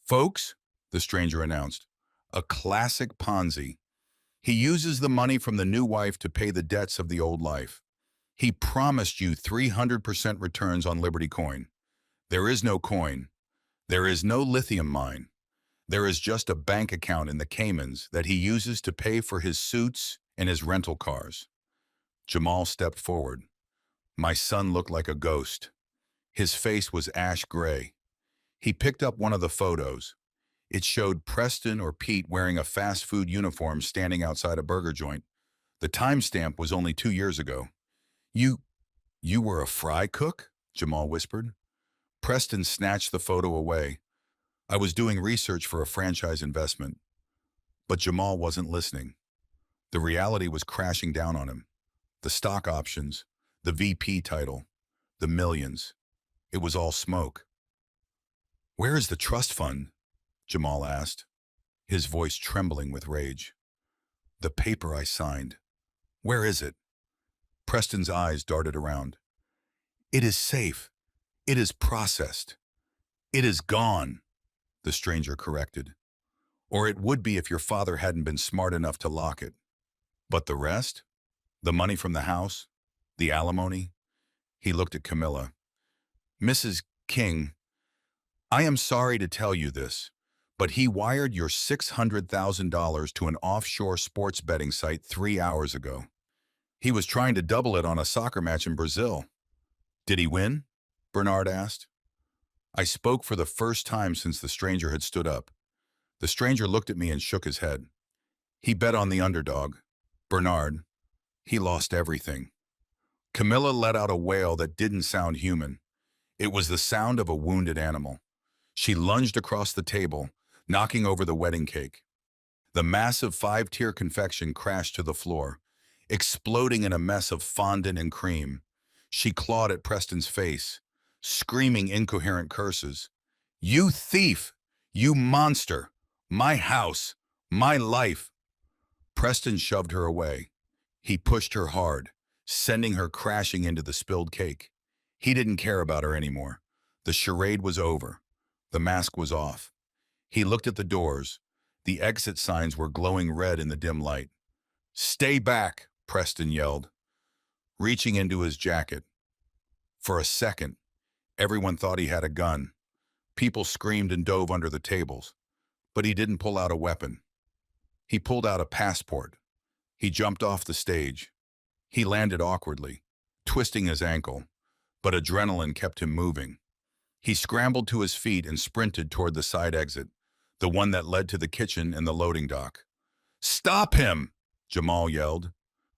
Folks, the stranger announced, a classic Ponzi. He uses the money from the new wife to pay the debts of the old life. He promised you 300% returns on Liberty coin. There is no coin. There is no lithium mine. There is just a bank account in the Caymans that he uses to pay for his suits and his rental cars. Jamal stepped forward. My son looked like a ghost. His face was ash gray. He picked up one of the photos. It showed Preston or Pete wearing a fast food uniform standing outside a burger joint. The timestamp was only 2 years ago. You were a fry cook? Jamal whispered. Preston snatched the photo away. I was doing research for a franchise investment, but Jamal wasn't listening. The reality was crashing down on him. The stock options, the VP title, the millions. It was all smoke. "Where is the trust fund?" Jamal asked, his voice trembling with rage. "The paper I signed. Where is it?" Preston's eyes darted around. "It is safe. It is processed. It is gone," the stranger corrected. "Or it would be if your father hadn't been smart enough to lock it. But the rest? The money from the house? The alimony?" He looked at Camilla. "Mrs. King, I am sorry to tell you this, but he wired your $600,000 to an offshore sports betting site 3 hours ago. He was trying to double it on a soccer match in Brazil." "Did he win?" Bernard asked. I spoke for the first time since the stranger had stood up. The stranger looked at me and shook his head. "He bet on the underdog. Bernard, he lost everything." Camilla let out a wail that didn't sound human. It was the sound of a wounded animal. She lunged across the table, knocking over the wedding cake. The massive 5-tier confection crashed to the floor, exploding in a mess of fondant and cream. She clawed at Preston's face, screaming incoherent curses. "You thief! You monster! My house! My life!" Preston shoved her away. He pushed her hard, sending her crashing into the spilled cake. He didn't care about her anymore. The charade was over. The mask was off. He looked at the doors. The exit signs were glowing red in the dim light. "Stay back," Preston yelled, reaching into his jacket. For a second, everyone thought he had a gun. People screamed and dove under the tables. But he didn't pull out a weapon. He pulled out a passport. He jumped off the stage. He landed awkwardly, twisting his ankle, but adrenaline kept him moving. He scrambled to his feet and sprinted toward the side exit, the one that led to the kitchen and the loading dock. "Stop him!" Jamal yelled,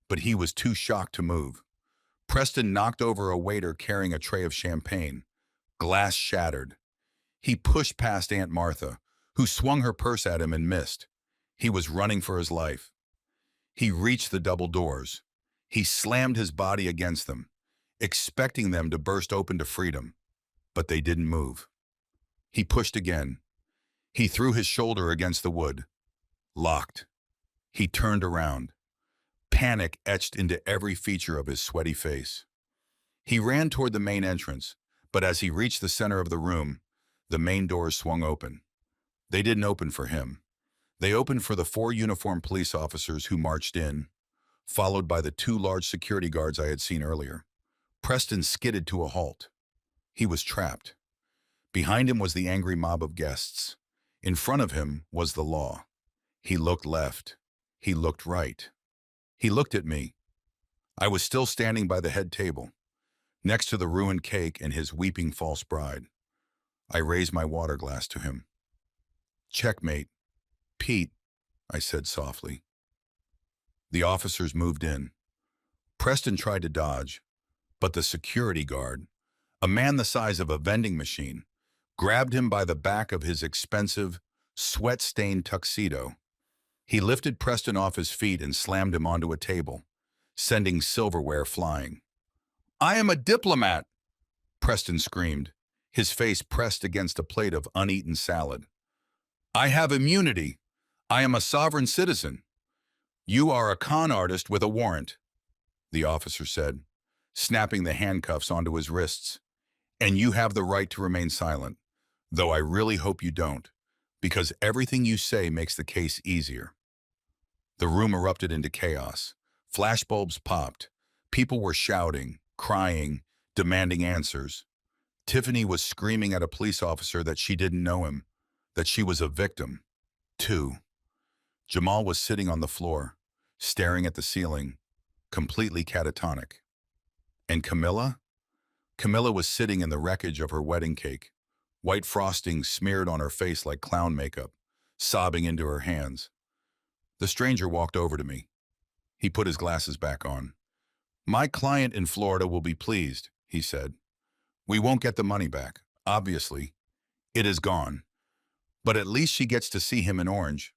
but he was too shocked to move. Preston knocked over a waiter carrying a tray of champagne. Glass shattered. He pushed past Aunt Martha, who swung her purse at him and missed. He was running for his life. He reached the double doors. He slammed his body against them, expecting them to burst open to freedom, but they didn't move. He pushed again. He threw his shoulder against the wood. Locked. He turned around. Panic etched into every feature of his sweaty face. He ran toward the main entrance, but as he reached the center of the room, the main doors swung open. They didn't open for him. They opened for the 4 uniformed police officers who marched in, followed by the 2 large security guards I had seen earlier. Preston skidded to a halt. He was trapped. Behind him was the angry mob of guests. In front of him was the law. He looked left. He looked right. He looked at me. I was still standing by the head table, next to the ruined cake and his weeping false bride. I raised my water glass to him. "Checkmate. Pete," I said softly. The officers moved in. Preston tried to dodge, but the security guard, a man the size of a vending machine, grabbed him by the back of his expensive, sweat-stained tuxedo. He lifted Preston off his feet and slammed him onto a table, sending silverware flying. "I am a diplomat!" Preston screamed, his face pressed against a plate of uneaten salad. "I have immunity. I am a sovereign citizen." "You are a con artist with a warrant," the officer said, snapping the handcuffs onto his wrists. "And you have the right to remain silent, though I really hope you don't, because everything you say makes the case easier." The room erupted into chaos. Flashbulbs popped. People were shouting, crying, demanding answers. Tiffany was screaming at a police officer that she didn't know him, that she was a victim, too. Jamal was sitting on the floor, staring at the ceiling, completely catatonic. And Camilla? Camilla was sitting in the wreckage of her wedding cake, white frosting smeared on her face like clown makeup, sobbing into her hands. The stranger walked over to me. He put his glasses back on. "My client in Florida will be pleased," he said. "We won't get the money back, obviously. It is gone. But at least she gets to see him in orange.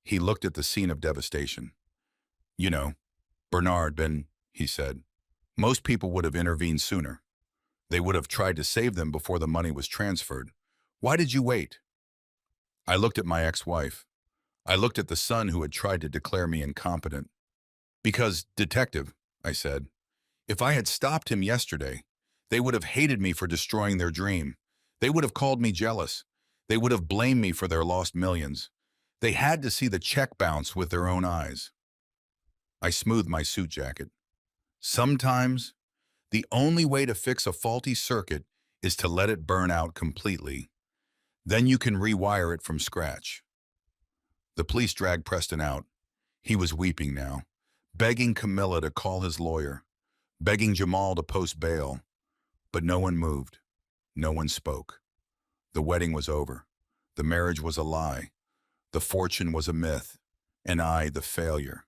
He looked at the scene of devastation. You know, Bernard been, he said. Most people would have intervened sooner. They would have tried to save them before the money was transferred. Why did you wait? I looked at my ex-wife. I looked at the son who had tried to declare me incompetent. Because, detective, I said, if I had stopped him yesterday, they would have hated me for destroying their dream. They would have called me jealous. They would have blamed me for their lost millions. They had to see the check bounce with their own eyes. I smoothed my suit jacket. Sometimes, the only way to fix a faulty circuit is to let it burn out completely. Then you can rewire it from scratch. The police dragged Preston out. He was weeping now, begging Camilla to call his lawyer, begging Jamal to post bail. But no one moved. No one spoke. The wedding was over. The marriage was a lie. The fortune was a myth. And I, the failure,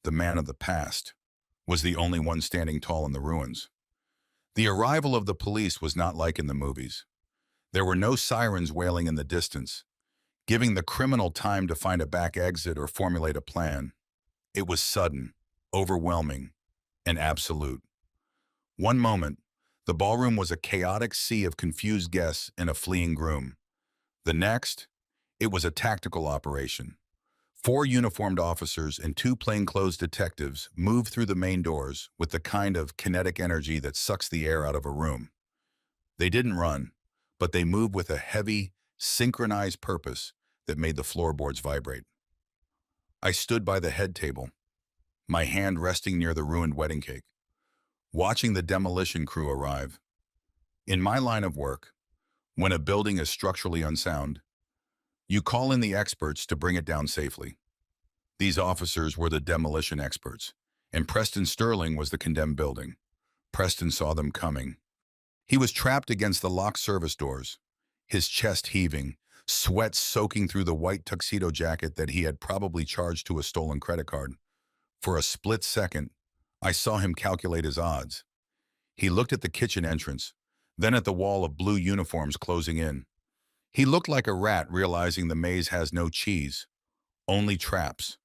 the man of the past, was the only one standing tall in the ruins. The arrival of the police was not like in the movies. There were no sirens wailing in the distance, giving the criminal time to find a back exit or formulate a plan. It was sudden, overwhelming, and absolute. One moment, the ballroom was a chaotic sea of confused guests and a fleeing groom. The next, it was a tactical operation. 4 uniformed officers and 2 plainclothes detectives moved through the main doors with the kind of kinetic energy that sucks the air out of a room. They didn't run, but they moved with a heavy, synchronized purpose that made the floorboards vibrate. I stood by the head table, my hand resting near the ruined wedding cake, watching the demolition crew arrive. In my line of work, when a building is structurally unsound, you call in the experts to bring it down safely. These officers were the demolition experts, and Preston Sterling was the condemned building. Preston saw them coming. He was trapped against the locked service doors, his chest heaving, sweat soaking through the white tuxedo jacket that he had probably charged to a stolen credit card. For a split second, I saw him calculate his odds. He looked at the kitchen entrance, then at the wall of blue uniforms closing in. He looked like a rat realizing the maze has no cheese, only traps.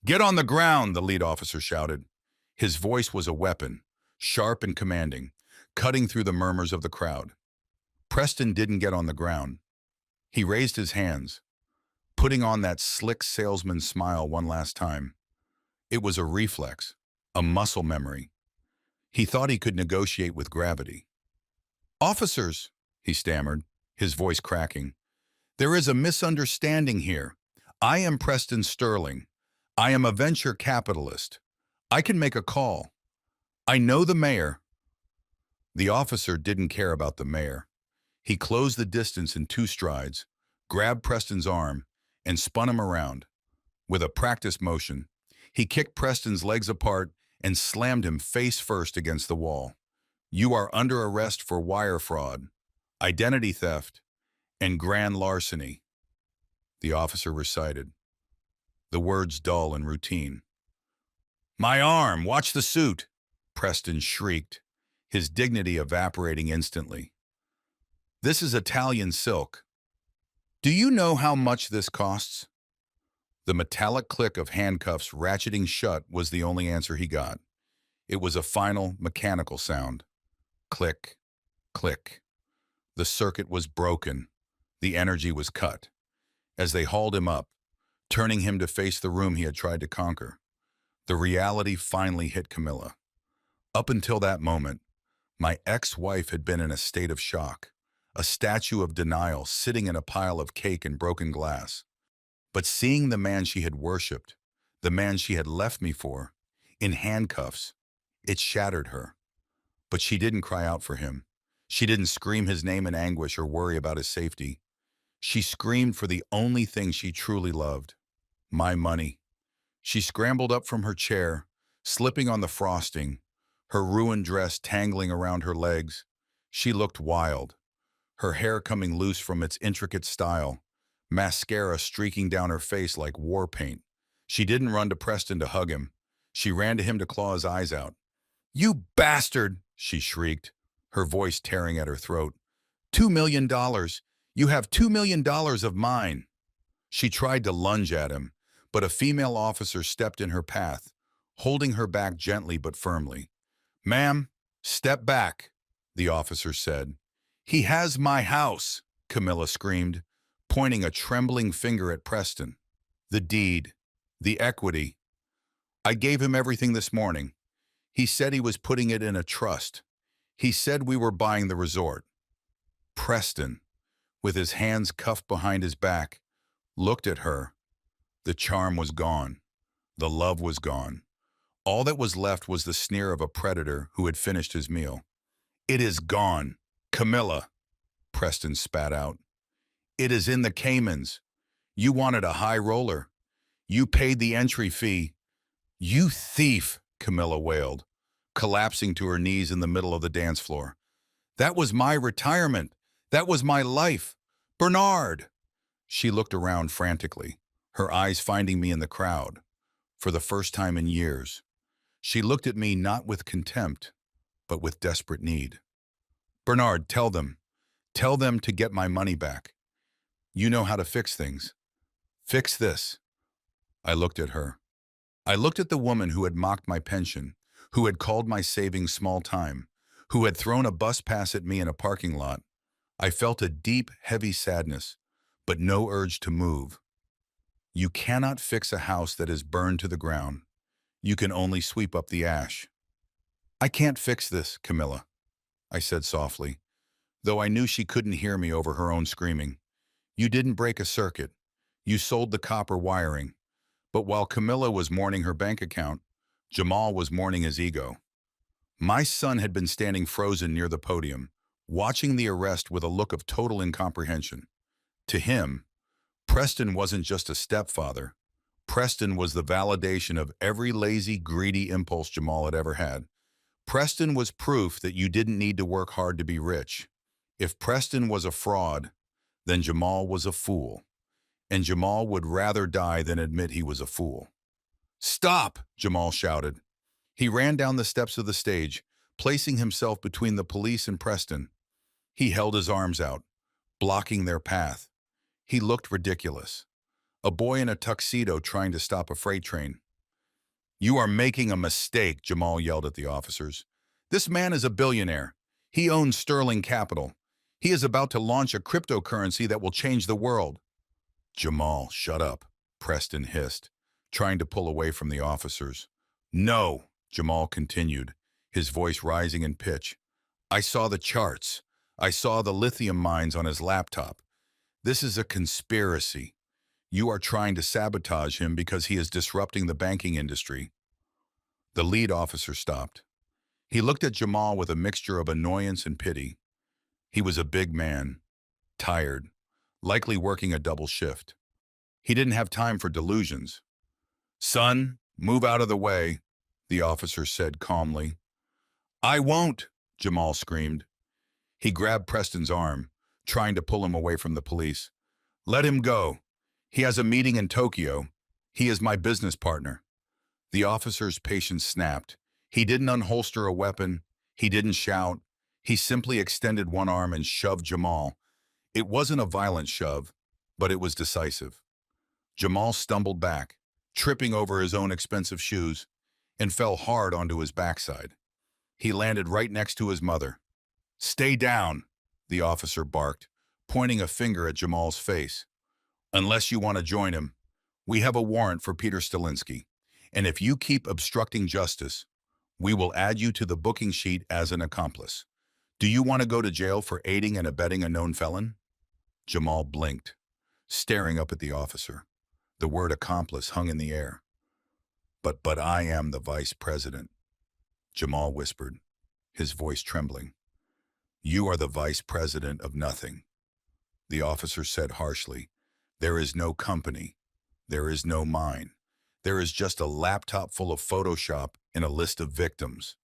"Get on the ground," the lead officer shouted. His voice was a weapon, sharp and commanding, cutting through the murmurs of the crowd. Preston didn't get on the ground. He raised his hands, putting on that slick salesman smile one last time. It was a reflex, a muscle memory. He thought he could negotiate with gravity. "Officers," he stammered, his voice cracking, "there is a misunderstanding here. I am Preston Sterling. I am a venture capitalist. I can make a call. I know the mayor." The officer didn't care about the mayor. He closed the distance in 2 strides, grabbed Preston's arm, and spun him around. With a practiced motion, he kicked Preston's legs apart and slammed him face first against the wall. "You are under arrest for wire fraud, identity theft, and grand larceny," the officer recited, the words dull and routine. "My arm! Watch the suit!" Preston shrieked, his dignity evaporating instantly. "This is Italian silk. Do you know how much this costs?" The metallic click of handcuffs ratcheting shut was the only answer he got. It was a final, mechanical sound. Click, click. The circuit was broken. The energy was cut. As they hauled him up, turning him to face the room he had tried to conquer, the reality finally hit Camilla. Up until that moment, my ex-wife had been in a state of shock, a statue of denial sitting in a pile of cake and broken glass. But seeing the man she had worshipped, the man she had left me for, in handcuffs, it shattered her. But she didn't cry out for him. She didn't scream his name in anguish or worry about his safety. She screamed for the only thing she truly loved, my money. She scrambled up from her chair, slipping on the frosting, her ruined dress tangling around her legs. She looked wild, her hair coming loose from its intricate style, mascara streaking down her face like war paint. She didn't run to Preston to hug him. She ran to him to claw his eyes out. "You bastard!" she shrieked, her voice tearing at her throat. $2 million. You have $2 million of mine. She tried to lunge at him, but a female officer stepped in her path, holding her back gently but firmly. Ma'am, step back, the officer said. He has my house, Camilla screamed, pointing a trembling finger at Preston. The deed, the equity. I gave him everything this morning. He said he was putting it in a trust. He said we were buying the resort. Preston, with his hands cuffed behind his back, looked at her. The charm was gone. The love was gone. All that was left was the sneer of a predator who had finished his meal. It is gone. Camilla, Preston spat out. It is in the Caymans. You wanted a high roller. You paid the entry fee. You thief, Camilla wailed, collapsing to her knees in the middle of the dance floor. That was my retirement. That was my life. Bernard! She looked around frantically, her eyes finding me in the crowd. For the first time in years, she looked at me not with contempt, but with desperate need. Bernard, tell them. Tell them to get my money back. You know how to fix things. Fix this. I looked at her. I looked at the woman who had mocked my pension, who had called my savings small time, who had thrown a bus pass at me in a parking lot. I felt a deep, heavy sadness, but no urge to move. You cannot fix a house that is burned to the ground. You can only sweep up the ash. I can't fix this, Camilla, I said softly, though I knew she couldn't hear me over her own screaming. You didn't break a circuit. You sold the copper wiring. But while Camilla was mourning her bank account, Jamal was mourning his ego. My son had been standing frozen near the podium, watching the arrest with a look of total incomprehension. To him, Preston wasn't just a stepfather. Preston was the validation of every lazy, greedy impulse Jamal had ever had. Preston was proof that you didn't need to work hard to be rich. If Preston was a fraud, then Jamal was a fool. And Jamal would rather die than admit he was a fool. Stop, Jamal shouted. He ran down the steps of the stage, placing himself between the police and Preston. He held his arms out, blocking their path. He looked ridiculous. A boy in a tuxedo trying to stop a freight train. You are making a mistake, Jamal yelled at the officers. This man is a billionaire. He owns Sterling Capital. He is about to launch a cryptocurrency that will change the world. Jamal, shut up, Preston hissed, trying to pull away from the officers. No, Jamal continued, his voice rising in pitch. I saw the charts. I saw the lithium mines on his laptop. This is a conspiracy. You are trying to sabotage him because he is disrupting the banking industry. The lead officer stopped. He looked at Jamal with a mixture of annoyance and pity. He was a big man, tired, likely working a double shift. He didn't have time for delusions. Son, move out of the way, the officer said calmly. I won't, Jamal screamed. He grabbed Preston's arm, trying to pull him away from the police. Let him go. He has a meeting in Tokyo. He is my business partner. The officer's patience snapped. He didn't unholster a weapon. He didn't shout. He simply extended one arm and shoved Jamal. It wasn't a violent shove, but it was decisive. Jamal stumbled back, tripping over his own expensive shoes, and fell hard onto his backside. He landed right next to his mother. Stay down, the officer barked, pointing a finger at Jamal's face. Unless you want to join him, we have a warrant for Peter Stalinsky, and if you keep obstructing justice, we will add you to the booking sheet as an accomplice. Do you want to go to jail for aiding and abetting a known felon? Jamal blinked, staring up at the officer. The word accomplice hung in the air. But I am the vice president, Jamal whispered, his voice trembling. You are the vice president of nothing, the officer said harshly. There is no company. There is no mine. There is just a laptop full of Photoshop and a list of victims.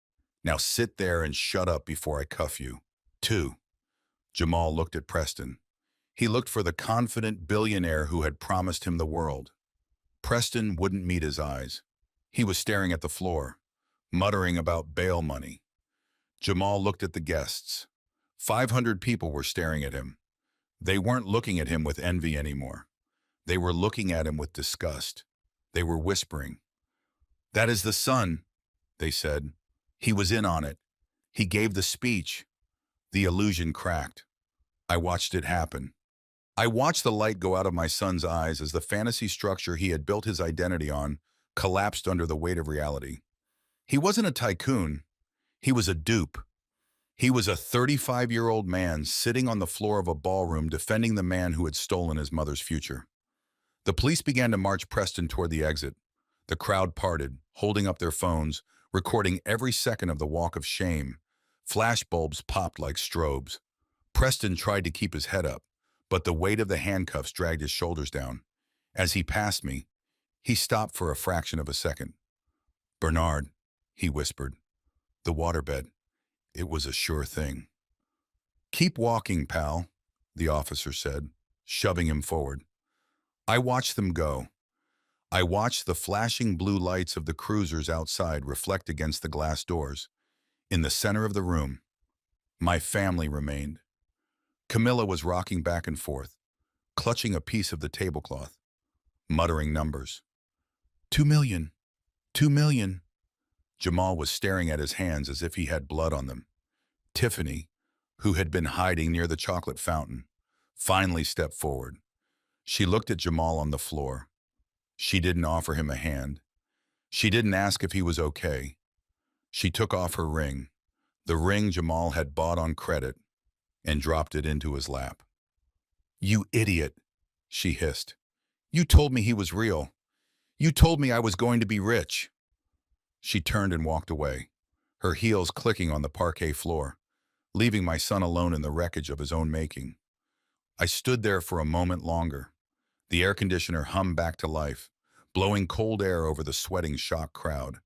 Now sit there and shut up before I cuff you. 2. Jamal looked at Preston. He looked for the confident billionaire who had promised him the world. Preston wouldn't meet his eyes. He was staring at the floor, muttering about bail money. Jamal looked at the guests. 500 people were staring at him. They weren't looking at him with envy anymore. They were looking at him with disgust. They were whispering. "That is the son," they said. "He was in on it. He gave the speech." The illusion cracked. I watched it happen. I watched the light go out of my son's eyes as the fantasy structure he had built his identity on collapsed under the weight of reality. He wasn't a tycoon. He was a dupe. He was a 35-year-old man sitting on the floor of a ballroom defending the man who had stolen his mother's future. The police began to march Preston toward the exit. The crowd parted, holding up their phones, recording every second of the walk of shame. Flashbulbs popped like strobes. Preston tried to keep his head up, but the weight of the handcuffs dragged his shoulders down. As he passed me, he stopped for a fraction of a second. "Bernard," he whispered. "The waterbed. It was a sure thing." "Keep walking, pal," the officer said, shoving him forward. I watched them go. I watched the flashing blue lights of the cruisers outside reflect against the glass doors. In the center of the room, my family remained. Camilla was rocking back and forth, clutching a piece of the tablecloth, muttering numbers. 2 million, 2 million. Jamal was staring at his hands as if he had blood on them. Tiffany, who had been hiding near the chocolate fountain, finally stepped forward. She looked at Jamal on the floor. She didn't offer him a hand. She didn't ask if he was okay. She took off her ring, the ring Jamal had bought on credit, and dropped it into his lap. "You idiot," she hissed. "You told me he was real. You told me I was going to be rich." She turned and walked away, her heels clicking on the parquet floor, leaving my son alone in the wreckage of his own making. I stood there for a moment longer. The air conditioner hummed back to life, blowing cold air over the sweating, shocked crowd.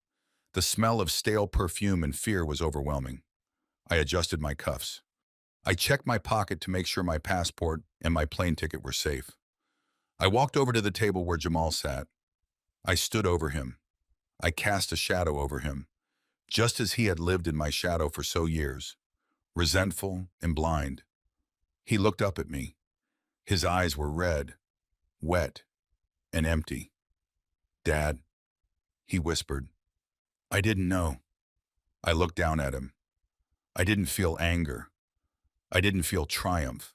The smell of stale perfume and fear was overwhelming. I adjusted my cuffs. I checked my pocket to make sure my passport and my plane ticket were safe. I walked over to the table where Jamal sat. I stood over him. I cast a shadow over him, just as he had lived in my shadow for so years, resentful and blind. He looked up at me. His eyes were red, wet, and empty. "Dad," he whispered. I didn't know. I looked down at him. I didn't feel anger. I didn't feel triumph.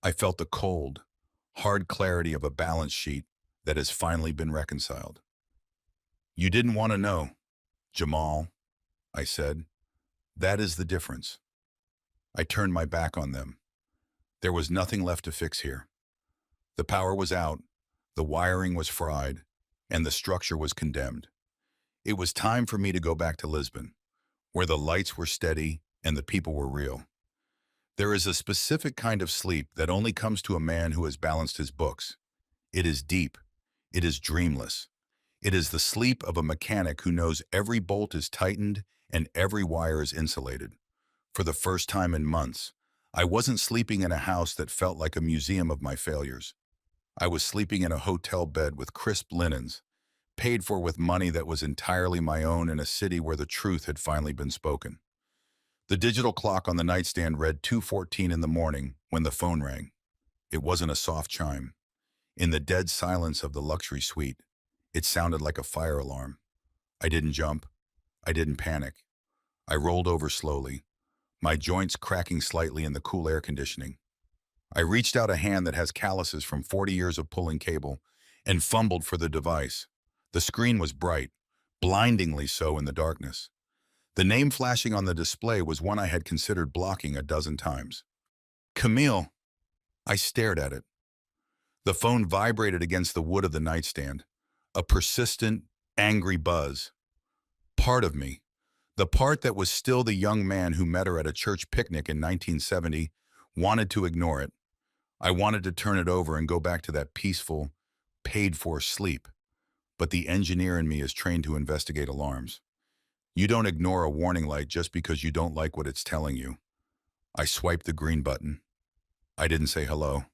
I felt the cold, hard clarity of a balance sheet that has finally been reconciled. "You didn't want to know, Jamal," I said. "That is the difference." I turned my back on them. There was nothing left to fix here. The power was out, the wiring was fried, and the structure was condemned. It was time for me to go back to Lisbon, where the lights were steady and the people were real. There is a specific kind of sleep that only comes to a man who has balanced his books. It is deep. It is dreamless. It is the sleep of a mechanic who knows every bolt is tightened and every wire is insulated. For the first time in months, I wasn't sleeping in a house that felt like a museum of my failures. I was sleeping in a hotel bed with crisp linens, paid for with money that was entirely my own in a city where the truth had finally been spoken. The digital clock on the nightstand read 2:14 in the morning when the phone rang. It wasn't a soft chime. In the dead silence of the luxury suite, it sounded like a fire alarm. I didn't jump. I didn't panic. I rolled over slowly, my joints cracking slightly in the cool air conditioning. I reached out a hand that has calluses from 40 years of pulling cable and fumbled for the device. The screen was bright, blindingly so in the darkness. The name flashing on the display was one I had considered blocking a dozen times. "Camille." I stared at it. The phone vibrated against the wood of the nightstand, a persistent, angry buzz. Part of me, the part that was still the young man who met her at a church picnic in 1970, wanted to ignore it. I wanted to turn it over and go back to that peaceful, paid-for sleep. But the engineer in me is trained to investigate alarms. You don't ignore a warning light just because you don't like what it's telling you. I swiped the green button. I didn't say hello.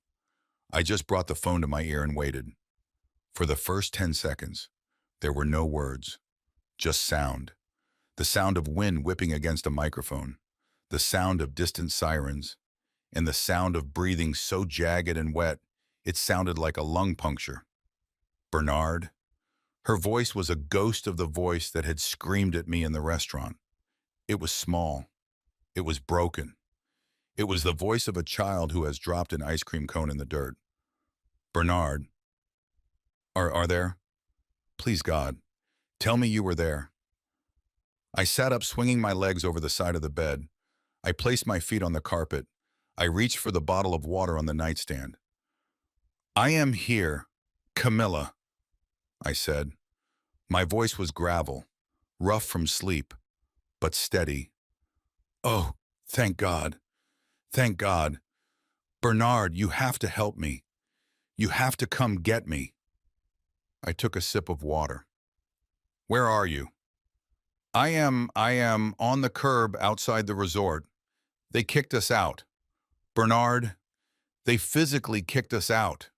I just brought the phone to my ear and waited. For the first 10 seconds, there were no words, just sound. The sound of wind whipping against a microphone, the sound of distant sirens, and the sound of breathing so jagged and wet, it sounded like a lung puncture. Bernard? Her voice was a ghost of the voice that had screamed at me in the restaurant. It was small. It was broken. It was the voice of a child who has dropped an ice cream cone in the dirt. Bernard, are there? Please, God, tell me you were there. I sat up, swinging my legs over the side of the bed. I placed my feet on the carpet. I reached for the bottle of water on the nightstand. I am here, Camilla, I said. My voice was gravel, rough from sleep, but steady. Oh, thank God. Thank God. Bernard, you have to help me. You have to come get me. I took a sip of water. Where are you? I am on the curb outside the resort. They kicked us out. Bernard, they physically kicked us out.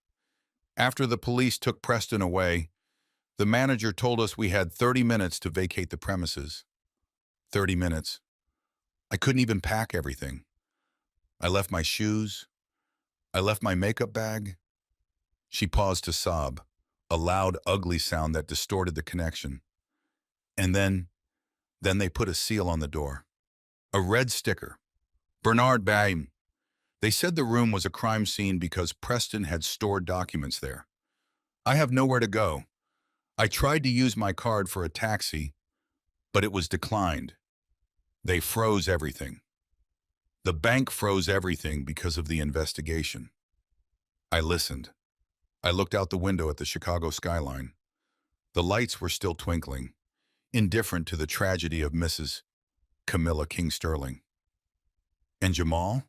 After the police took Preston away, the manager told us we had 30 minutes to vacate the premises. 30 minutes. I couldn't even pack everything. I left my shoes. I left my makeup bag. She paused to sob, a loud, ugly sound that distorted the connection. And then they put a seal on the door. A red sticker. Bernard Bain. They said the room was a crime scene because Preston had stored documents there. I have nowhere to go. I tried to use my card for a taxi, but it was declined. They froze everything. The bank froze everything because of the investigation. I listened. I looked out the window at the Chicago skyline. The lights were still twinkling, indifferent to the tragedy of Mrs. Camilla King Sterling. And Jamal?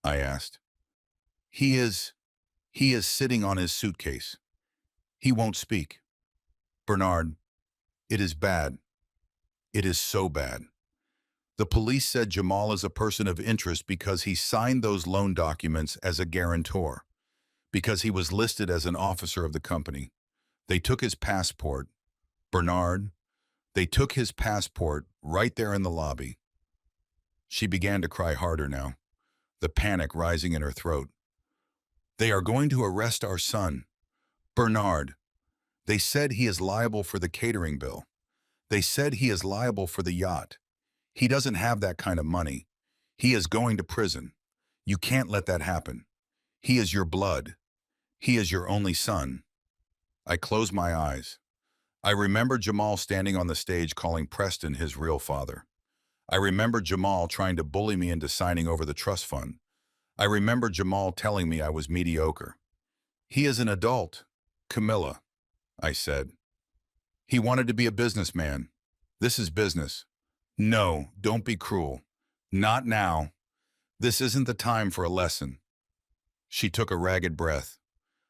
I asked. He is sitting on his suitcase. He won't speak. Bernard, it is bad. It is so bad. The police said Jamal is a person of interest because he signed those loan documents as a guarantor, because he was listed as an officer of the company. They took his passport. Bernard, they took his passport right there in the lobby. She began to cry harder now, the panic rising in her throat. They are going to arrest our son. Bernard, they said he is liable for the catering bill. They said he is liable for the yacht. He doesn't have that kind of money. He is going to prison. You can't let that happen. He is your blood. He is your only son. I closed my eyes. I remember Jamal standing on the stage calling Preston his real father. I remember Jamal trying to bully me into signing over the trust fund. I remember Jamal telling me I was mediocre. He is an adult, Camilla, I said. He wanted to be a businessman. This is business. No, don't be cruel. Not now. This isn't the time for a lesson. She took a ragged breath.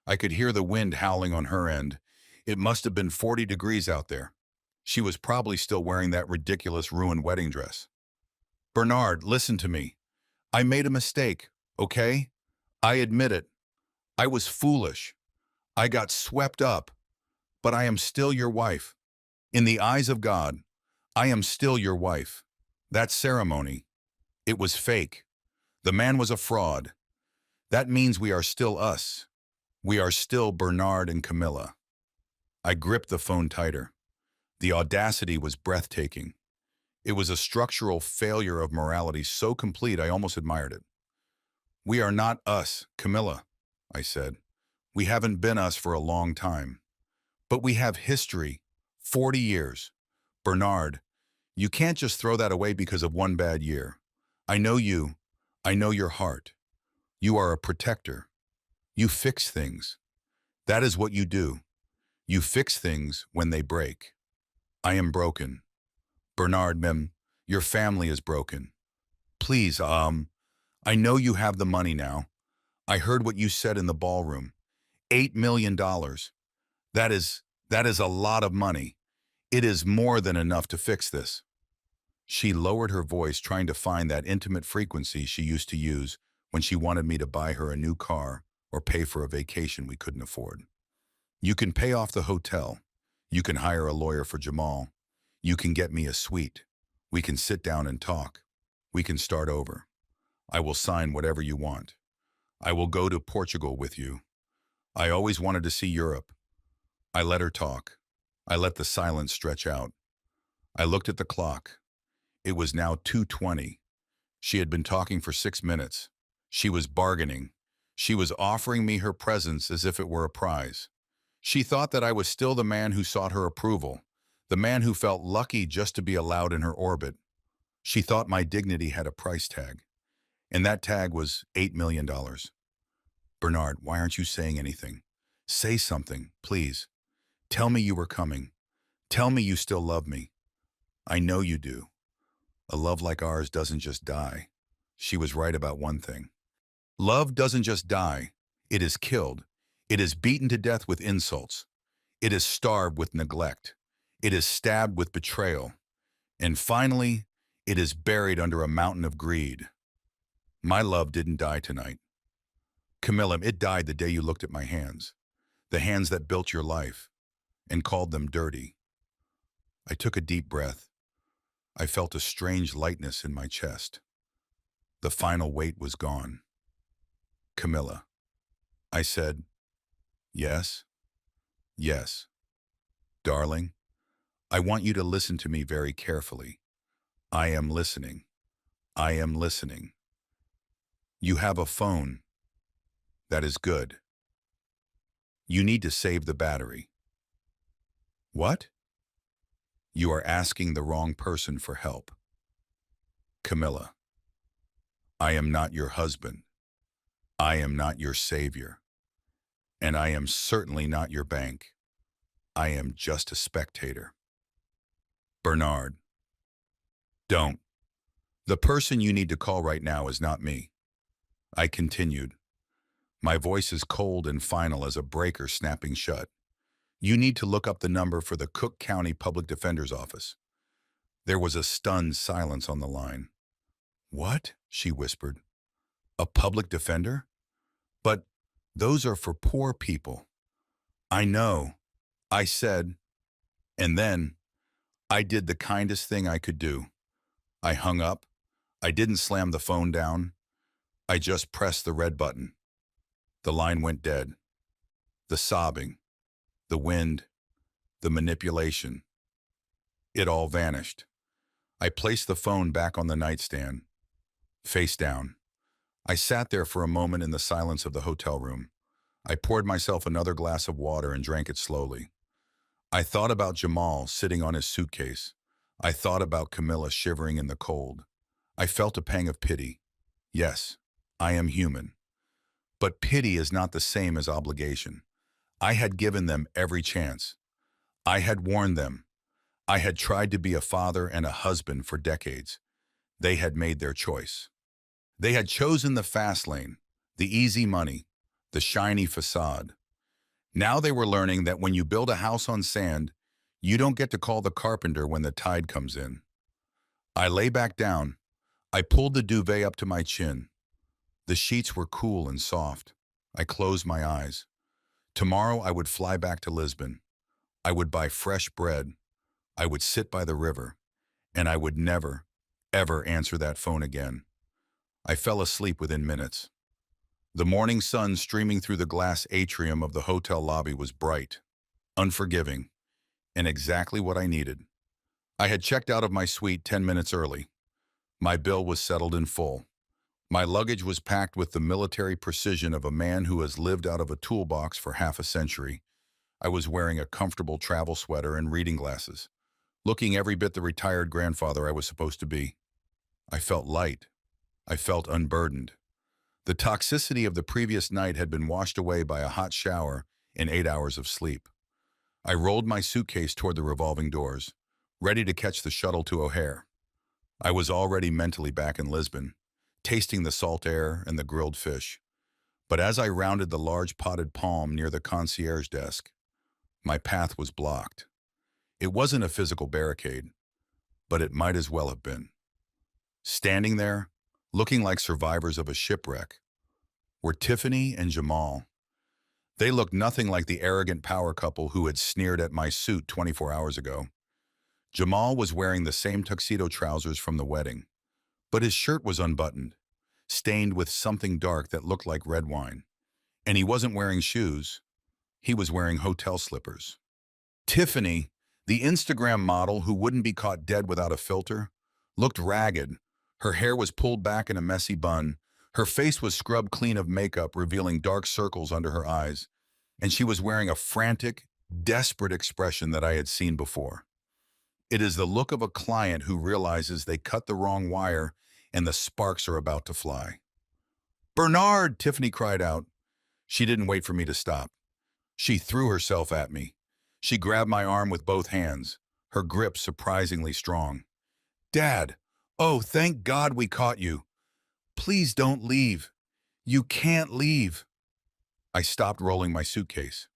I could hear the wind howling on her end. It must have been 40 degrees out there. She was probably still wearing that ridiculous ruined wedding dress. Bernard, listen to me. I made a mistake, okay? I admit it. I was foolish. I got swept up. But I am still your wife. In the eyes of God, I am still your wife. That ceremony, it was fake. The man was a fraud. That means we are still us. We are still Bernard and Camilla. I gripped the phone tighter. The audacity was breathtaking. It was a structural failure of morality so complete I almost admired it. We are not us, Camilla, I said. We haven't been us for a long time. But we have history, 40 years. Bernard, you can't just throw that away because of one bad year. I know you. I know your heart. You are a protector. You fix things. That is what you do. You fix things when they break. I am broken. Bernard, your family is broken. Please, I know you have the money now. I heard what you said in the ballroom. $8 million. That is a lot of money. It is more than enough to fix this. She lowered her voice, trying to find that intimate frequency she used to use when she wanted me to buy her a new car or pay for a vacation we couldn't afford. You can pay off the hotel. You can hire a lawyer for Jamal. You can get me a suite. We can sit down and talk. We can start over. I will sign whatever you want. I will go to Portugal with you. I always wanted to see Europe. I let her talk. I let the silence stretch out. I looked at the clock. It was now 2:20. She had been talking for 6 minutes. She was bargaining. She was offering me her presence as if it were a prize. She thought that I was still the man who sought her approval, the man who felt lucky just to be allowed in her orbit. She thought my dignity had a price tag, and that tag was $8 million. Bernard, why aren't you saying anything? Say something, please. Tell me you were coming. Tell me you still love me. I know you do. A love like ours doesn't just die. She was right about one thing. Love doesn't just die. It is killed. It is beaten to death with insults. It is starved with neglect. It is stabbed with betrayal. And finally, it is buried under a mountain of greed. My love didn't die tonight. Camilla, it died the day you looked at my hands, the hands that built your life, and called them dirty. I took a deep breath. I felt a strange lightness in my chest. The final weight was gone. Camilla. I said, yes, yes. Darling, I want you to listen to me very carefully. I am listening. I am listening. You have a phone. That is good. You need to save the battery. What? You are asking the wrong person for help. Camilla, I am not your husband. I am not your savior. And I am certainly not your bank. I am just a spectator. Bernard, don't. The person you need to call right now is not me. I continued. My voice is cold and final as a breaker snapping shut. You need to look up the number for the Cook County Public Defender's Office. There was a stunned silence on the line. What? She whispered. A public defender? But those are for poor people. I know, I said, and then I did the kindest thing I could do. I hung up. I didn't slam the phone down. I just pressed the red button. The line went dead. The sobbing, the wind, the manipulation. It all vanished. I placed the phone back on the nightstand, face down. I sat there for a moment in the silence of the hotel room. I poured myself another glass of water and drank it slowly. I thought about Jamal sitting on his suitcase. I thought about Camilla shivering in the cold. I felt a pang of pity. Yes, I am human. But pity is not the same as obligation. I had given them every chance. I had warned them. I had tried to be a father and a husband for decades. They had made their choice. They had chosen the fast lane, the easy money, the shiny facade. Now they were learning that when you build a house on sand, you don't get to call the carpenter when the tide comes in. I lay back down. I pulled the duvet up to my chin. The sheets were cool and soft. I closed my eyes. Tomorrow I would fly back to Lisbon. I would buy fresh bread. I would sit by the river. And I would never, ever answer that phone again. I fell asleep within minutes. The morning sun streaming through the glass atrium of the hotel lobby was bright, unforgiving, and exactly what I needed. I had checked out of my suite 10 minutes early. My bill was settled in full. My luggage was packed with the military precision of a man who has lived out of a toolbox for half a century. I was wearing a comfortable travel sweater and reading glasses, looking every bit the retired grandfather I was supposed to be. I felt light. I felt unburdened. The toxicity of the previous night had been washed away by a hot shower and 8 hours of sleep. I rolled my suitcase toward the revolving doors, ready to catch the shuttle to O'Hare. I was already mentally back in Lisbon, tasting the salt air and the grilled fish. But as I rounded the large potted palm near the concierge desk, my path was blocked. It wasn't a physical barricade, but it might as well have been. Standing there, looking like survivors of a shipwreck, were Tiffany and Jamal. They looked nothing like the arrogant power couple who had sneered at my suit 24 hours ago. Jamal was wearing the same tuxedo trousers from the wedding, but his shirt was unbuttoned, stained with something dark that looked like red wine. And he wasn't wearing shoes, he was wearing hotel slippers. Tiffany, the Instagram model who wouldn't be caught dead without a filter, looked ragged. Her hair was pulled back in a messy bun. Her face was scrubbed clean of makeup, revealing dark circles under her eyes. And she was wearing a frantic, desperate expression that I had seen before. It is the look of a client who realizes they cut the wrong wire and the sparks are about to fly. "Bernard!" Tiffany cried out. She didn't wait for me to stop. She threw herself at me. She grabbed my arm with both hands, her grip surprisingly strong. "Dad, oh, thank God we caught you. Please don't leave. You can't leave." I stopped rolling my suitcase.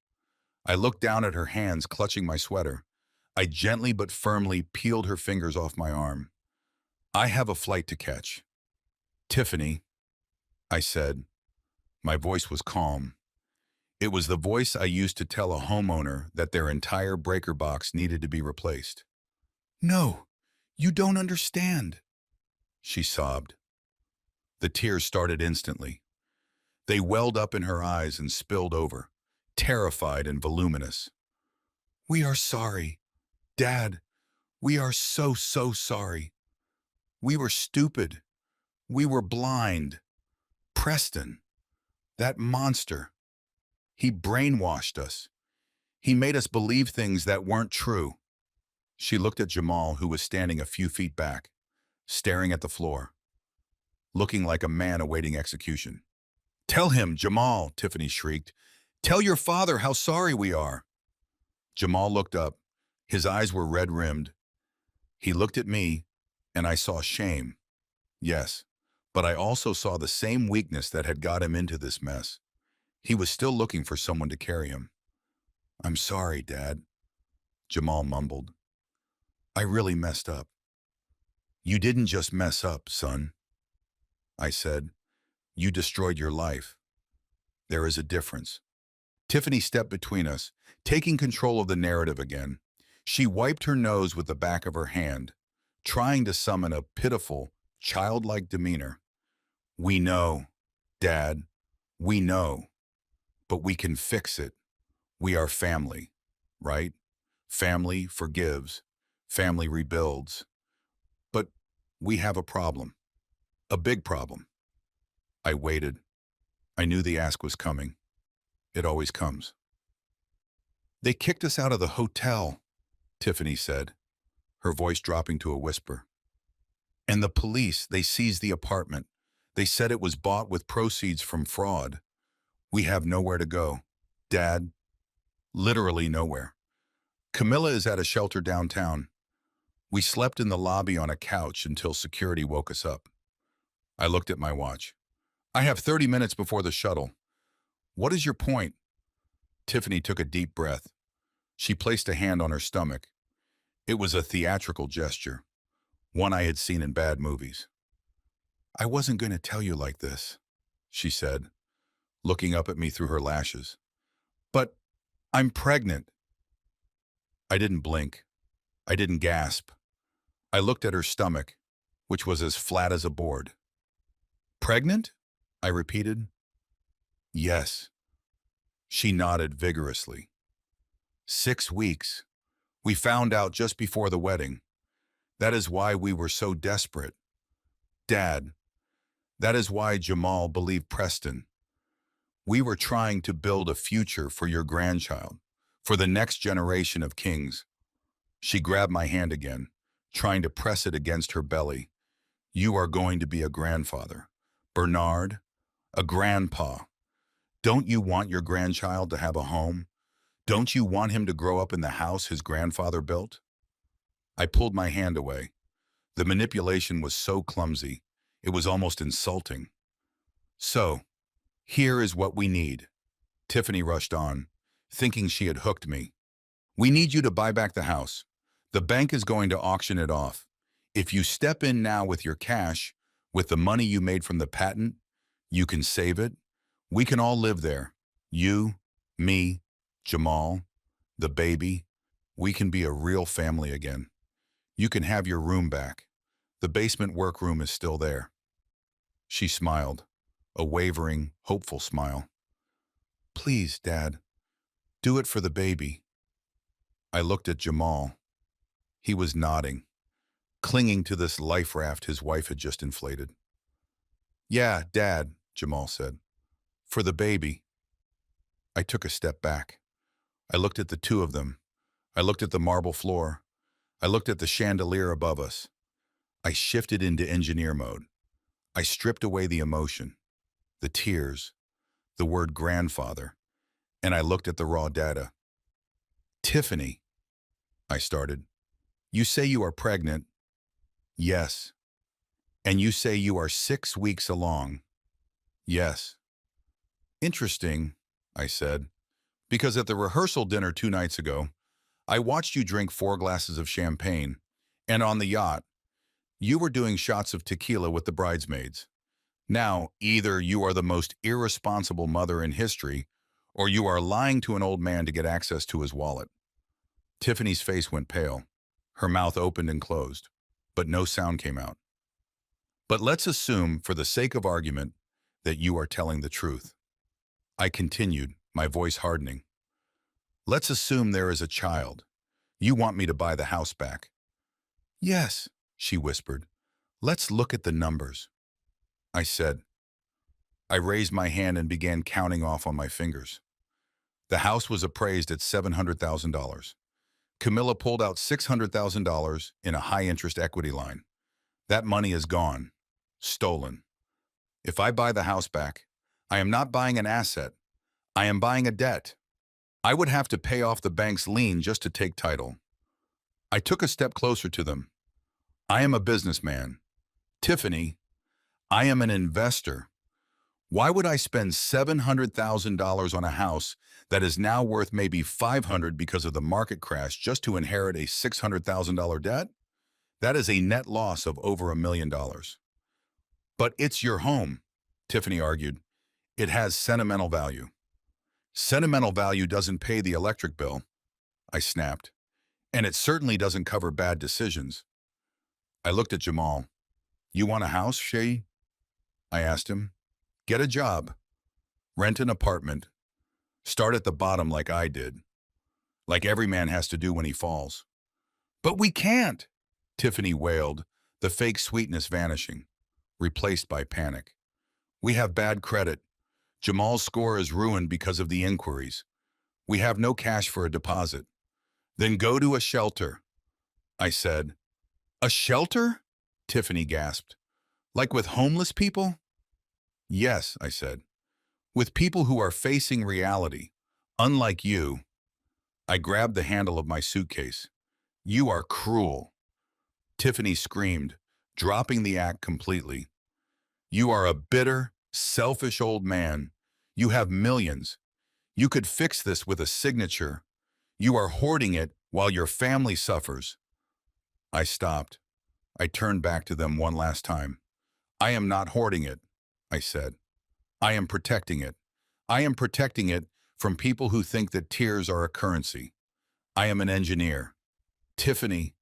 I looked down at her hands clutching my sweater. I gently but firmly peeled her fingers off my arm. "I have a flight to catch." "Tiffany," I said. My voice was calm. It was the voice I used to tell a homeowner that their entire breaker box needed to be replaced. "No, you don't understand," she sobbed. The tears started instantly. They welled up in her eyes and spilled over, terrified and voluminous. "We are sorry. Dad, we are so, so sorry. We were stupid. We were blind. Preston, that monster, he brainwashed us. He made us believe things that weren't true." She looked at Jamal, who was standing a few feet back, staring at the floor, looking like a man awaiting execution. "Tell him, Jamal," Tiffany shrieked. "Tell your father how sorry we are." Jamal looked up. His eyes were red-rimmed. He looked at me, and I saw shame. Yes, but I also saw the same weakness that had got him into this mess. He was still looking for someone to carry him. "I'm sorry, Dad," Jamal mumbled. "I really messed up." "You didn't just mess up, son," I said. "You destroyed your life. There is a difference." Tiffany stepped between us, taking control of the narrative again. She wiped her nose with the back of her hand, trying to summon a pitiful, childlike demeanor. "We know, Dad, we know, but we can fix it. We are family, right? Family forgives, family rebuilds. But we have a problem, a big problem." I waited. I knew the ask was coming. It always comes. "They kicked us out of the hotel," Tiffany said, her voice dropping to a whisper. "And the police, they seized the apartment. They said it was bought with proceeds from fraud. We have nowhere to go. Dad, literally nowhere. Camilla is at a shelter downtown. We slept in the lobby on a couch until security woke us up." I looked at my watch. "I have 30 minutes before the shuttle. What is your point?" Tiffany took a deep breath. She placed a hand on her stomach. It was a theatrical gesture, one I had seen in bad movies. "I wasn't going to tell you like this," she said, looking up at me through her lashes. "But I'm pregnant." I didn't blink. I didn't gasp. I looked at her stomach, which was as flat as a board. "Pregnant?" I repeated. "Yes." She nodded vigorously. 6 weeks. We found out just before the wedding. That is why we were so desperate. Dad, that is why Jamal believed Preston. We were trying to build a future for your grandchild, for the next generation of kings." She grabbed my hand again, trying to press it against her belly. "You are going to be a grandfather. Bernard, a grandpa. Don't you want your grandchild to have a home? Don't you want him to grow up in the house his grandfather built?" I pulled my hand away. The manipulation was so clumsy, it was almost insulting. "So, here is what we need," Tiffany rushed on, thinking she had hooked me. "We need you to buy back the house. The bank is going to auction it off. If you step in now with your cash, with the money you made from the patent, you can save it. We can all live there. You, me, Jamal, the baby. We can be a real family again. You can have your room back. The basement workroom is still there." She smiled, a wavering, hopeful smile. Please, Dad, do it for the baby. I looked at Jamal. He was nodding, clinging to this life raft his wife had just inflated. Yeah, Dad, Jamal said. For the baby. I took a step back. I looked at the two of them. I looked at the marble floor. I looked at the chandelier above us. I shifted into engineer mode. I stripped away the emotion, the tears, the word grandfather, and I looked at the raw data. Tiffany, I started. You say you are pregnant. Yes. And you say you are 6 weeks along. Yes. Interesting, I said, because at the rehearsal dinner 2 nights ago, I watched you drink 4 glasses of champagne, and on the yacht, you were doing shots of tequila with the bridesmaids. Now, either you are the most irresponsible mother in history, or you are lying to an old man to get access to his wallet. Tiffany's face went pale. Her mouth opened and closed, but no sound came out. But let's assume, for the sake of argument, that you are telling the truth. I continued, my voice hardening. Let's assume there is a child. You want me to buy the house back. Yes, she whispered. Let's look at the numbers. I said. I raised my hand and began counting off on my fingers. The house was appraised at $700,000. Camilla pulled out $600,000 in a high-interest equity line. That money is gone. Stolen. If I buy the house back, I am not buying an asset. I am buying a debt. I would have to pay off the bank's lien just to take title. I took a step closer to them. I am a businessman. Tiffany, I am an investor. Why would I spend $700,000 on a house that is now worth maybe $500,000 because of the market crash just to inherit a $600,000 debt? That is a net loss of over $1 million. But it's your home, Tiffany argued. It has sentimental value. Sentimental value doesn't pay the electric bill, I snapped. And it certainly doesn't cover bad decisions. I looked at Jamal. You want a house, Shay? I asked him. Get a job. Rent an apartment. Start at the bottom like I did. Like every man has to do when he falls. But we can't, Tiffany wailed, the fake sweetness vanishing, replaced by panic. We have bad credit. Jamal's score is ruined because of the inquiries. We have no cash for a deposit. Then go to a shelter, I said. A shelter? Tiffany gasped. Like with homeless people? Yes, I said. With people who are facing reality, unlike you. I grabbed the handle of my suitcase. You are cruel. Tiffany screamed, dropping the act completely. You are a bitter, selfish old man. You have millions. You could fix this with a signature. You are hoarding it while your family suffers. I stopped. I turned back to them one last time. I am not hoarding it, I said. I am protecting it. I am protecting it from people who think that tears are a currency. I am an engineer. Tiffany,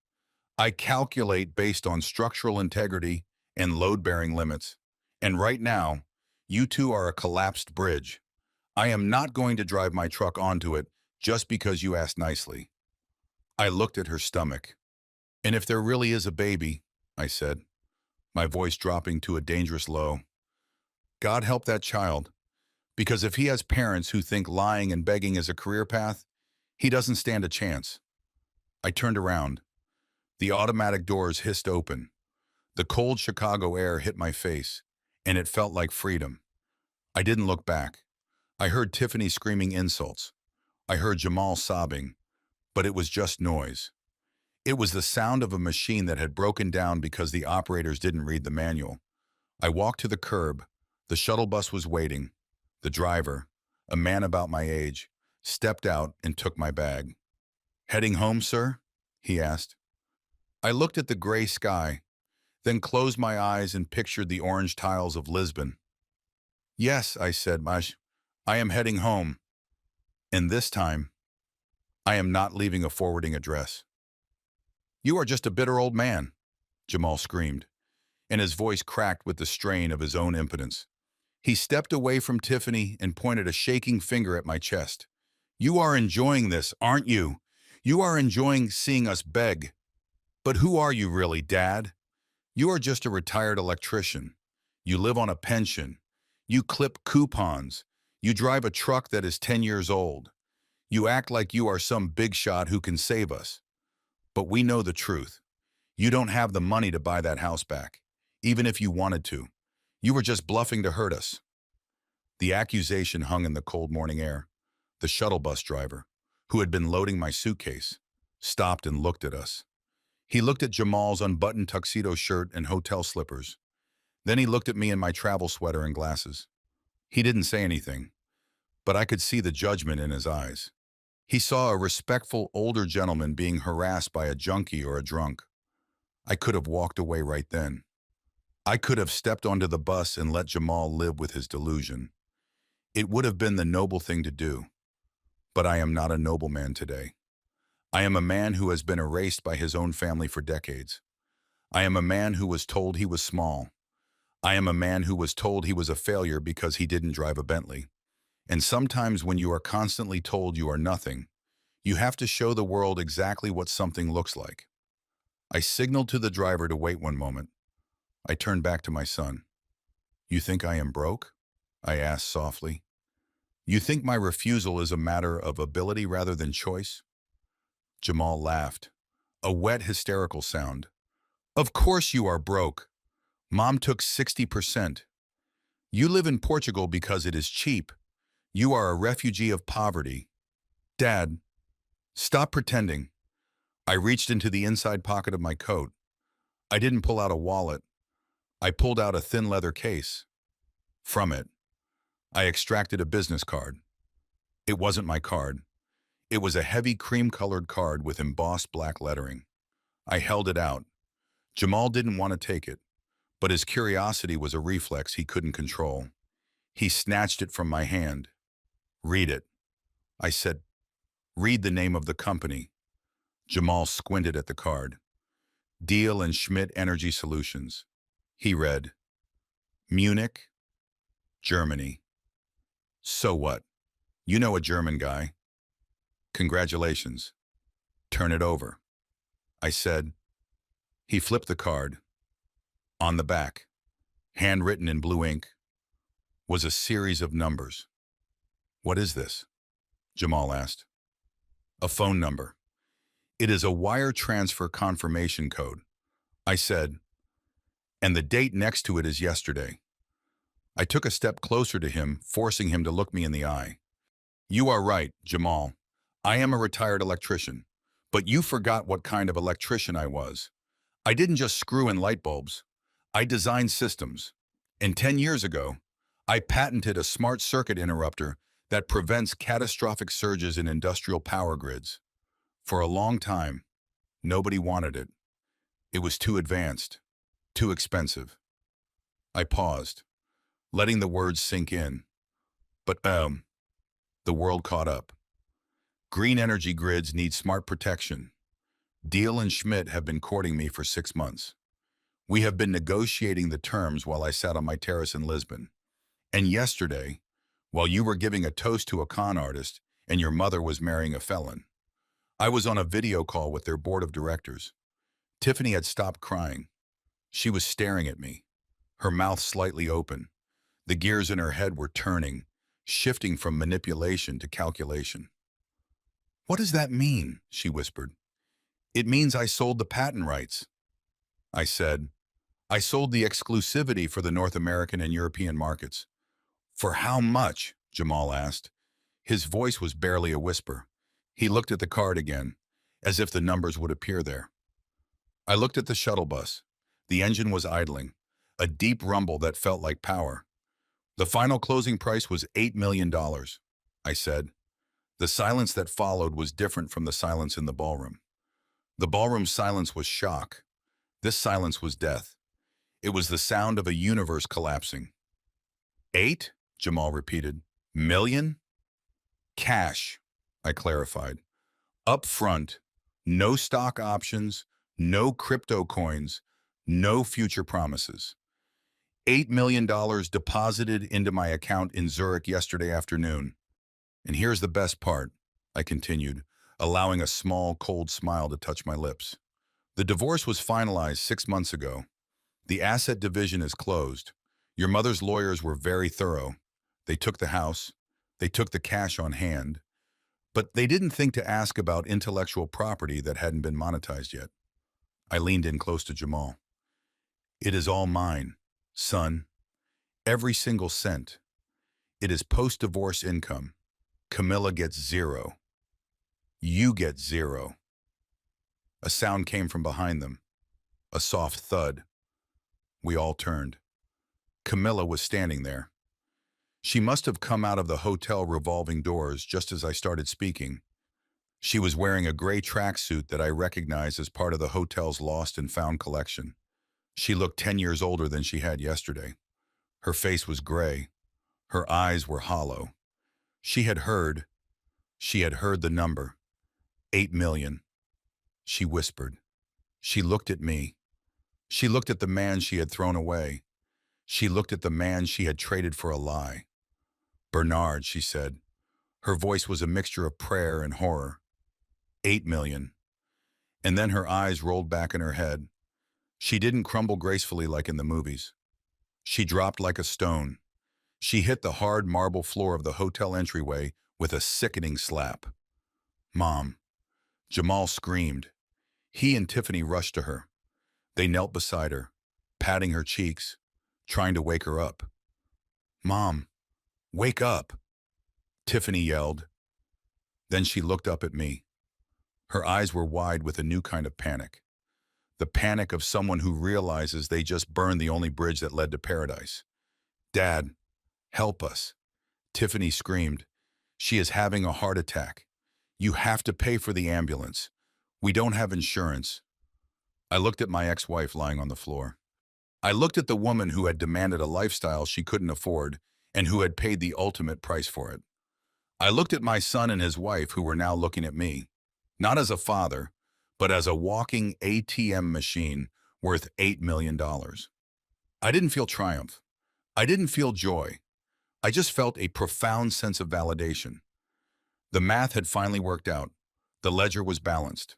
I calculate based on structural integrity and load-bearing limits. And right now, you two are a collapsed bridge. I am not going to drive my truck onto it just because you asked nicely. I looked at her stomach. And if there really is a baby, I said, my voice dropping to a dangerous low, God help that child, because if he has parents who think lying and begging is a career path, he doesn't stand a chance. I turned around. The automatic doors hissed open. The cold Chicago air hit my face, and it felt like freedom. I didn't look back. I heard Tiffany screaming insults. I heard Jamal sobbing, but it was just noise. It was the sound of a machine that had broken down because the operators didn't read the manual. I walked to the curb. The shuttle bus was waiting. The driver, a man about my age, stepped out and took my bag. Heading home, sir? He asked. I looked at the gray sky, then closed my eyes and pictured the orange tiles of Lisbon. Yes, I said, Maj, I am heading home. And this time, I am not leaving a forwarding address. You are just a bitter old man, Jamal screamed. and his voice cracked with the strain of his own impotence. He stepped away from Tiffany and pointed a shaking finger at my chest. You are enjoying this, aren't you? You are enjoying seeing us beg. But who are you really, Dad? You are just a retired electrician. You live on a pension. You clip coupons. You drive a truck that is 10 years old. You act like you are some big shot who can save us. But we know the truth. You don't have the money to buy that house back, even if you wanted to. You were just bluffing to hurt us. The accusation hung in the cold morning air. The shuttle bus driver, who had been loading my suitcase, stopped and looked at us. He looked at Jamal's unbuttoned tuxedo shirt and hotel slippers. Then he looked at me in my travel sweater and glasses. He didn't say anything, but I could see the judgment in his eyes. He saw a respectful older gentleman being harassed by a junkie or a drunk. I could have walked away right then. I could have stepped onto the bus and let Jamal live with his delusion. It would have been the noble thing to do. But I am not a nobleman today. I am a man who has been erased by his own family for decades. I am a man who was told he was small. I am a man who was told he was a failure because he didn't drive a Bentley. And sometimes when you are constantly told you are nothing, you have to show the world exactly what something looks like. I signaled to the driver to wait one moment. I turned back to my son. You think I am broke? I asked softly. You think my refusal is a matter of ability rather than choice? Jamal laughed, a wet, hysterical sound. Of course you are broke. Mom took 60%. You live in Portugal because it is cheap. You are a refugee of poverty. Dad, stop pretending. I reached into the inside pocket of my coat. I didn't pull out a wallet. I pulled out a thin leather case. From it, I extracted a business card. It wasn't my card. It was a heavy cream-colored card with embossed black lettering. I held it out. Jamal didn't want to take it, but his curiosity was a reflex he couldn't control. He snatched it from my hand. Read it. I said, read the name of the company. Jamal squinted at the card. Deal and Schmidt Energy Solutions. He read, Munich, Germany. So what? You know a German guy. Congratulations. Turn it over. I said. He flipped the card. On the back, handwritten in blue ink, was a series of numbers. What is this? Jamal asked. A phone number. It is a wire transfer confirmation code. I said, and the date next to it is yesterday. I took a step closer to him, forcing him to look me in the eye. You are right, Jamal. I am a retired electrician, but you forgot what kind of electrician I was. I didn't just screw in light bulbs. I designed systems. And 10 years ago, I patented a smart circuit interrupter that prevents catastrophic surges in industrial power grids. For a long time, nobody wanted it. It was too advanced, too expensive. I paused, letting the words sink in. But, the world caught up. Green energy grids need smart protection. Deal and Schmidt have been courting me for 6 months. We have been negotiating the terms while I sat on my terrace in Lisbon. And yesterday, while you were giving a toast to a con artist and your mother was marrying a felon, I was on a video call with their board of directors. Tiffany had stopped crying. She was staring at me, her mouth slightly open. The gears in her head were turning, shifting from manipulation to calculation. What does that mean? She whispered. It means I sold the patent rights. I said, I sold the exclusivity for the North American and European markets. For how much? Jamal asked. His voice was barely a whisper. He looked at the card again, as if the numbers would appear there. I looked at the shuttle bus. The engine was idling, a deep rumble that felt like power. The final closing price was $8 million, I said. The silence that followed was different from the silence in the ballroom. The ballroom silence was shock. This silence was death. It was the sound of a universe collapsing. 8? Jamal repeated. Million? Cash, I clarified. Up front, no stock options, no crypto coins, No future promises. $8 million deposited into my account in Zurich yesterday afternoon. And here's the best part, I continued, allowing a small, cold smile to touch my lips. The divorce was finalized 6 months ago. The asset division is closed. Your mother's lawyers were very thorough. They took the house. They took the cash on hand. But they didn't think to ask about intellectual property that hadn't been monetized yet. I leaned in close to Jamal. It is all mine, son. Every single cent. It is post-divorce income. Camilla gets zero. You get zero. A sound came from behind them. A soft thud. We all turned. Camilla was standing there. She must have come out of the hotel revolving doors just as I started speaking. She was wearing a gray tracksuit that I recognized as part of the hotel's lost and found collection. She looked 10 years older than she had yesterday. Her face was gray. Her eyes were hollow. She had heard the number. 8 million. She whispered. She looked at me. She looked at the man she had thrown away. She looked at the man she had traded for a lie. Bernard, she said. Her voice was a mixture of prayer and horror. 8 million. And then her eyes rolled back in her head. She didn't crumble gracefully like in the movies. She dropped like a stone. She hit the hard marble floor of the hotel entryway with a sickening slap. Mom. Jamal screamed. He and Tiffany rushed to her. They knelt beside her, patting her cheeks, trying to wake her up. Mom, wake up, Tiffany yelled. Then she looked up at me. Her eyes were wide with a new kind of panic. The panic of someone who realizes they just burned the only bridge that led to paradise. Dad, help us, Tiffany screamed. She is having a heart attack. You have to pay for the ambulance. We don't have insurance. I looked at my ex-wife lying on the floor. I looked at the woman who had demanded a lifestyle she couldn't afford and who had paid the ultimate price for it. I looked at my son and his wife who were now looking at me, not as a father, but as a walking ATM machine worth $8 million. I didn't feel triumph. I didn't feel joy. I just felt a profound sense of validation. The math had finally worked out. The ledger was balanced.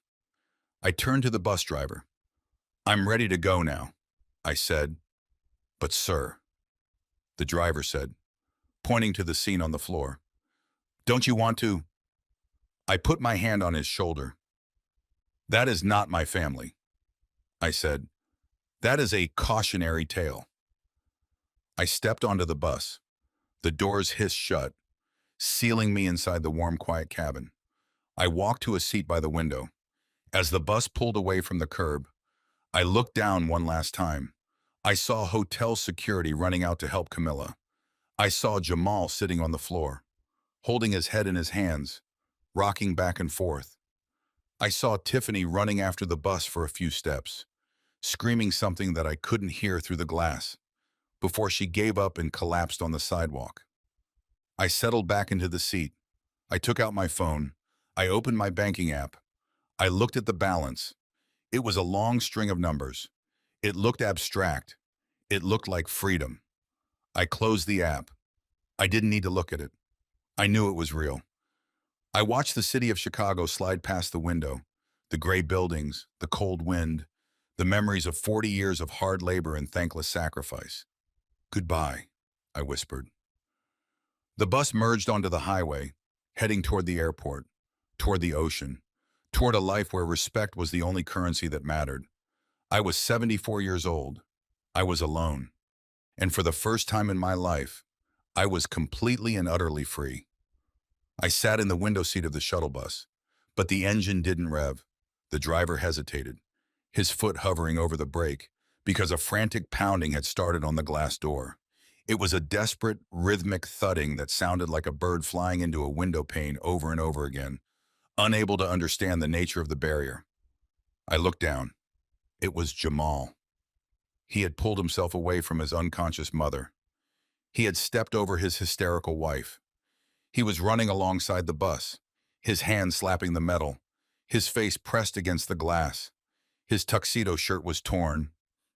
I turned to the bus driver. I'm ready to go now, I said. But sir, the driver said, pointing to the scene on the floor. Don't you want to? I put my hand on his shoulder. That is not my family, I said. That is a cautionary tale. I stepped onto the bus. The doors hissed shut, sealing me inside the warm, quiet cabin. I walked to a seat by the window. As the bus pulled away from the curb, I looked down one last time. I saw hotel security running out to help Camilla. I saw Jamal sitting on the floor, holding his head in his hands, rocking back and forth. I saw Tiffany running after the bus for a few steps, screaming something that I couldn't hear through the glass, before she gave up and collapsed on the sidewalk. I settled back into the seat. I took out my phone. I opened my banking app. I looked at the balance. It was a long string of numbers. It looked abstract. It looked like freedom. I closed the app. I didn't need to look at it. I knew it was real. I watched the city of Chicago slide past the window, the gray buildings, the cold wind, the memories of 40 years of hard labor and thankless sacrifice. Goodbye, I whispered. The bus merged onto the highway, heading toward the airport, toward the ocean, toward a life where respect was the only currency that mattered. I was 74 years old. I was alone. And for the first time in my life, I was completely and utterly free. I sat in the window seat of the shuttle bus, but the engine didn't rev. The driver hesitated, his foot hovering over the brake, because a frantic pounding had started on the glass door. It was a desperate, rhythmic thudding that sounded like a bird flying into a window pane over and over again, unable to understand the nature of the barrier. I looked down. It was Jamal. He had pulled himself away from his unconscious mother. He had stepped over his hysterical wife. He was running alongside the bus, his hands slapping the metal, his face pressed against the glass. His tuxedo shirt was torn.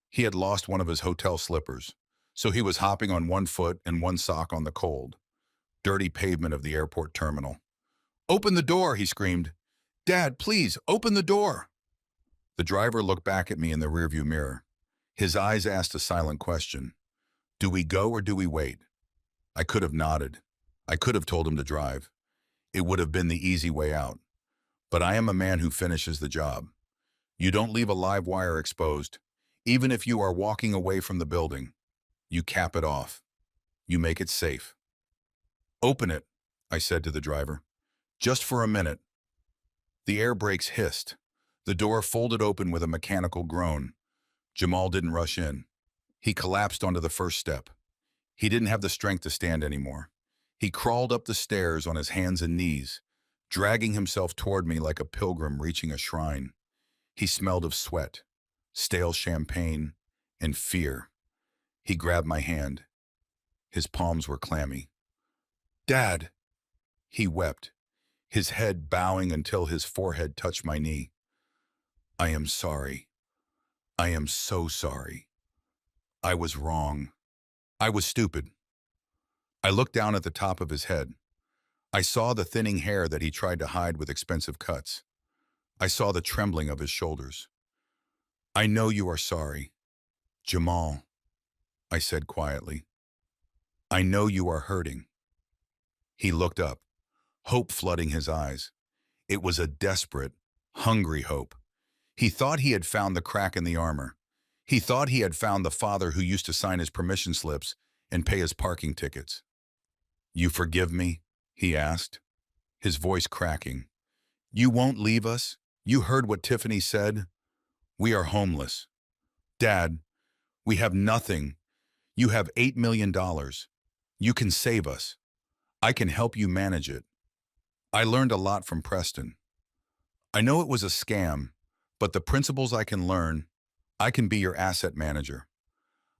He had lost one of his hotel slippers, so he was hopping on one foot and one sock on the cold, dirty pavement of the airport terminal. "Open the door," he screamed. "Dad, please, open the door." The driver looked back at me in the rearview mirror. His eyes asked a silent question. Do we go or do we wait? I could have nodded. I could have told him to drive. It would have been the easy way out. But I am a man who finishes the job. You don't leave a live wire exposed. Even if you are walking away from the building, you cap it off. You make it safe. "Open it," I said to the driver. "Just for a minute." The air brakes hissed. The door folded open with a mechanical groan. Jamal didn't rush in. He collapsed onto the first step. He didn't have the strength to stand anymore. He crawled up the stairs on his hands and knees, dragging himself toward me like a pilgrim reaching a shrine. He smelled of sweat, stale champagne, and fear. He grabbed my hand. His palms were clammy. "Dad!" He wept, his head bowing until his forehead touched my knee. "I am sorry. I am so sorry. I was wrong. I was stupid." I looked down at the top of his head. I saw the thinning hair that he tried to hide with expensive cuts. I saw the trembling of his shoulders. "I know you are sorry. Jamal," I said quietly. "I know you are hurting." He looked up, hope flooding his eyes. It was a desperate, hungry hope. He thought he had found the crack in the armor. He thought he had found the father who used to sign his permission slips and pay his parking tickets. "You forgive me?" he asked, his voice cracking. "You won't leave us? You heard what Tiffany said? We are homeless. Dad, we have nothing. You have $8 million. You can save us. I can help you manage it." I learned a lot from Preston. I know it was a scam, but the principles I can learn, I can be your asset manager.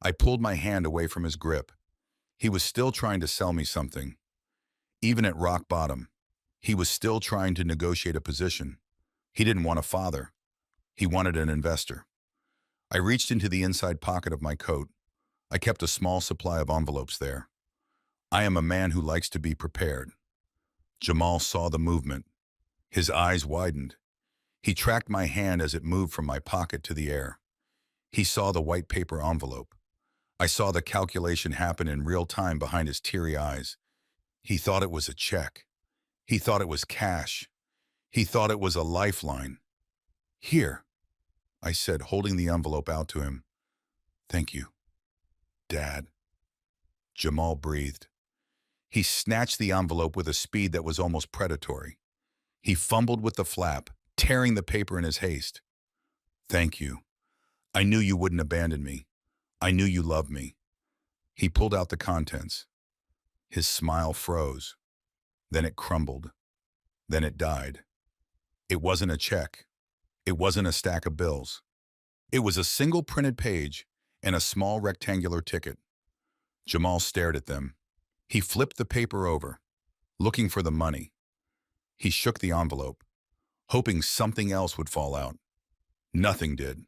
I pulled my hand away from his grip. He was still trying to sell me something. Even at rock bottom, he was still trying to negotiate a position. He didn't want a father. He wanted an investor. I reached into the inside pocket of my coat. I kept a small supply of envelopes there. I am a man who likes to be prepared. Jamal saw the movement. His eyes widened. He tracked my hand as it moved from my pocket to the air. He saw the white paper envelope. I saw the calculation happen in real time behind his teary eyes. He thought it was a check. He thought it was cash. He thought it was a lifeline. "Here," I said, holding the envelope out to him. "Thank you, Dad." Jamal breathed. He snatched the envelope with a speed that was almost predatory. He fumbled with the flap, tearing the paper in his haste. "Thank you. I knew you wouldn't abandon me. I knew you loved me." He pulled out the contents. His smile froze. Then it crumbled. Then it died. It wasn't a check. It wasn't a stack of bills. It was a single printed page and a small rectangular ticket. Jamal stared at them. He flipped the paper over, looking for the money. He shook the envelope, hoping something else would fall out. Nothing did.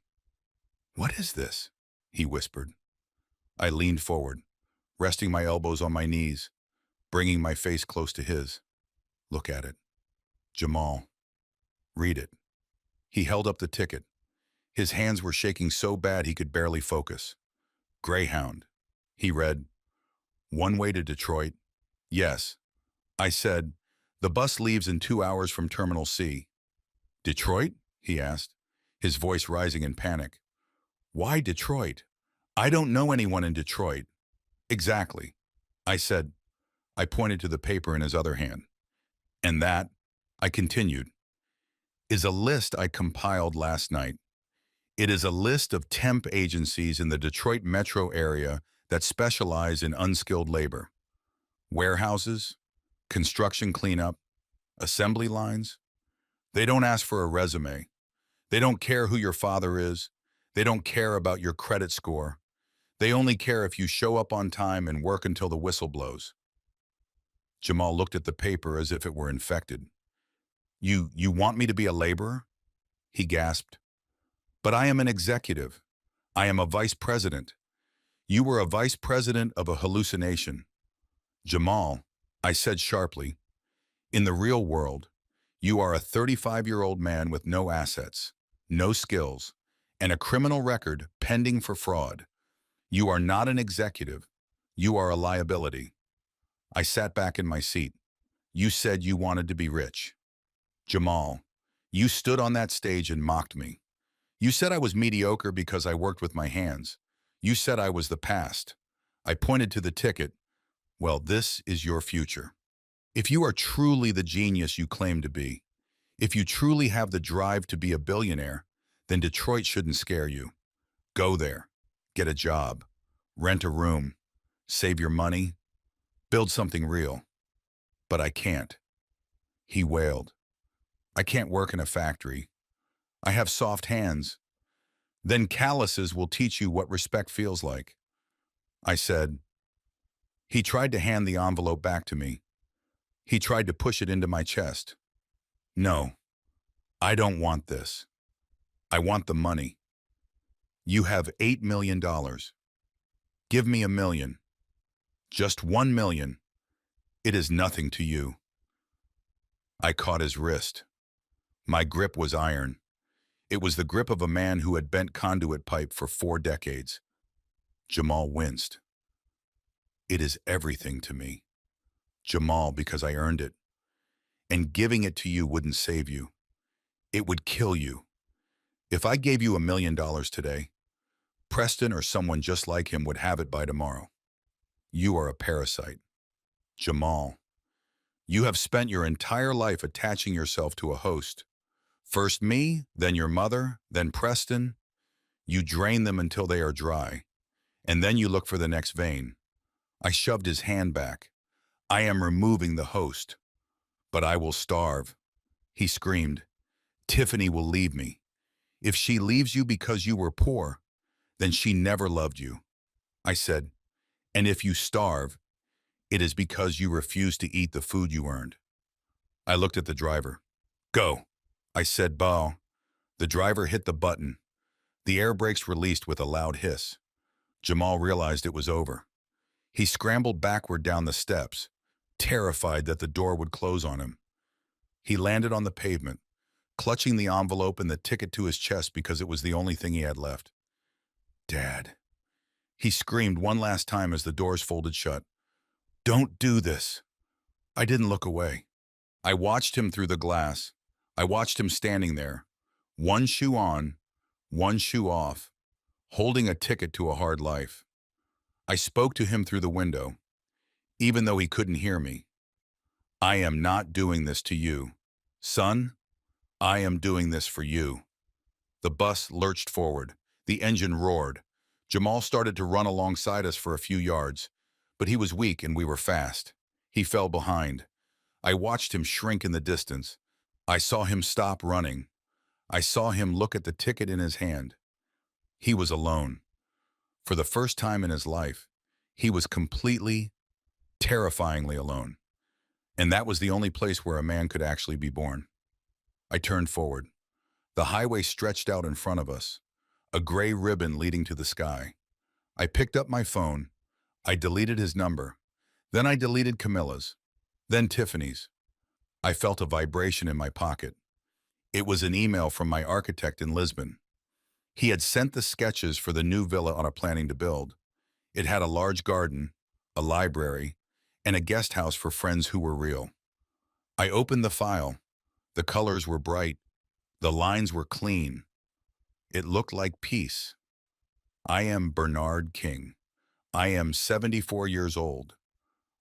"What is this?" he whispered. I leaned forward, resting my elbows on my knees, bringing my face close to his. "Look at it. Jamal. Read it." He held up the ticket. His hands were shaking so bad he could barely focus. "Greyhound." He read, "One way to Detroit." "Yes." I said, "The bus leaves in 2 hours from Terminal C." "Detroit?" he asked, his voice rising in panic. "Why Detroit? I don't know anyone in Detroit." "Exactly." I said. I pointed to the paper in his other hand. "And that," I continued, "is a list I compiled last night. It is a list of temp agencies in the Detroit metro area that specialize in unskilled labor. Warehouses, construction cleanup, assembly lines. They don't ask for a resume. They don't care who your father is. They don't care about your credit score. They only care if you show up on time and work until the whistle blows." Jamal looked at the paper as if it were infected. You want me to be a laborer?" He gasped. "But I am an executive. I am a vice president. You were a vice president of a hallucination. Jamal, I said sharply, in the real world, you are a 35-year-old man with no assets, no skills, and a criminal record pending for fraud. You are not an executive. You are a liability. I sat back in my seat. You said you wanted to be rich. Jamal, you stood on that stage and mocked me. You said I was mediocre because I worked with my hands. You said I was the past. I pointed to the ticket. Well, this is your future. If you are truly the genius you claim to be, if you truly have the drive to be a billionaire, then Detroit shouldn't scare you. Go there, get a job, rent a room, save your money, build something real. But I can't. He wailed. I can't work in a factory. I have soft hands. Then calluses will teach you what respect feels like. I said. He tried to hand the envelope back to me. He tried to push it into my chest. No, I don't want this. I want the money. You have $8 million. Give me $1 million. Just $1 million. It is nothing to you. I caught his wrist. My grip was iron. It was the grip of a man who had bent conduit pipe for 4 decades. Jamal winced. It is everything to me. Jamal, because I earned it. And giving it to you wouldn't save you. It would kill you. If I gave you $1 million today, Preston or someone just like him would have it by tomorrow. You are a parasite. Jamal, you have spent your entire life attaching yourself to a host. First me, then your mother, then Preston. You drain them until they are dry, and then you look for the next vein. I shoved his hand back. I am removing the host. But I will starve. He screamed. Tiffany will leave me. If she leaves you because you were poor, then she never loved you. I said, and if you starve, it is because you refuse to eat the food you earned. I looked at the driver. Go. I said, bow. The driver hit the button. The air brakes released with a loud hiss. Jamal realized it was over. He scrambled backward down the steps, terrified that the door would close on him. He landed on the pavement, clutching the envelope and the ticket to his chest because it was the only thing he had left. Dad. He screamed one last time as the doors folded shut. Don't do this. I didn't look away. I watched him through the glass. I watched him standing there, one shoe on, one shoe off, holding a ticket to a hard life. I spoke to him through the window, even though he couldn't hear me. I am not doing this to you. Son, I am doing this for you. The bus lurched forward. The engine roared. Jamal started to run alongside us for a few yards, but he was weak and we were fast. He fell behind. I watched him shrink in the distance. I saw him stop running. I saw him look at the ticket in his hand. He was alone. For the first time in his life, he was completely, terrifyingly alone. And that was the only place where a man could actually be born. I turned forward. The highway stretched out in front of us, a gray ribbon leading to the sky. I picked up my phone. I deleted his number. Then I deleted Camilla's. Then Tiffany's. I felt a vibration in my pocket. It was an email from my architect in Lisbon. He had sent the sketches for the new villa I'm planning to build. It had a large garden, a library, and a guest house for friends who were real. I opened the file. The colors were bright. The lines were clean. It looked like peace. I am Bernard King. I am 74 years old.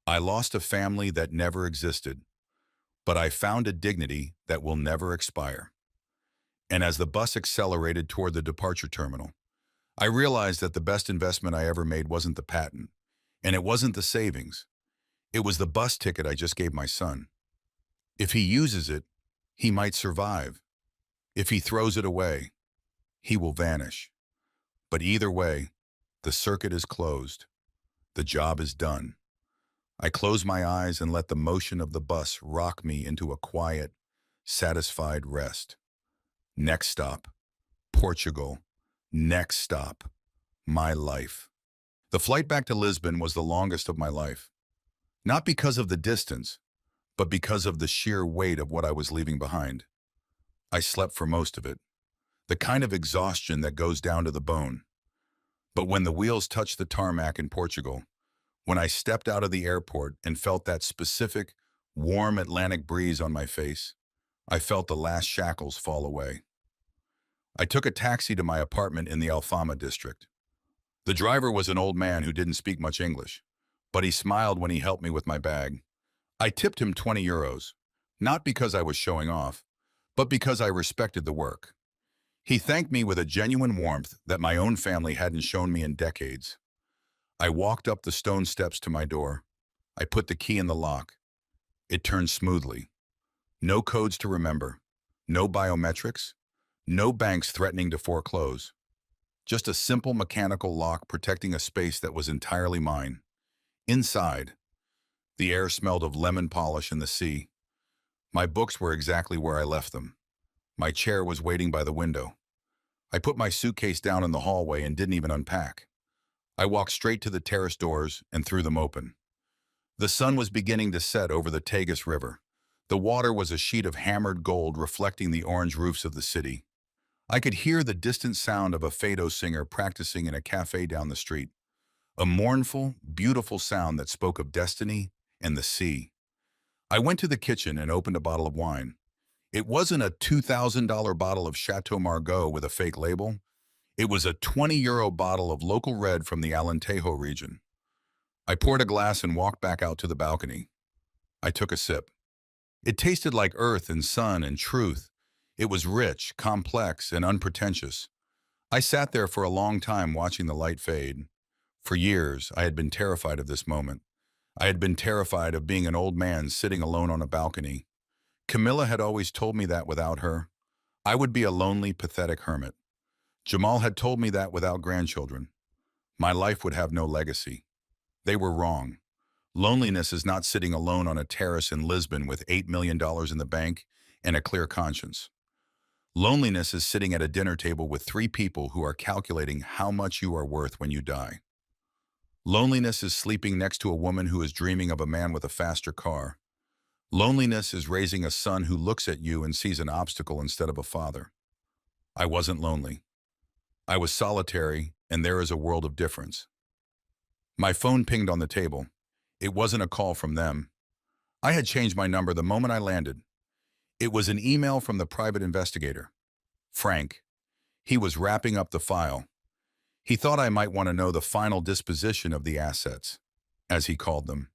I lost a family that never existed, but I found a dignity that will never expire. And as the bus accelerated toward the departure terminal, I realized that the best investment I ever made wasn't the patent, and it wasn't the savings. It was the bus ticket I just gave my son. If he uses it, he might survive. If he throws it away, he will vanish. But either way, the circuit is closed. The job is done. I close my eyes and let the motion of the bus rock me into a quiet, satisfied rest. Next stop, Portugal. Next stop, my life. The flight back to Lisbon was the longest of my life. Not because of the distance, but because of the sheer weight of what I was leaving behind. I slept for most of it, the kind of exhaustion that goes down to the bone. But when the wheels touched the tarmac in Portugal, when I stepped out of the airport and felt that specific, warm Atlantic breeze on my face, I felt the last shackles fall away. I took a taxi to my apartment in the Alfama district. The driver was an old man who didn't speak much English, but he smiled when he helped me with my bag. I tipped him 20 euros, not because I was showing off, but because I respected the work. He thanked me with a genuine warmth that my own family hadn't shown me in decades. I walked up the stone steps to my door. I put the key in the lock. It turned smoothly. No codes to remember, no biometrics, no banks threatening to foreclose. Just a simple mechanical lock protecting a space that was entirely mine. Inside, the air smelled of lemon polish and the sea. My books were exactly where I left them. My chair was waiting by the window. I put my suitcase down in the hallway and didn't even unpack. I walked straight to the terrace doors and threw them open. The sun was beginning to set over the Tagus River. The water was a sheet of hammered gold reflecting the orange roofs of the city. I could hear the distant sound of a fado singer practicing in a cafe down the street. A mournful, beautiful sound that spoke of destiny and the sea. I went to the kitchen and opened a bottle of wine. It wasn't a $2,000 bottle of Chateau Margaux with a fake label. It was a 20-euro bottle of local red from the Alentejo region. I poured a glass and walked back out to the balcony. I took a sip. It tasted like earth and sun and truth. It was rich, complex, and unpretentious. I sat there for a long time watching the light fade. For years, I had been terrified of this moment. I had been terrified of being an old man sitting alone on a balcony. Camilla had always told me that without her, I would be a lonely, pathetic hermit. Jamal had told me that without grandchildren, my life would have no legacy. They were wrong. Loneliness is not sitting alone on a terrace in Lisbon with $8 million in the bank and a clear conscience. Loneliness is sitting at a dinner table with three people who are calculating how much you are worth when you die. Loneliness is sleeping next to a woman who is dreaming of a man with a faster car. Loneliness is raising a son who looks at you and sees an obstacle instead of a father. I wasn't lonely. I was solitary, and there is a world of difference. My phone pinged on the table. It wasn't a call from them. I had changed my number the moment I landed. It was an email from the private investigator, Frank. He was wrapping up the file. He thought I might want to know the final disposition of the assets, as he called them.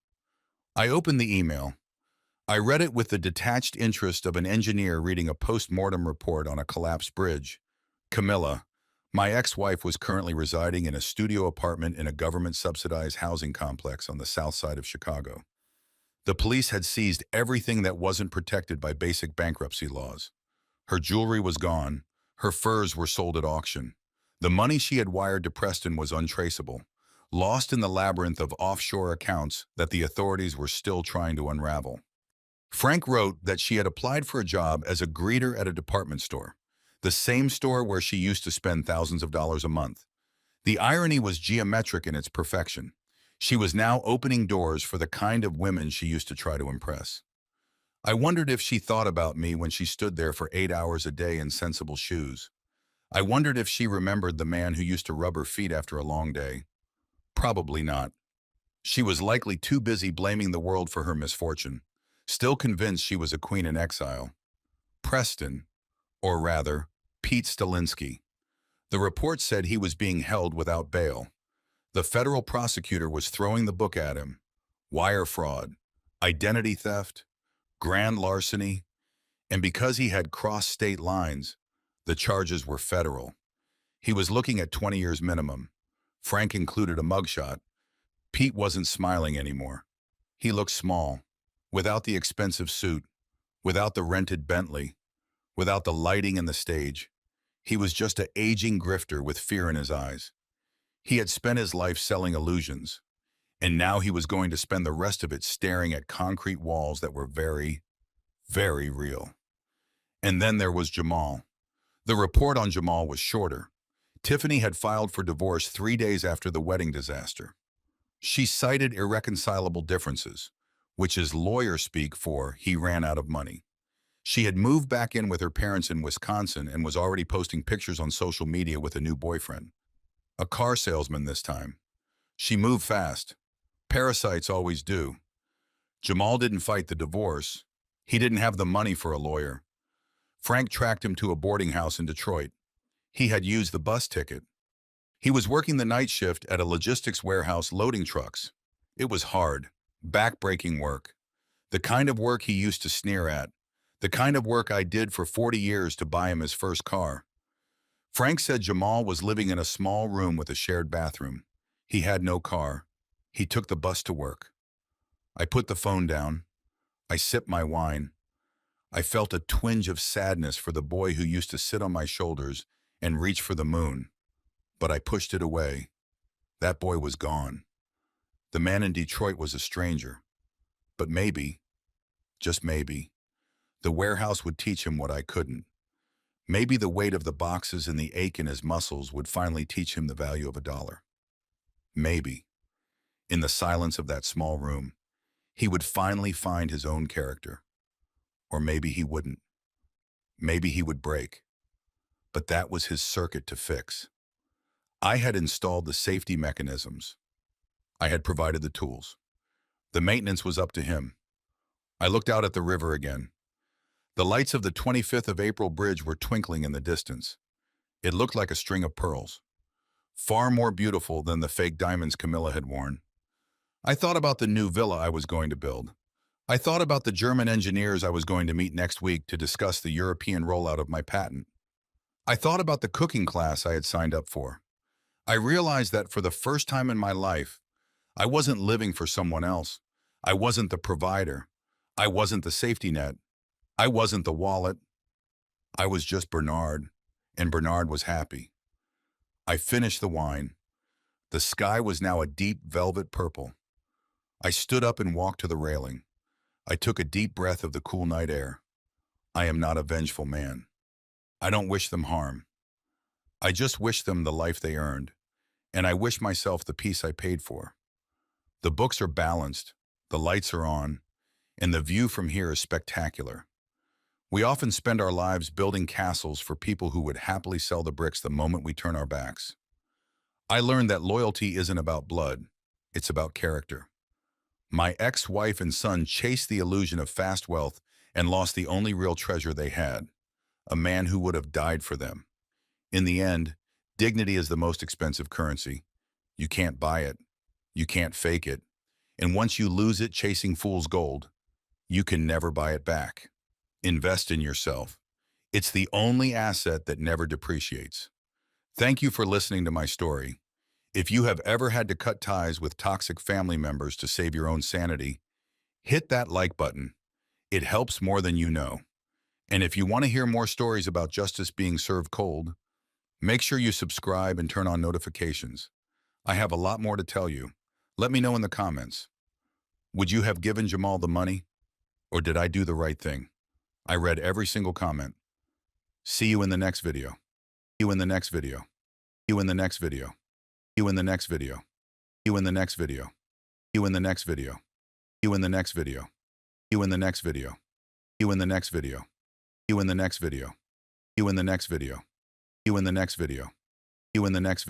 I opened the email. I read it with the detached interest of an engineer reading a post-mortem report on a collapsed bridge. Camilla, my ex-wife, was currently residing in a studio apartment in a government-subsidized housing complex on the south side of Chicago. The police had seized everything that wasn't protected by basic bankruptcy laws. Her jewelry was gone. Her furs were sold at auction. The money she had wired to Preston was untraceable, lost in the labyrinth of offshore accounts that the authorities were still trying to unravel. Frank wrote that she had applied for a job as a greeter at a department store, the same store where she used to spend thousands of dollars a month. The irony was geometric in its perfection. She was now opening doors for the kind of women she used to try to impress. I wondered if she thought about me when she stood there for 8 hours a day in sensible shoes. I wondered if she remembered the man who used to rub her feet after a long day. Probably not. She was likely too busy blaming the world for her misfortune, still convinced she was a queen in exile. Preston, or rather, Pete Stalinsky. The report said he was being held without bail. The federal prosecutor was throwing the book at him. Wire fraud, identity theft, grand larceny, and because he had crossed state lines, the charges were federal. He was looking at 20 years minimum. Frank included a mugshot. Pete wasn't smiling anymore. He looked small, without the expensive suit, without the rented Bentley, without the lighting and the stage. He was just an aging grifter with fear in his eyes. He had spent his life selling illusions, and now he was going to spend the rest of it staring at concrete walls that were very, very real. And then there was Jamal. The report on Jamal was shorter. Tiffany had filed for divorce 3 days after the wedding disaster. She cited irreconcilable differences, which is lawyer speak for he ran out of money. She had moved back in with her parents in Wisconsin and was already posting pictures on social media with a new boyfriend. A car salesman this time. She moved fast. Parasites always do. Jamal didn't fight the divorce. He didn't have the money for a lawyer. Frank tracked him to a boarding house in Detroit. He had used the bus ticket. He was working the night shift at a logistics warehouse loading trucks. It was hard, back-breaking work. The kind of work he used to sneer at. The kind of work I did for 40 years to buy him his first car. Frank said Jamal was living in a small room with a shared bathroom. He had no car. He took the bus to work. I put the phone down. I sipped my wine. I felt a twinge of sadness for the boy who used to sit on my shoulders and reach for the moon. But I pushed it away. That boy was gone. The man in Detroit was a stranger. But maybe, just maybe, the warehouse would teach him what I couldn't. Maybe the weight of the boxes and the ache in his muscles would finally teach him the value of $1. Maybe, in the silence of that small room, he would finally find his own character. Or maybe he wouldn't. Maybe he would break. But that was his circuit to fix. I had installed the safety mechanisms. I had provided the tools. The maintenance was up to him. I looked out at the river again. The lights of the 25th of April bridge were twinkling in the distance. It looked like a string of pearls, far more beautiful than the fake diamonds Camilla had worn. I thought about the new villa I was going to build. I thought about the German engineers I was going to meet next week to discuss the European rollout of my patent. I thought about the cooking class I had signed up for. I realized that for the first time in my life, I wasn't living for someone else. I wasn't the provider. I wasn't the safety net. I wasn't the wallet. I was just Bernard, and Bernard was happy. I finished the wine. The sky was now a deep velvet purple. I stood up and walked to the railing. I took a deep breath of the cool night air. I am not a vengeful man. I don't wish them harm. I just wish them the life they earned, and I wish myself the peace I paid for. The books are balanced, the lights are on, and the view from here is spectacular. We often spend our lives building castles for people who would happily sell the bricks the moment we turn our backs. I learned that loyalty isn't about blood, it's about character. My ex-wife and son chased the illusion of fast wealth and lost the only real treasure they had, a man who would have died for them. In the end, dignity is the most expensive currency. You can't buy it. You can't fake it. And once you lose it chasing fool's gold, you can never buy it back. Invest in yourself. It's the only asset that never depreciates. Thank you for listening to my story. If you have ever had to cut ties with toxic family members to save your own sanity, hit that like button. It helps more than you know. And if you want to hear more stories about justice being served cold, make sure you subscribe and turn on notifications. I have a lot more to tell you. Let me know in the comments. Would you have given Jamal the money? Or did I do the right thing? I read every single comment. See you in the next video. See you in the next video. See you in the next video. See you in the next video. See you in the next video. See you in the next video. See you in the next video. See you in the next video. See you in the next video. See you in the next video. See you in the next video. See you in the next video. See you in the next video.